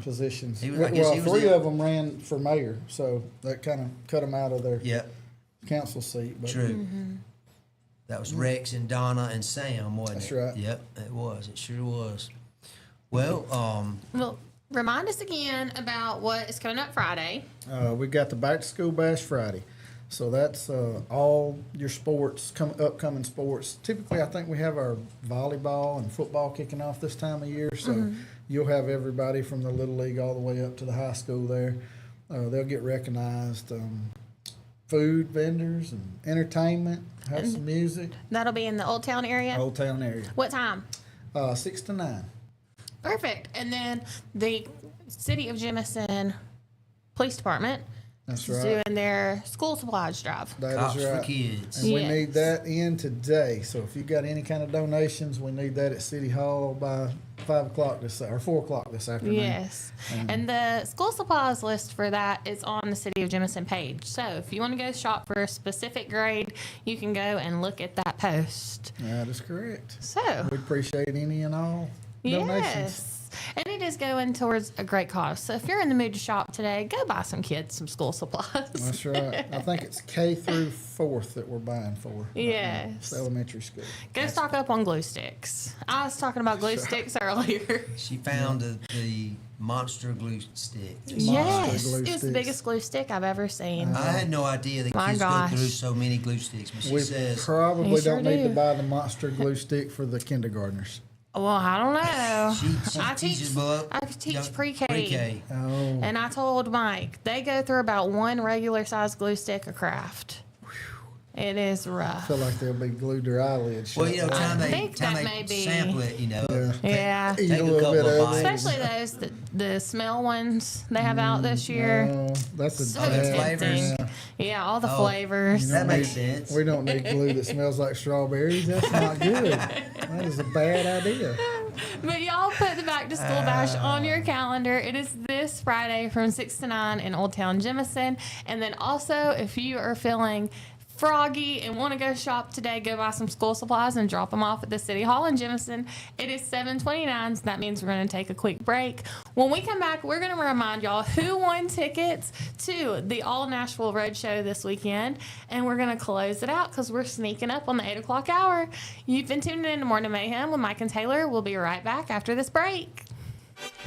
[SPEAKER 6] positions.
[SPEAKER 1] I guess he was
[SPEAKER 6] three
[SPEAKER 1] the-
[SPEAKER 6] of them ran for mayor, so that kind of cut them out of their
[SPEAKER 1] Yep.
[SPEAKER 6] council seat. But
[SPEAKER 1] True. That was Rex and Donna and Sam, wasn't
[SPEAKER 6] That's
[SPEAKER 1] it?
[SPEAKER 6] right.
[SPEAKER 1] Yep, it was. It sure was. Well,
[SPEAKER 2] Well, remind us again about what is coming up Friday.
[SPEAKER 6] We got the Back to School Bash Friday. So that's all your upcoming sports. Typically, I think we have our volleyball and football kicking off this time of year. So you'll have everybody from the Little League all the way up to the high school there. They'll get recognized. Food vendors and entertainment, have some music.
[SPEAKER 2] That'll be in the Old Town area.
[SPEAKER 6] Old Town area.
[SPEAKER 2] What time?
[SPEAKER 6] 6 to 9.
[SPEAKER 2] Perfect. And then the City of Jemison Police Department
[SPEAKER 6] That's
[SPEAKER 2] is
[SPEAKER 6] right.
[SPEAKER 2] doing their school supplies drive.
[SPEAKER 6] That
[SPEAKER 1] Cops
[SPEAKER 6] is
[SPEAKER 1] for
[SPEAKER 6] right.
[SPEAKER 1] Kids.
[SPEAKER 6] And we
[SPEAKER 2] Yes.
[SPEAKER 6] need that in today. So if you got any kind of donations, we need that at City Hall by 4 o'clock this afternoon.
[SPEAKER 2] Yes. And the school supplies list for that is on the City of Jemison page. So if you want to go shop for a specific grade, you can go and look at that post.
[SPEAKER 6] That is correct.
[SPEAKER 2] So,
[SPEAKER 6] We appreciate any and all donations.
[SPEAKER 2] yes. And it is going towards a great cause. So if you're in the mood to shop today, go buy some kids some school supplies.
[SPEAKER 6] That's right. I think it's K through 4th that we're buying for.
[SPEAKER 2] Yes.
[SPEAKER 6] It's elementary school.
[SPEAKER 2] Go stock up on glue sticks. I was talking about glue sticks earlier.
[SPEAKER 1] She found the monster glue stick.
[SPEAKER 2] Yes.
[SPEAKER 6] glue
[SPEAKER 2] It was the
[SPEAKER 6] sticks.
[SPEAKER 2] biggest glue stick I've ever seen.
[SPEAKER 1] I had no idea that
[SPEAKER 2] My
[SPEAKER 1] kids
[SPEAKER 2] gosh.
[SPEAKER 1] go through so many glue sticks, but she
[SPEAKER 6] We
[SPEAKER 1] says
[SPEAKER 6] probably
[SPEAKER 2] They sure
[SPEAKER 6] don't need to
[SPEAKER 2] do.
[SPEAKER 6] buy the monster glue stick for the kindergartners.
[SPEAKER 2] Well, I don't know.
[SPEAKER 1] she
[SPEAKER 2] I
[SPEAKER 1] teaches
[SPEAKER 2] teach
[SPEAKER 1] below-
[SPEAKER 2] I teach
[SPEAKER 1] young-
[SPEAKER 2] pre-K.
[SPEAKER 1] Pre-K.
[SPEAKER 6] Oh,
[SPEAKER 2] And I told Mike, they go through about one regular size glue stick a craft. It is
[SPEAKER 6] I
[SPEAKER 2] rough.
[SPEAKER 6] feel like they'll be glued to their eyelids.
[SPEAKER 1] Well,
[SPEAKER 6] shut
[SPEAKER 1] time
[SPEAKER 6] up.
[SPEAKER 1] they
[SPEAKER 2] think that may be-
[SPEAKER 1] sample it,
[SPEAKER 2] Yeah.
[SPEAKER 6] Eat
[SPEAKER 1] Take
[SPEAKER 6] a
[SPEAKER 1] a
[SPEAKER 6] little
[SPEAKER 1] couple
[SPEAKER 6] bit
[SPEAKER 1] of
[SPEAKER 6] of
[SPEAKER 1] bites.
[SPEAKER 6] it.
[SPEAKER 2] Especially those, the smell ones they have out this year.
[SPEAKER 6] Oh, that's a
[SPEAKER 2] So
[SPEAKER 1] the
[SPEAKER 6] bad-
[SPEAKER 1] flavors?
[SPEAKER 2] tempting. Yeah, all the
[SPEAKER 1] Oh.
[SPEAKER 2] flavors.
[SPEAKER 6] You
[SPEAKER 1] That
[SPEAKER 6] don't
[SPEAKER 1] makes
[SPEAKER 6] need-
[SPEAKER 1] sense.
[SPEAKER 6] We don't need glue that smells like strawberries. That's not good. That is a bad idea.
[SPEAKER 2] But y'all put the Back to School Bash on your calendar. It is this Friday from 6 to 9 in Old Town Jemison. And then also, if you are feeling froggy and want to go shop today, go buy some school supplies and drop them off at the City Hall in Jemison. It is 7:29, so that means we're going to take a quick break. When we come back, we're going to remind y'all who won tickets to the All Nashville Road Show this weekend, and we're going to close it out because we're sneaking up on the 8 o'clock hour. You've been tuning in to Morning Mayhem with Mike and Taylor. We'll be right back after this break.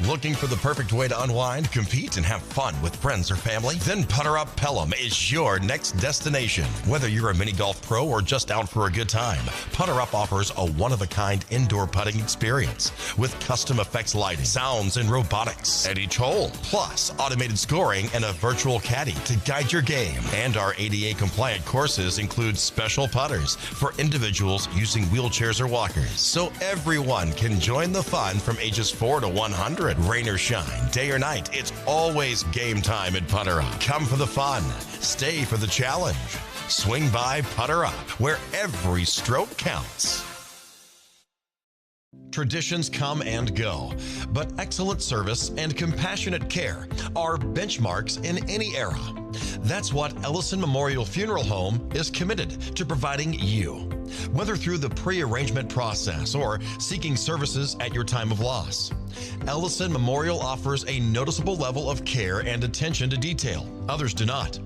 [SPEAKER 3] Looking for the perfect way to unwind, compete, and have fun with friends or family? Then Putter Up Pelham is your next destination. Whether you're a mini golf pro or just out for a good time, Putter Up offers a one-of-a-kind indoor putting experience with custom effects lighting, sounds, and robotics at each hole, plus automated scoring and a virtual caddy to guide your game. And our ADA-compliant courses include special putters for individuals using wheelchairs or walkers, so everyone can join the fun from ages 4 to 100. Rain or shine, day or night, it's always game time at Putter Up. Come for the fun, stay for the challenge. Swing by Putter Up, where every stroke counts. Traditions come and go, but excellent service and compassionate care are benchmarks in any era. That's what Ellison Memorial Funeral Home is committed to providing you. Whether through the pre-arrangement process or seeking services at your time of loss, Ellison Memorial offers a noticeable level of care and attention to detail. Others do not.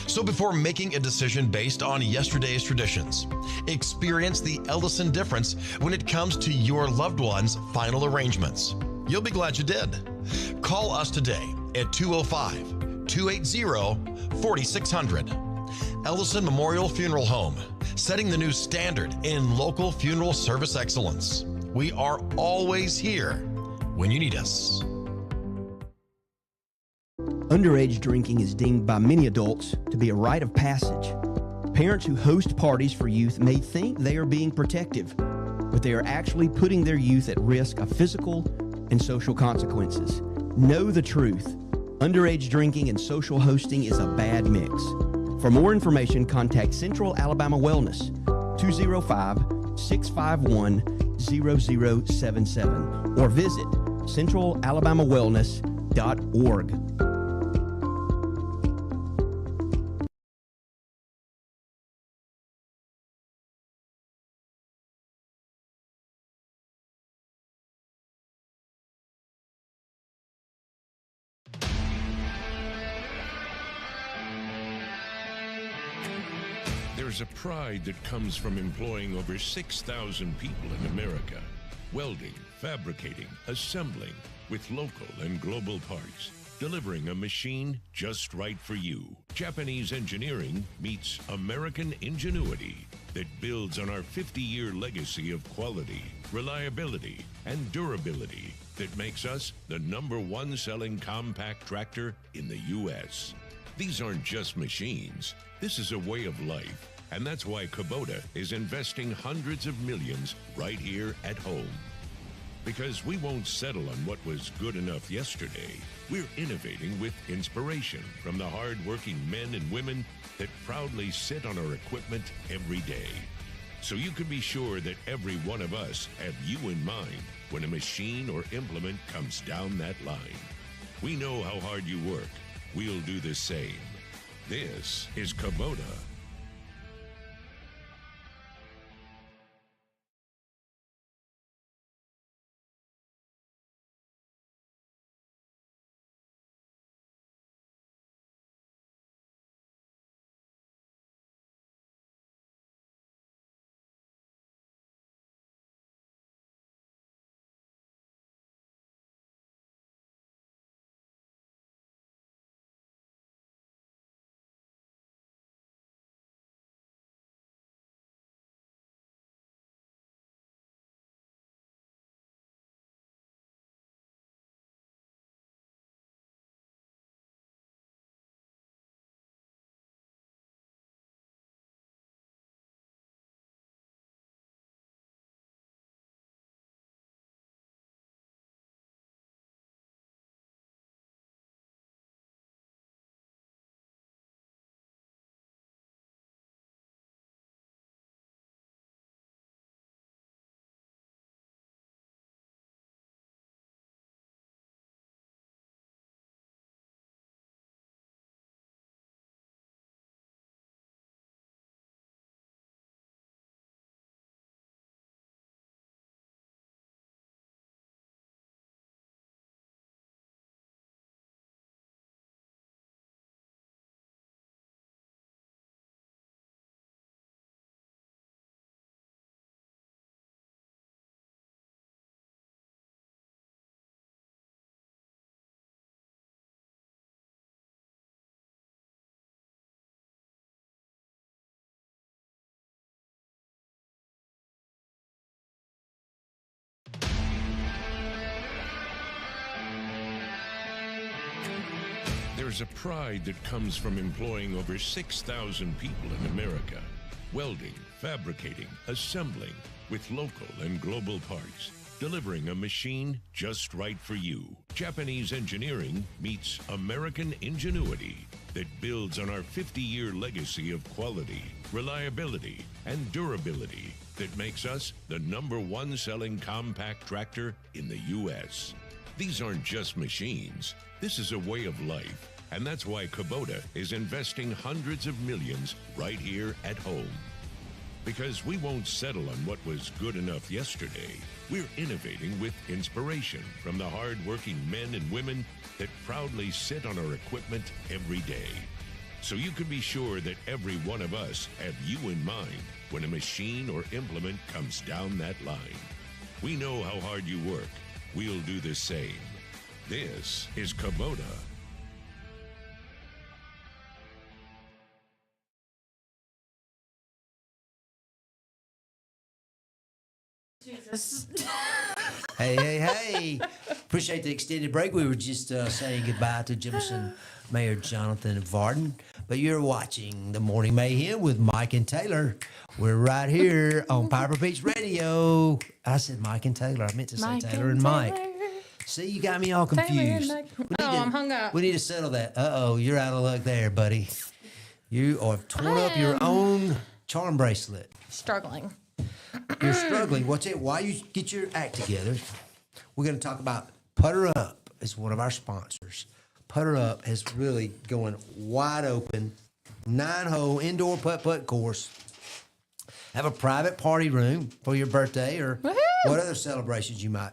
[SPEAKER 3] So before making a decision based on yesterday's traditions, experience the Ellison difference when it comes to your loved one's final arrangements. You'll be glad you did. Call us today at 205-280-4600. Ellison Memorial Funeral Home, setting the new standard in local funeral service excellence. We are always here when you need us.
[SPEAKER 4] Underage drinking is deemed by many adults to be a rite of passage. Parents who host parties for youth may think they are being protective, but they are actually putting their youth at risk of physical and social consequences. Know the truth. Underage drinking and social hosting is a bad mix. For more information, contact Central Alabama Wellness, 205-651-0077, or visit centralalabamawellness.org.
[SPEAKER 5] There's a pride that comes from employing over 6,000 people in America, welding, fabricating, assembling with local and global parts, delivering a machine just right for you. Japanese engineering meets American ingenuity that builds on our 50-year legacy of quality, reliability, and durability that makes us the #1 selling compact tractor in the U.S. These aren't just machines. This is a way of life. And that's why Kubota is investing hundreds of millions right here at home. Because we won't settle on what was good enough yesterday. We're innovating with inspiration from the hard-working men and women that proudly sit on our equipment every day. So you can be sure that every one of us have you in mind when a machine or implement comes down that line. We know how hard you work. We'll do the same. This is Kubota. There's a pride that comes from employing over 6,000 people in America, welding, fabricating, assembling with local and global parts, delivering a machine just right for you. Japanese engineering meets American ingenuity that builds on our 50-year legacy of quality, reliability, and durability that makes us the #1 selling compact tractor in the U.S. These aren't just machines. This is a way of life. And that's why Kubota is investing hundreds of millions right here at home. Because we won't settle on what was good enough yesterday. We're innovating with inspiration from the hard-working men and women that proudly sit on our equipment every day. So you can be sure that every one of us have you in mind when a machine or implement comes down that line. We know how hard you work. We'll do the same. This is Kubota.
[SPEAKER 2] Jesus.
[SPEAKER 1] Hey. Appreciate the extended break. We were just saying goodbye to Jefferson Mayor Jonathan Varden. But you're watching the Morning Mayhem with Mike and Taylor. We're right here on Piper Beach Radio. I said Mike and Taylor. I meant to say
[SPEAKER 2] Mike
[SPEAKER 1] Taylor and Mike. See, you got me all confused.
[SPEAKER 2] I'm hung up.
[SPEAKER 1] We need to settle that. Uh-oh, you're out of luck there, buddy. You have torn up your own charm bracelet.
[SPEAKER 2] Struggling.
[SPEAKER 1] You're struggling. What's it? While you get your act together, we're going to talk about Putter Up as one of our sponsors. Putter Up is really going wide open, 9-hole indoor putt-putt course. Have a private party room for your birthday or what other celebrations you might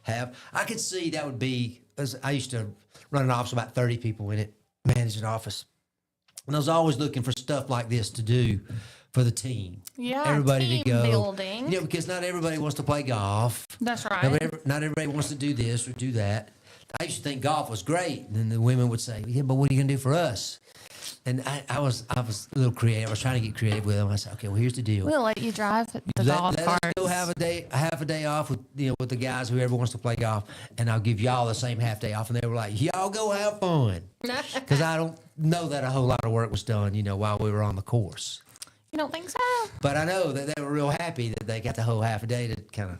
[SPEAKER 1] have. I could see that would be, I used to run an office, about 30 people in it, manage an office. And I was always looking for stuff like this to do for the team.
[SPEAKER 2] Yeah,
[SPEAKER 1] everybody
[SPEAKER 2] team
[SPEAKER 1] to go.
[SPEAKER 2] building.
[SPEAKER 1] You know, because not everybody wants to play golf.
[SPEAKER 2] That's right.
[SPEAKER 1] Not everybody wants to do this or do that. I used to think golf was great. And then the women would say, yeah, but what are you going to do for us? And I was a little creative. I was trying to get creative with them. I said, okay, well, here's the deal.
[SPEAKER 2] We'll let you drive the golf
[SPEAKER 1] Let
[SPEAKER 2] carts.
[SPEAKER 1] us go have a day off with with the guys, whoever wants to play golf, and I'll give y'all the same half day off. And they were like, y'all go have fun. Because I don't know that a whole lot of work was done, while we were on the course.
[SPEAKER 2] You don't think so?
[SPEAKER 1] But I know that they were real happy that they got the whole half a day to kind of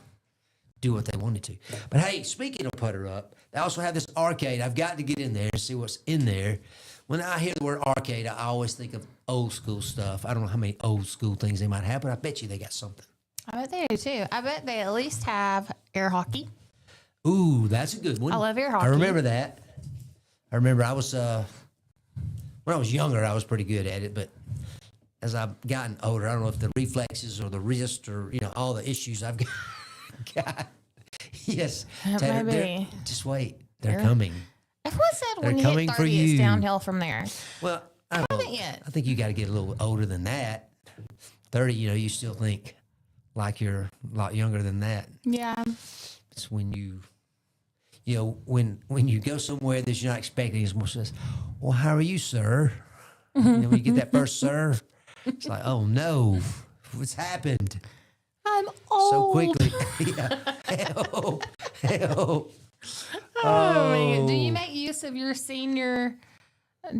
[SPEAKER 1] do what they wanted to. But hey, speaking of Putter Up, they also have this arcade. I've got to get in there and see what's in there. When I hear the word arcade, I always think of old school stuff. I don't know how many old school things they might have, but I bet you they got something.
[SPEAKER 2] I bet they do too. I bet they at least have air hockey.
[SPEAKER 1] Ooh, that's a good one.
[SPEAKER 2] I love air hockey.
[SPEAKER 1] I remember that. I remember I was, when I was younger, I was pretty good at it, but as I've gotten older, I don't know if the reflexes or the wrist or, all the issues I've got. Yes. Taylor,
[SPEAKER 2] Maybe.
[SPEAKER 1] Just wait. They're coming.
[SPEAKER 2] Everyone said when
[SPEAKER 1] They're
[SPEAKER 2] you hit
[SPEAKER 1] coming
[SPEAKER 2] 30,
[SPEAKER 1] for
[SPEAKER 2] it's
[SPEAKER 1] you.
[SPEAKER 2] downhill from there.
[SPEAKER 1] Well, I don't know.
[SPEAKER 2] haven't yet.
[SPEAKER 1] I think you got to get a little older than that. 30, you still think like you're a lot younger than that.
[SPEAKER 2] Yeah.
[SPEAKER 1] It's when when you go somewhere that you're not expecting, someone says, well, how are you, sir? When you get that first sir, it's like, oh no, what's happened?
[SPEAKER 2] I'm old.
[SPEAKER 1] So quickly. Yeah. Help.
[SPEAKER 2] Oh, man. Do you make use of your senior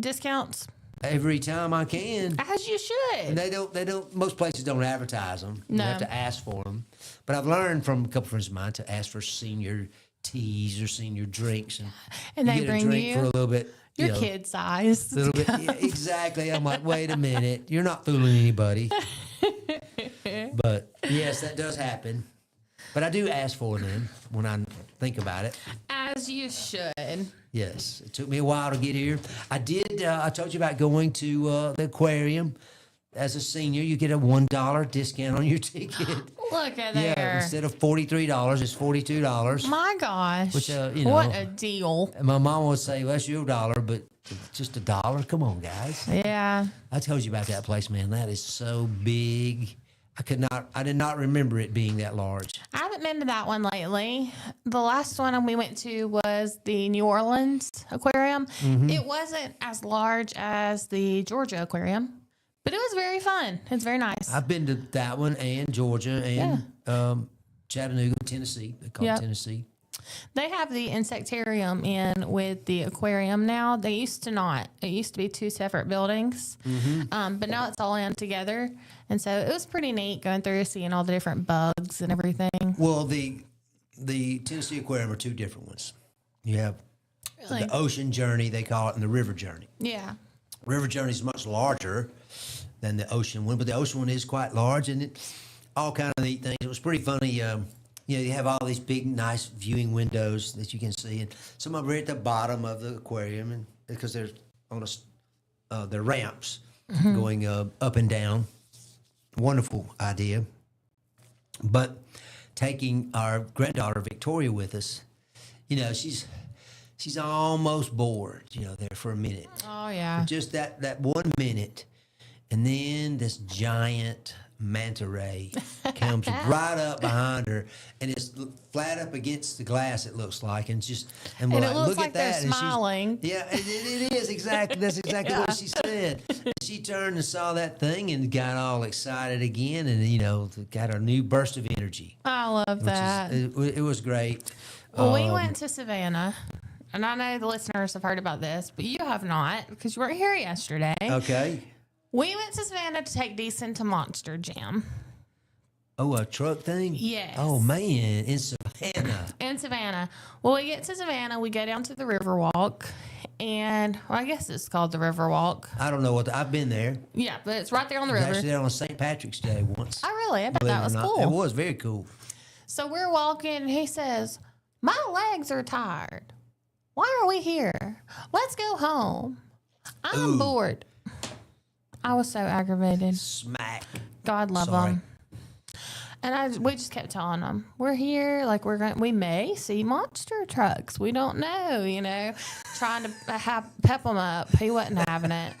[SPEAKER 2] discounts?
[SPEAKER 1] Every time I can.
[SPEAKER 2] As you should.
[SPEAKER 1] And they don't, most places don't advertise them. You
[SPEAKER 2] No.
[SPEAKER 1] have to ask for them. But I've learned from a couple friends of mine to ask for senior teas or senior drinks.
[SPEAKER 2] And
[SPEAKER 1] you
[SPEAKER 2] they
[SPEAKER 1] get
[SPEAKER 2] bring
[SPEAKER 1] a drink
[SPEAKER 2] you
[SPEAKER 1] for a little bit.
[SPEAKER 2] your kid size.
[SPEAKER 1] A little bit. Yeah, exactly. I'm like, wait a minute. You're not fooling anybody. But yes, that does happen. But I do ask for them when I think about it.
[SPEAKER 2] As you should.
[SPEAKER 1] Yes. It took me a while to get here. I did. I told you about going to the aquarium. As a senior, you get a $1 discount on your ticket.
[SPEAKER 2] Look at
[SPEAKER 1] Yeah,
[SPEAKER 2] there.
[SPEAKER 1] instead of $43, it's $42.
[SPEAKER 2] My gosh.
[SPEAKER 1] Which,
[SPEAKER 2] what a deal.
[SPEAKER 1] And my mom would say, well, that's your dollar, but just $1. Come on, guys.
[SPEAKER 2] Yeah.
[SPEAKER 1] I told you about that place, man. That is so big. I did not remember it being that large.
[SPEAKER 2] I haven't been to that one lately. The last one we went to was the New Orleans Aquarium.
[SPEAKER 1] Mm-hmm.
[SPEAKER 2] It wasn't as large as the Georgia Aquarium, but it was very fun. It's very nice.
[SPEAKER 1] I've been to that one and Georgia and Chattanooga, Tennessee. They call it Tennessee.
[SPEAKER 2] They have the insectarium in with the aquarium now. They used to not. It used to be two separate buildings, but now it's all in together. And so it was pretty neat going through, seeing all the different bugs and everything.
[SPEAKER 1] Well, the Tennessee Aquarium are two different ones. You have the Ocean Journey, they call it, and the River Journey.
[SPEAKER 2] Yeah.
[SPEAKER 1] River Journey is much larger than the Ocean one, but the Ocean one is quite large, and all kind of neat things. It was pretty funny. You have all these big, nice viewing windows that you can see, and some of them are at the bottom of the aquarium, and because they're on they're ramps going up and down. Wonderful idea. But taking our granddaughter Victoria with us, she's almost bored, there for a minute.
[SPEAKER 2] Oh, yeah.
[SPEAKER 1] Just that 1 minute. And then this giant manta ray comes right up behind her, and it's flat up against the glass, it looks like. And we're
[SPEAKER 2] And it
[SPEAKER 1] like,
[SPEAKER 2] looks
[SPEAKER 1] look
[SPEAKER 2] like
[SPEAKER 1] at that.
[SPEAKER 2] they're smiling.
[SPEAKER 1] Yeah, it is exactly. That's exactly what she said. She turned and saw that thing and got all excited again, and got a new burst of energy.
[SPEAKER 2] I love that.
[SPEAKER 1] It was great.
[SPEAKER 2] Well, we went to Savannah, and I know the listeners have heard about this, but you have not because you weren't here yesterday.
[SPEAKER 1] Okay.
[SPEAKER 2] We went to Savannah to take Decent to Monster Jam.
[SPEAKER 1] Oh, a truck thing?
[SPEAKER 2] Yes.
[SPEAKER 1] Oh, man, in Savannah.
[SPEAKER 2] In Savannah. Well, we get to Savannah, we go down to the Riverwalk, and I guess it's called the Riverwalk.
[SPEAKER 1] I don't know I've been there.
[SPEAKER 2] Yeah, but it's right there on the
[SPEAKER 1] I was
[SPEAKER 2] river.
[SPEAKER 1] actually there on St. Patrick's Day once.
[SPEAKER 2] Oh, really? I bet
[SPEAKER 1] Believe
[SPEAKER 2] that
[SPEAKER 1] it or
[SPEAKER 2] was
[SPEAKER 1] not.
[SPEAKER 2] cool.
[SPEAKER 1] It was very cool.
[SPEAKER 2] So we're walking, and he says, "My legs are tired. Why are we here? Let's go home. I'm bored." I was so aggravated.
[SPEAKER 1] Smack.
[SPEAKER 2] God love
[SPEAKER 1] Sorry.
[SPEAKER 2] them. And we just kept telling them, we're here, like we may see monster trucks. We don't know, trying to pep them up. He wasn't having it.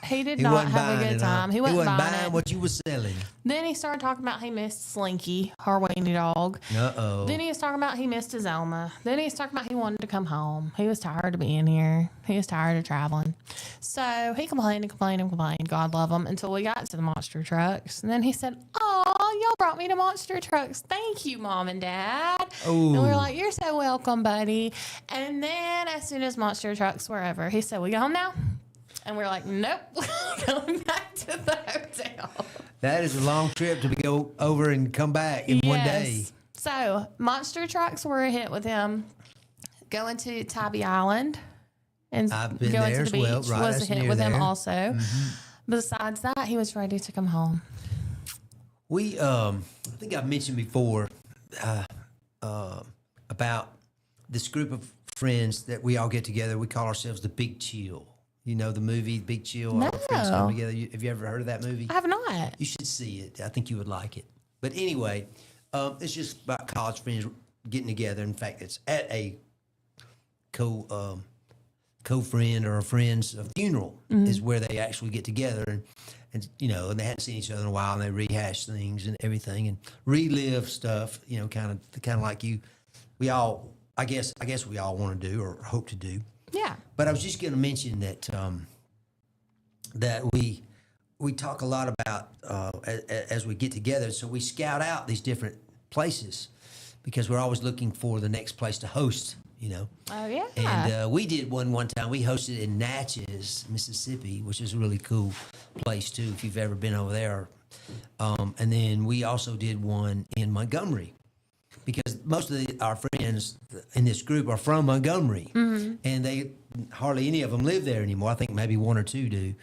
[SPEAKER 2] He did not
[SPEAKER 1] wasn't
[SPEAKER 2] have a
[SPEAKER 1] buying
[SPEAKER 2] good
[SPEAKER 1] it,
[SPEAKER 2] time.
[SPEAKER 1] huh?
[SPEAKER 2] He wasn't
[SPEAKER 1] buying
[SPEAKER 2] buying it.
[SPEAKER 1] what you were selling.
[SPEAKER 2] Then he started talking about he missed Slinky, our weenie dog.
[SPEAKER 1] Uh-oh.
[SPEAKER 2] Then he was talking about he missed his Elma. Then he was talking about he wanted to come home. He was tired of being here. He was tired of traveling. So he complained and complained and complained. God love him until we got to the monster trucks. And then he said, "Oh, y'all brought me to monster trucks. Thank you, Mom and Dad." And we were like, "You're so welcome, buddy." And then as soon as monster trucks were over, he said, "We go home now?" And we're like, "Nope, going back to the hotel."
[SPEAKER 1] That is a long trip to go over and come back in one day.
[SPEAKER 2] So monster trucks were a hit with him. Going to Tybee Island and
[SPEAKER 1] I've been
[SPEAKER 2] going
[SPEAKER 1] there
[SPEAKER 2] to the
[SPEAKER 1] as well.
[SPEAKER 2] beach
[SPEAKER 1] Right,
[SPEAKER 2] was a
[SPEAKER 1] that's
[SPEAKER 2] hit
[SPEAKER 1] near
[SPEAKER 2] with him
[SPEAKER 1] there.
[SPEAKER 2] also. Besides that, he was ready to come home.
[SPEAKER 1] We, I think I've mentioned before about this group of friends that we all get together. We call ourselves the Big Chill. You know the movie Big Chill? All the friends come together. Have you ever heard of that movie?
[SPEAKER 2] I have not.
[SPEAKER 1] You should see it. I think you would like it. But anyway, it's just about college friends getting together. In fact, it's at a co-friend or a friend's funeral is where they actually get together and they hadn't seen each other in a while, and they rehash things and everything and relive stuff. Kind of like I guess we all want to do or hope to do.
[SPEAKER 2] Yeah.
[SPEAKER 1] But I was just going to mention that that we talk a lot about as we get together. So we scout out these different places because we're always looking for the next place to host.
[SPEAKER 2] Oh, yeah.
[SPEAKER 1] And we did one time. We hosted in Natchez, Mississippi, which is a really cool place too. If you've ever been over there, and then we also did one in Montgomery. Because most of our friends in this group are from Montgomery, and they hardly any of them live there anymore. I think maybe one or two do,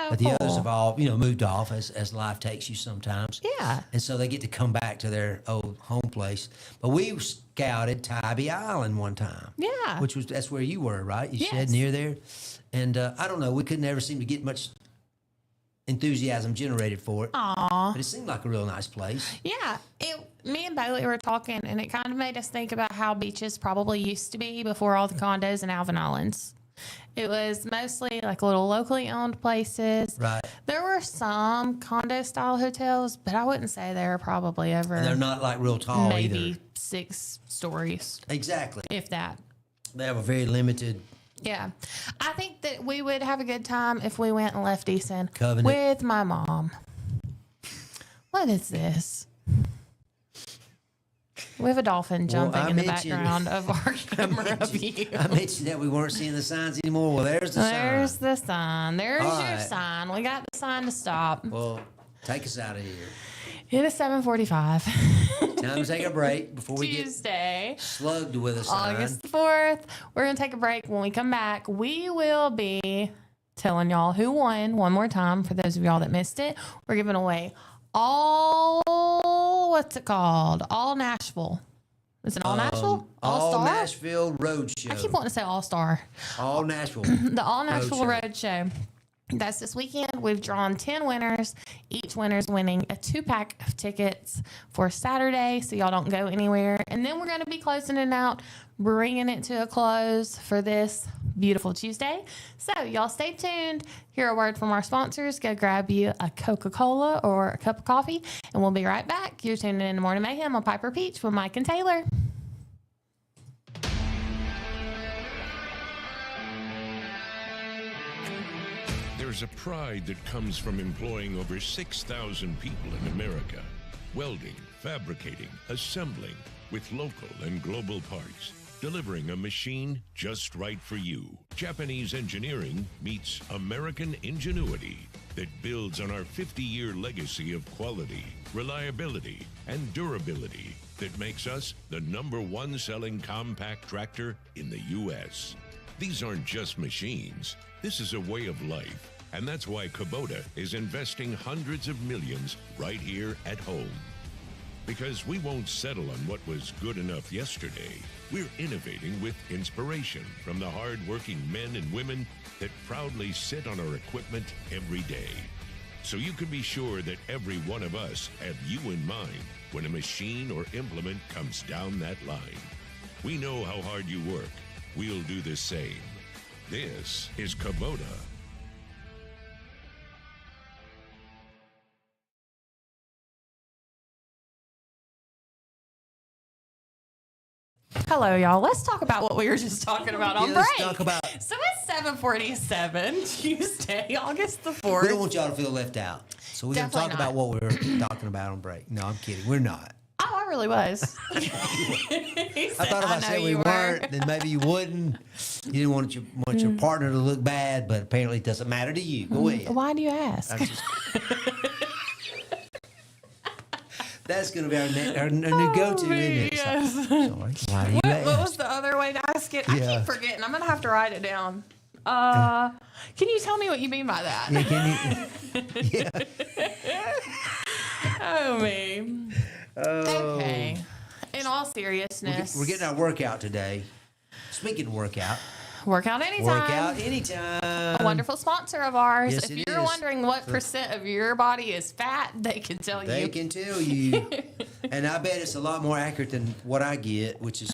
[SPEAKER 1] but the others have all moved off as life takes you sometimes.
[SPEAKER 2] Yeah,
[SPEAKER 1] and so they get to come back to their old home place. But we scouted Tybee Island one time.
[SPEAKER 2] Yeah,
[SPEAKER 1] that's where you were, right? You
[SPEAKER 2] yes.
[SPEAKER 1] said near there, and I don't know. We could never seem to get much enthusiasm generated for it.
[SPEAKER 2] Aw.
[SPEAKER 1] But it seemed like a real nice place.
[SPEAKER 2] Yeah. Me and Bailey were talking, and it kind of made us think about how beaches probably used to be before all the condos in Alvin Islands. It was mostly like little locally owned places.
[SPEAKER 1] Right.
[SPEAKER 2] There were some condo style hotels, but I wouldn't say they were probably over.
[SPEAKER 1] And they're not like real tall
[SPEAKER 2] maybe
[SPEAKER 1] either.
[SPEAKER 2] 6 stories,
[SPEAKER 1] Exactly.
[SPEAKER 2] if that.
[SPEAKER 1] They have a very limited
[SPEAKER 2] Yeah. I think that we would have a good time if we went and left Easton
[SPEAKER 1] Covenant.
[SPEAKER 2] with my mom. What is this? We have a dolphin jumping in the background of our camera view.
[SPEAKER 1] I mentioned that we weren't seeing the signs anymore. Well, there's the
[SPEAKER 2] There's
[SPEAKER 1] sign.
[SPEAKER 2] the sign. There's
[SPEAKER 1] All
[SPEAKER 2] your
[SPEAKER 1] right.
[SPEAKER 2] sign. We got the sign to stop.
[SPEAKER 1] Well, take us out of here.
[SPEAKER 2] It is 7:45.
[SPEAKER 1] Time to take a break before we
[SPEAKER 2] Tuesday,
[SPEAKER 1] get slugged with a sign.
[SPEAKER 2] August 4th. We're going to take a break. When we come back, we will be telling y'all who won one more time. For those of y'all that missed it, we're giving away all what's it called? All Nashville. Is it All Nashville?
[SPEAKER 1] All
[SPEAKER 2] Star?
[SPEAKER 1] Nashville Road Show.
[SPEAKER 2] I keep wanting to say All Star.
[SPEAKER 1] All Nashville.
[SPEAKER 2] The All Nashville
[SPEAKER 1] Road
[SPEAKER 2] Road Show. That's this weekend. We've drawn 10 winners. Each winner's winning a 2-pack of tickets for Saturday, so y'all don't go anywhere. And then we're going to be closing it out, bringing it to a close for this beautiful Tuesday. So y'all stay tuned. Hear a word from our sponsors. Go grab you a Coca-Cola or a cup of coffee, and we'll be right back. You're tuning in to Morning Mayhem on Piper Peach with Mike and Taylor.
[SPEAKER 5] There's a pride that comes from employing over 6,000 people in America. Welding, fabricating, assembling with local and global parts. Delivering a machine just right for you. Japanese engineering meets American ingenuity that builds on our 50-year legacy of quality, reliability, and durability that makes us the #1 selling compact tractor in the U.S. These aren't just machines. This is a way of life. And that's why Kubota is investing hundreds of millions right here at home. Because we won't settle on what was good enough yesterday. We're innovating with inspiration from the hard-working men and women that proudly sit on our equipment every day. So you can be sure that every one of us have you in mind when a machine or implement comes down that line. We know how hard you work. We'll do the same. This is Kubota.
[SPEAKER 2] Hello, y'all. Let's talk about what we were just talking about on break.
[SPEAKER 1] Let's talk about.
[SPEAKER 2] So it's 7:47, Tuesday, August the 4th.
[SPEAKER 1] We don't want y'all to feel left out, so we're going to talk
[SPEAKER 2] Definitely
[SPEAKER 1] about what we were talking about on break. No, I'm kidding. We're not.
[SPEAKER 2] Oh, I really was.
[SPEAKER 1] I thought if I said we weren't, then maybe you wouldn't. You didn't want your partner to look bad, but apparently it doesn't matter to you. Go ahead.
[SPEAKER 2] Why do you ask?
[SPEAKER 1] That's going to be our new go-to, isn't it?
[SPEAKER 2] Yes.
[SPEAKER 1] Sorry. Why do you ask?
[SPEAKER 2] What was the other way to ask it? I
[SPEAKER 1] Yeah.
[SPEAKER 2] keep forgetting. I'm going to have to write it down. Can you tell me what you mean by that?
[SPEAKER 1] Yeah, can you? Yeah.
[SPEAKER 2] Oh, me. Okay. In all seriousness.
[SPEAKER 1] We're getting our workout today. Speaking of workout.
[SPEAKER 2] Workout anytime.
[SPEAKER 1] Workout anytime.
[SPEAKER 2] A wonderful sponsor of ours.
[SPEAKER 1] Yes,
[SPEAKER 2] if
[SPEAKER 1] it
[SPEAKER 2] you're
[SPEAKER 1] is.
[SPEAKER 2] wondering what percent of your body is fat, they can tell
[SPEAKER 1] They
[SPEAKER 2] you.
[SPEAKER 1] can tell you. And I bet it's a lot more accurate than what I get, which is,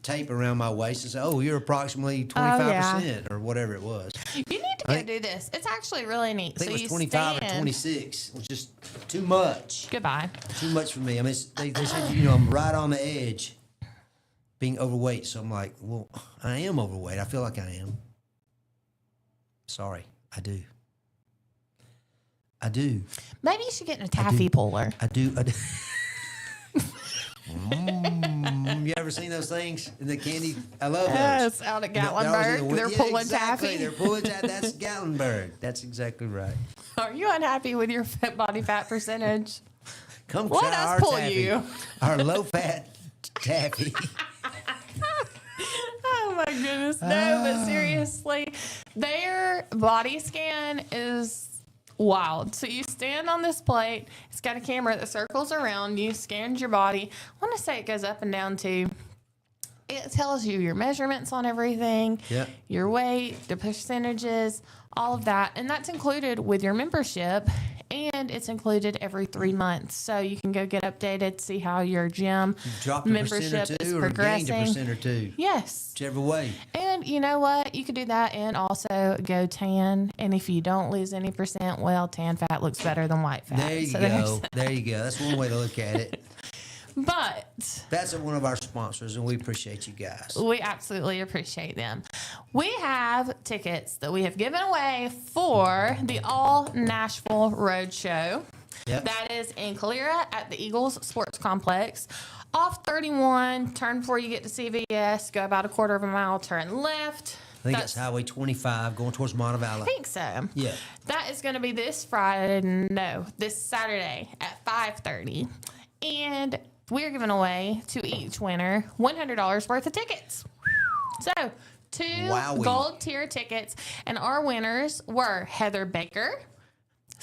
[SPEAKER 1] tape around my waist and say, oh, you're approximately 25% or whatever it was.
[SPEAKER 2] You need to go do this. It's actually really neat.
[SPEAKER 1] I think
[SPEAKER 2] so
[SPEAKER 1] it was
[SPEAKER 2] you
[SPEAKER 1] 25 or
[SPEAKER 2] stand.
[SPEAKER 1] 26, which is too much.
[SPEAKER 2] Goodbye.
[SPEAKER 1] Too much for me. I mean, they said, I'm right on the edge being overweight. So I'm like, well, I am overweight. I feel like I am. Sorry, I do.
[SPEAKER 2] Maybe you should get in a taffy puller.
[SPEAKER 1] I do. You ever seen those things in the candy? I love those.
[SPEAKER 2] Yes, out at Gatlinburg. They're pulling
[SPEAKER 1] exactly.
[SPEAKER 2] taffy.
[SPEAKER 1] They're pulling taffy. That's Gatlinburg. That's exactly right.
[SPEAKER 2] Are you unhappy with your body fat percentage?
[SPEAKER 1] Come
[SPEAKER 2] Let
[SPEAKER 1] try
[SPEAKER 2] us
[SPEAKER 1] our
[SPEAKER 2] pull
[SPEAKER 1] taffy.
[SPEAKER 2] you.
[SPEAKER 1] Our low-fat taffy.
[SPEAKER 2] Oh my goodness. No, but seriously, their body scan is wild. So you stand on this plate. It's got a camera that circles around you, scans your body. I want to say it goes up and down too. It tells you your measurements on everything,
[SPEAKER 1] Yep.
[SPEAKER 2] your weight, the percentages, all of that. And that's included with your membership. And it's included every 3 months. So you can go get updated, see how your gym
[SPEAKER 1] Dropped a
[SPEAKER 2] membership
[SPEAKER 1] percent or
[SPEAKER 2] is
[SPEAKER 1] two or gained a
[SPEAKER 2] progressing.
[SPEAKER 1] percent or two.
[SPEAKER 2] Yes.
[SPEAKER 1] Whichever way.
[SPEAKER 2] And you know what? You could do that and also go tan. And if you don't lose any percent, well, tan fat looks better than white fat.
[SPEAKER 1] There you
[SPEAKER 2] So
[SPEAKER 1] go. There you go. That's one way to look at it.
[SPEAKER 2] But
[SPEAKER 1] That's one of our sponsors, and we appreciate you guys.
[SPEAKER 2] we absolutely appreciate them. We have tickets that we have given away for the All Nashville Road Show.
[SPEAKER 1] Yep.
[SPEAKER 2] That is in Calera at the Eagles Sports Complex. Off 31, turn before you get to CVS, go about a quarter of a mile, turn left.
[SPEAKER 1] I think it's Highway 25 going towards Montevallo.
[SPEAKER 2] I think so.
[SPEAKER 1] Yeah.
[SPEAKER 2] That is going to be this Saturday at 5:30. And we're giving away to each winner $100 worth of tickets. So, 2
[SPEAKER 1] Wowee.
[SPEAKER 2] gold tier tickets. And our winners were Heather Baker,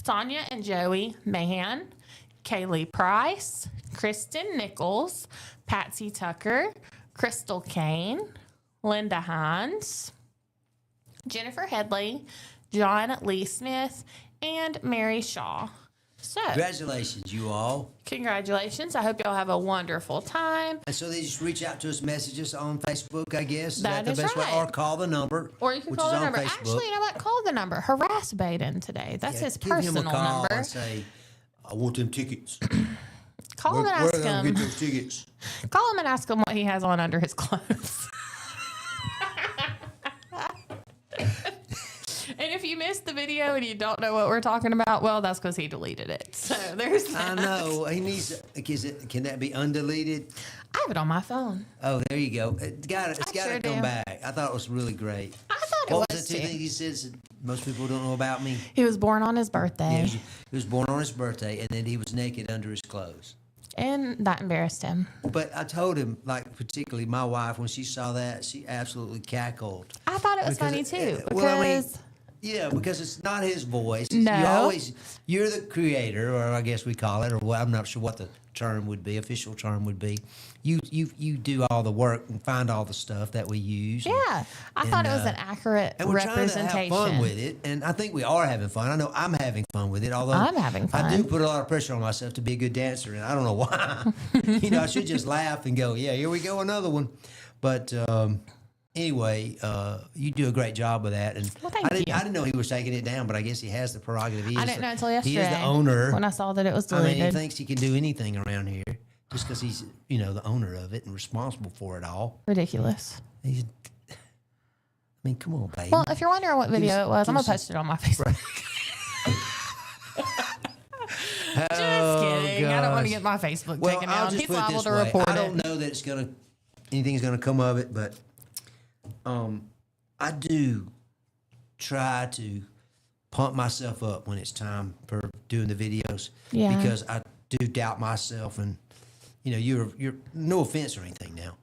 [SPEAKER 2] Sonia and Joey Mayhem, Kaylee Price, Kristen Nichols, Patsy Tucker, Crystal Kane, Linda Hines, Jennifer Headley, John Lee Smith, and Mary Shaw. So,
[SPEAKER 1] Congratulations, you all.
[SPEAKER 2] congratulations. I hope y'all have a wonderful time.
[SPEAKER 1] And so they just reach out to us, message us on Facebook, I guess. Is
[SPEAKER 2] That
[SPEAKER 1] the
[SPEAKER 2] is
[SPEAKER 1] best way?
[SPEAKER 2] right.
[SPEAKER 1] Or call the number.
[SPEAKER 2] Or you can
[SPEAKER 1] which
[SPEAKER 2] call
[SPEAKER 1] is
[SPEAKER 2] the
[SPEAKER 1] on
[SPEAKER 2] number.
[SPEAKER 1] Facebook.
[SPEAKER 2] Actually, you know what? Call the number. Harass Baden today. That's
[SPEAKER 1] Yeah,
[SPEAKER 2] his
[SPEAKER 1] give him
[SPEAKER 2] personal
[SPEAKER 1] a call
[SPEAKER 2] number.
[SPEAKER 1] and say, I want them tickets.
[SPEAKER 2] Call him and
[SPEAKER 1] Where
[SPEAKER 2] ask
[SPEAKER 1] are they going to
[SPEAKER 2] him.
[SPEAKER 1] get those tickets?
[SPEAKER 2] Call him and ask him what he has on under his clothes. And if you missed the video and you don't know what we're talking about, well, that's because he deleted it. So there's that.
[SPEAKER 1] I know. He needs. Can that be undeleted?
[SPEAKER 2] I have it on my phone.
[SPEAKER 1] Oh, there you go. It's got
[SPEAKER 2] sure
[SPEAKER 1] to come
[SPEAKER 2] do.
[SPEAKER 1] back. I thought it was really great.
[SPEAKER 2] I thought
[SPEAKER 1] What
[SPEAKER 2] it
[SPEAKER 1] was
[SPEAKER 2] was
[SPEAKER 1] the two
[SPEAKER 2] too.
[SPEAKER 1] things he said most people don't know about me?
[SPEAKER 2] He was born on his birthday,
[SPEAKER 1] He was born on his birthday, and then he was naked under his clothes.
[SPEAKER 2] and that embarrassed him.
[SPEAKER 1] But I told him, like, particularly my wife, when she saw that, she absolutely cackled.
[SPEAKER 2] I thought it was
[SPEAKER 1] Because
[SPEAKER 2] funny
[SPEAKER 1] it-
[SPEAKER 2] too because
[SPEAKER 1] well, I mean, yeah, because it's not his voice.
[SPEAKER 2] No.
[SPEAKER 1] You're the creator, or I guess we call it, or what, I'm not sure what the term would be, official term would be. You do all the work and find all the stuff that we use.
[SPEAKER 2] yeah, I thought it was an accurate
[SPEAKER 1] And we're trying to
[SPEAKER 2] representation.
[SPEAKER 1] have fun with it, and I think we are having fun. I know I'm having fun with it, although
[SPEAKER 2] I'm having
[SPEAKER 1] I do
[SPEAKER 2] fun.
[SPEAKER 1] put a lot of pressure on myself to be a good dancer, and I don't know why. I should just laugh and go, yeah, here we go, another one. But anyway, you do a great job with that, and
[SPEAKER 2] Well, thank you.
[SPEAKER 1] I didn't know he was taking it down, but I guess he has the prerogative.
[SPEAKER 2] I didn't know until yesterday.
[SPEAKER 1] He is the owner.
[SPEAKER 2] when I saw that it was
[SPEAKER 1] I mean,
[SPEAKER 2] deleted.
[SPEAKER 1] he thinks he can do anything around here just because he's the owner of it and responsible for it all.
[SPEAKER 2] Ridiculous.
[SPEAKER 1] He's, I mean, come on, baby.
[SPEAKER 2] Well, if you're wondering what video it was, I'm
[SPEAKER 1] give
[SPEAKER 2] gonna
[SPEAKER 1] us
[SPEAKER 2] post it on my Facebook. Just kidding. I don't want to get my Facebook taken
[SPEAKER 1] I'll
[SPEAKER 2] down.
[SPEAKER 1] just
[SPEAKER 2] He's
[SPEAKER 1] put it
[SPEAKER 2] liable
[SPEAKER 1] this
[SPEAKER 2] to
[SPEAKER 1] way.
[SPEAKER 2] report
[SPEAKER 1] I
[SPEAKER 2] it.
[SPEAKER 1] don't know that anything's gonna come of it, but I do try to pump myself up when it's time for doing the videos.
[SPEAKER 2] Yeah.
[SPEAKER 1] Because I do doubt myself, and you're no offense or anything now,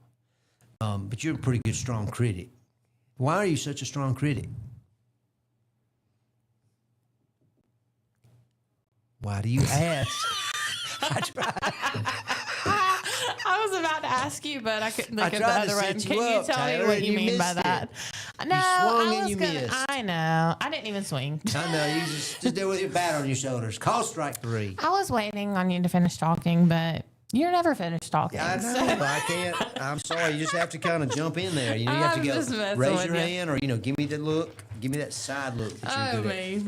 [SPEAKER 1] but you're a pretty good, strong critic. Why are you such a strong critic? Why do you ask? I tried.
[SPEAKER 2] I was about to ask you, but I couldn't think of the
[SPEAKER 1] tried to
[SPEAKER 2] other
[SPEAKER 1] set
[SPEAKER 2] one.
[SPEAKER 1] you
[SPEAKER 2] Can you
[SPEAKER 1] up,
[SPEAKER 2] tell me
[SPEAKER 1] Taylor,
[SPEAKER 2] what
[SPEAKER 1] and
[SPEAKER 2] you
[SPEAKER 1] you
[SPEAKER 2] mean by
[SPEAKER 1] missed
[SPEAKER 2] that?
[SPEAKER 1] it.
[SPEAKER 2] No,
[SPEAKER 1] swung
[SPEAKER 2] I
[SPEAKER 1] and
[SPEAKER 2] was
[SPEAKER 1] you
[SPEAKER 2] gonna.
[SPEAKER 1] missed.
[SPEAKER 2] I know. I didn't even swing.
[SPEAKER 1] I know, you just there with your bat on your shoulders. Call strike 3.
[SPEAKER 2] I was waiting on you to finish talking, but you're never finished talking.
[SPEAKER 1] I know. I can't. I'm sorry. You just have to kind of jump in there. You have to
[SPEAKER 2] I'm just
[SPEAKER 1] go
[SPEAKER 2] messing
[SPEAKER 1] raise
[SPEAKER 2] with
[SPEAKER 1] your
[SPEAKER 2] you.
[SPEAKER 1] hand, or give me the look. Give me that side look that you're good at.
[SPEAKER 2] me.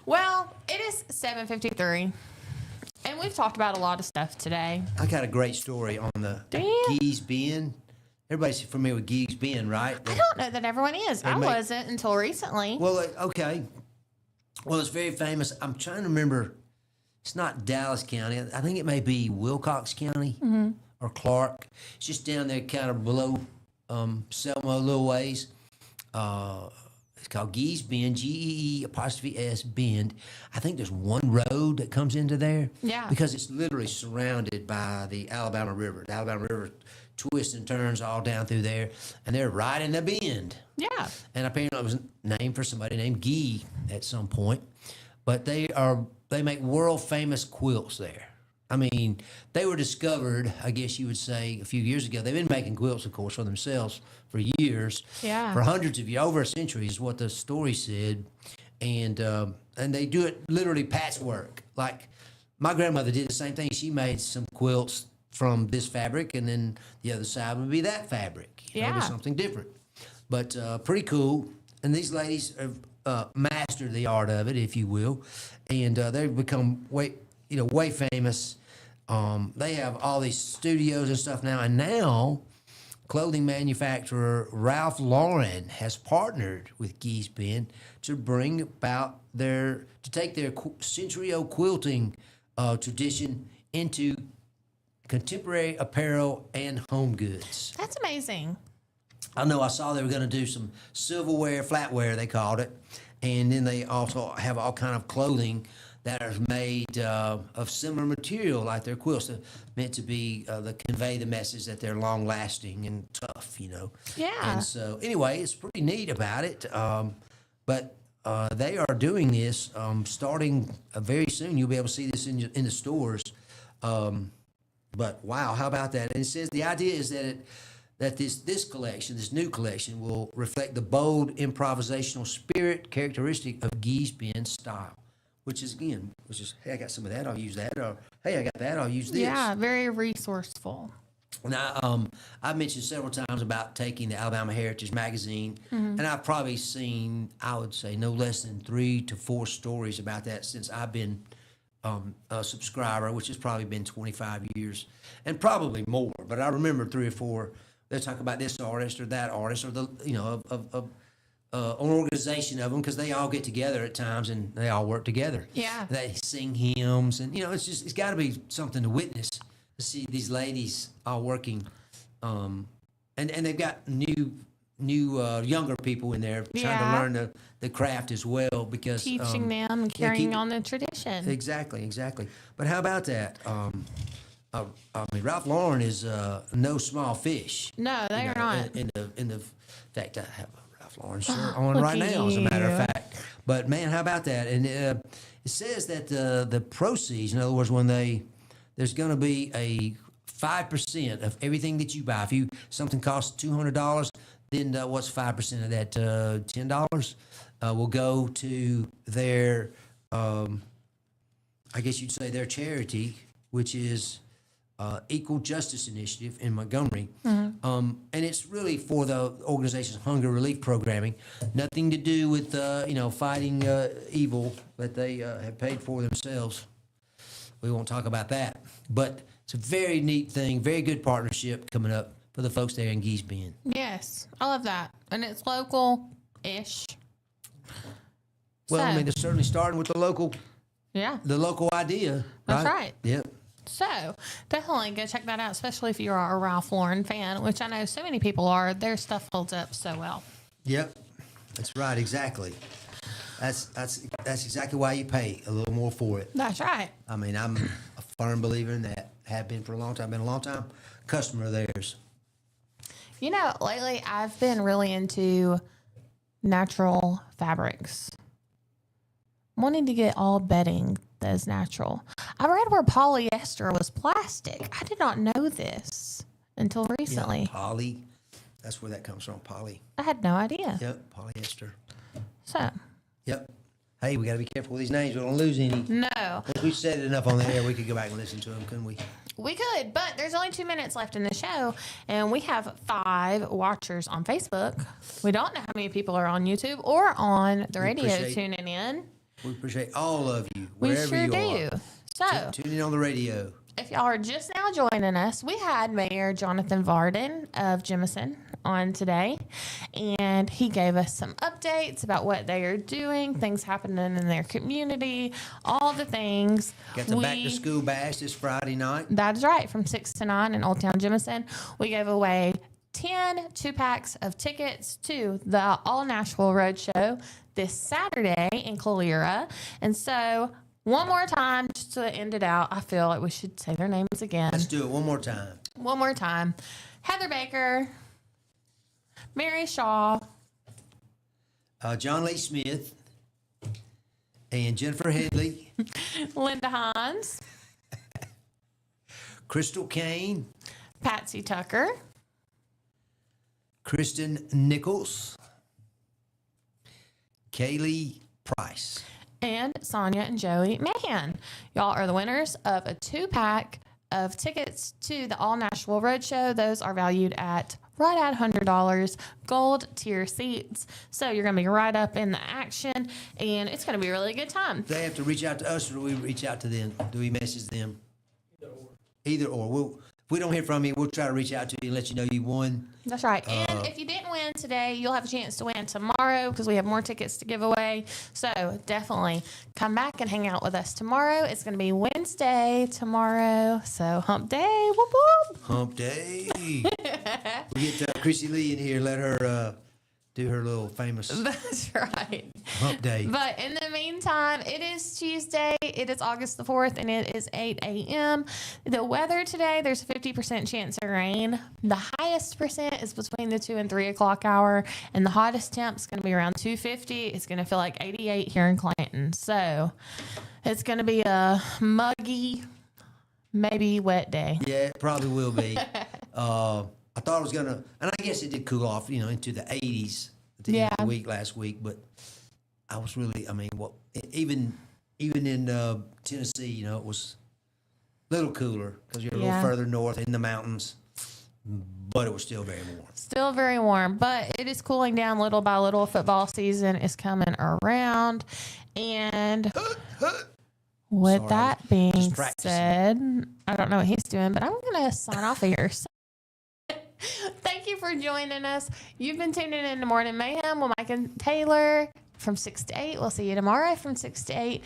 [SPEAKER 2] Well, it is 7:53, and we've talked about a lot of stuff today.
[SPEAKER 1] I got a great story on the
[SPEAKER 2] Damn.
[SPEAKER 1] Gee's Bend. Everybody's familiar with Gee's Bend, right?
[SPEAKER 2] I don't know that everyone is. I
[SPEAKER 1] make-
[SPEAKER 2] wasn't until recently.
[SPEAKER 1] Well, okay. Well, it's very famous. I'm trying to remember. It's not Dallas County. I think it may be Wilcox County or Clark. It's just down there, kind of below Selma a little ways. It's called Gee's Bend, Gees Bend. I think there's one road that comes into there.
[SPEAKER 2] Yeah.
[SPEAKER 1] Because it's literally surrounded by the Alabama River. The Alabama River twists and turns all down through there, and they're right in the bend.
[SPEAKER 2] Yeah.
[SPEAKER 1] And apparently it was named for somebody named Gee at some point. But they make world famous quilts there. I mean, they were discovered, I guess you would say, a few years ago. They've been making quilts, of course, for themselves for years.
[SPEAKER 2] Yeah.
[SPEAKER 1] For hundreds of years, over a century is what the story said. And they do it literally patchwork. Like my grandmother did the same thing. She made some quilts from this fabric, and then the other side would be that fabric.
[SPEAKER 2] Yeah.
[SPEAKER 1] Something different. But pretty cool. And these ladies have mastered the art of it, if you will. And they've become way famous. They have all these studios and stuff now. And now, clothing manufacturer Ralph Lauren has partnered with Gee's Bend to bring about to take their century-old quilting tradition into contemporary apparel and home goods.
[SPEAKER 2] That's amazing.
[SPEAKER 1] I know I saw they were going to do some silverware, flatware, they called it. And then they also have all kind of clothing that are made of similar material, like their quilts. They're meant to be convey the message that they're long lasting and tough,
[SPEAKER 2] Yeah.
[SPEAKER 1] And so, anyway, it's pretty neat about it. But they are doing this starting very soon. You'll be able to see this in the stores. But wow, how about that? And it says the idea is that this collection, this new collection, will reflect the bold improvisational spirit characteristic of Gee's Bend style, which is hey, I got some of that, I'll use that, or hey, I got that, I'll use this.
[SPEAKER 2] Yeah, very resourceful.
[SPEAKER 1] Now, I've mentioned several times about taking the Alabama Heritage magazine, and I've probably seen, I would say, no less than 3 to 4 stories about that since I've been a subscriber, which has probably been 25 years, and probably more. But I remember 3 or 4. They'll talk about this artist or that artist, or the an organization of them, because they all get together at times and they all work together.
[SPEAKER 2] Yeah,
[SPEAKER 1] they sing hymns, and it's got to be something to witness. To see these ladies all working, and they've got new younger people in there trying to learn the craft as well, because
[SPEAKER 2] teaching them and carrying on the tradition.
[SPEAKER 1] Exactly. But how about that? Ralph Lauren is no small fish.
[SPEAKER 2] No, they are not.
[SPEAKER 1] In fact, I have a Ralph Lauren shirt on right now, as a matter of fact. But man, how about that? And it says that the proceeds, in other words, there's going to be a 5% of everything that you buy. If something costs $200, then what's 5% of that? $10 will go to their, I guess you'd say their charity, which is Equal Justice Initiative in Montgomery. And it's really for the organization's hunger relief programming. Nothing to do with fighting evil that they have paid for themselves. We won't talk about that, but it's a very neat thing, very good partnership coming up for the folks there in Gee's Bend.
[SPEAKER 2] Yes, I love that, and it's local-ish.
[SPEAKER 1] Well, they're certainly starting with the local idea.
[SPEAKER 2] That's right.
[SPEAKER 1] Yep.
[SPEAKER 2] So definitely go check that out, especially if you are a Ralph Lauren fan, which I know so many people are. Their stuff holds up so well.
[SPEAKER 1] Yep, that's right, exactly. That's exactly why you pay a little more for it.
[SPEAKER 2] That's right.
[SPEAKER 1] I'm a firm believer in that. Have been for a long time. Been a long time customer of theirs.
[SPEAKER 2] Lately I've been really into natural fabrics. Wanting to get all bedding that is natural. I read where polyester was plastic. I did not know this until recently.
[SPEAKER 1] Yeah, poly. That's where that comes from. Poly.
[SPEAKER 2] I had no idea.
[SPEAKER 1] Yep, polyester.
[SPEAKER 2] So.
[SPEAKER 1] Yep. Hey, we got to be careful with these names. We don't lose any.
[SPEAKER 2] No.
[SPEAKER 1] If we said it enough on the air, we could go back and listen to them, couldn't we?
[SPEAKER 2] We could, but there's only 2 minutes left in the show, and we have 5 watchers on Facebook. We don't know how many people are on YouTube or on the radio tuning in.
[SPEAKER 1] We appreciate all of you,
[SPEAKER 2] we
[SPEAKER 1] wherever
[SPEAKER 2] sure
[SPEAKER 1] you
[SPEAKER 2] do.
[SPEAKER 1] are.
[SPEAKER 2] So,
[SPEAKER 1] tune in on the radio.
[SPEAKER 2] If y'all are just now joining us, we had Mayor Jonathan Varden of Jemison on today, and he gave us some updates about what they are doing, things happening in their community, all the things.
[SPEAKER 1] Got the back to school bash this Friday night.
[SPEAKER 2] That is right, from 6 to 9 in Old Town Jemison. We gave away 10 2-packs of tickets to the All Nashville Roadshow this Saturday in Calera. And so, one more time, just to end it out, I feel like we should say their names again.
[SPEAKER 1] Let's do it one more time.
[SPEAKER 2] One more time. Heather Baker, Mary Shaw,
[SPEAKER 1] John Lee Smith, and Jennifer Headley,
[SPEAKER 2] Linda Hines,
[SPEAKER 1] Crystal Kane,
[SPEAKER 2] Patsy Tucker,
[SPEAKER 1] Kristen Nichols, Kaylee Price,
[SPEAKER 2] and Sonia and Joey Mayhem. Y'all are the winners of a 2-pack of tickets to the All Nashville Roadshow. Those are valued at right at $100, gold tier seats. So you're going to be right up in the action, and it's going to be a really good time.
[SPEAKER 1] Do they have to reach out to us, or do we reach out to them? Do we message them? Either or. If we don't hear from you, we'll try to reach out to you and let you know you won.
[SPEAKER 2] That's right. And if you didn't win today, you'll have a chance to win tomorrow because we have more tickets to give away. So definitely come back and hang out with us tomorrow. It's going to be Wednesday tomorrow. So hump day. Whoop, whoop.
[SPEAKER 1] Hump day. We get Chrissy Lee in here. Let her do her little famous
[SPEAKER 2] That's right.
[SPEAKER 1] hump day.
[SPEAKER 2] But in the meantime, it is Tuesday. It is August the 4th, and it is 8 a.m. The weather today, there's a 50% chance of rain. The highest percent is between the 2 and 3 o'clock hour, and the hottest temp is going to be around 250. It's going to feel like 88 here in Clanton. So it's going to be a muggy, Maybe wet day.
[SPEAKER 1] Yeah, it probably will be. I thought it was gonna, and I guess it did cool off, into the 80s at the end of the week last week. But I was really, even in Tennessee, it was a little cooler because you're a little further north in the mountains, but it was still very warm.
[SPEAKER 2] Still very warm, but it is cooling down little by little. Football season is coming around, and with that being said, I don't know what he's doing, but I'm going to sign off of here. Thank you for joining us. You've been tuning in to Morning Mayhem with Mike and Taylor from 6 to 8. We'll see you tomorrow from 6 to 8.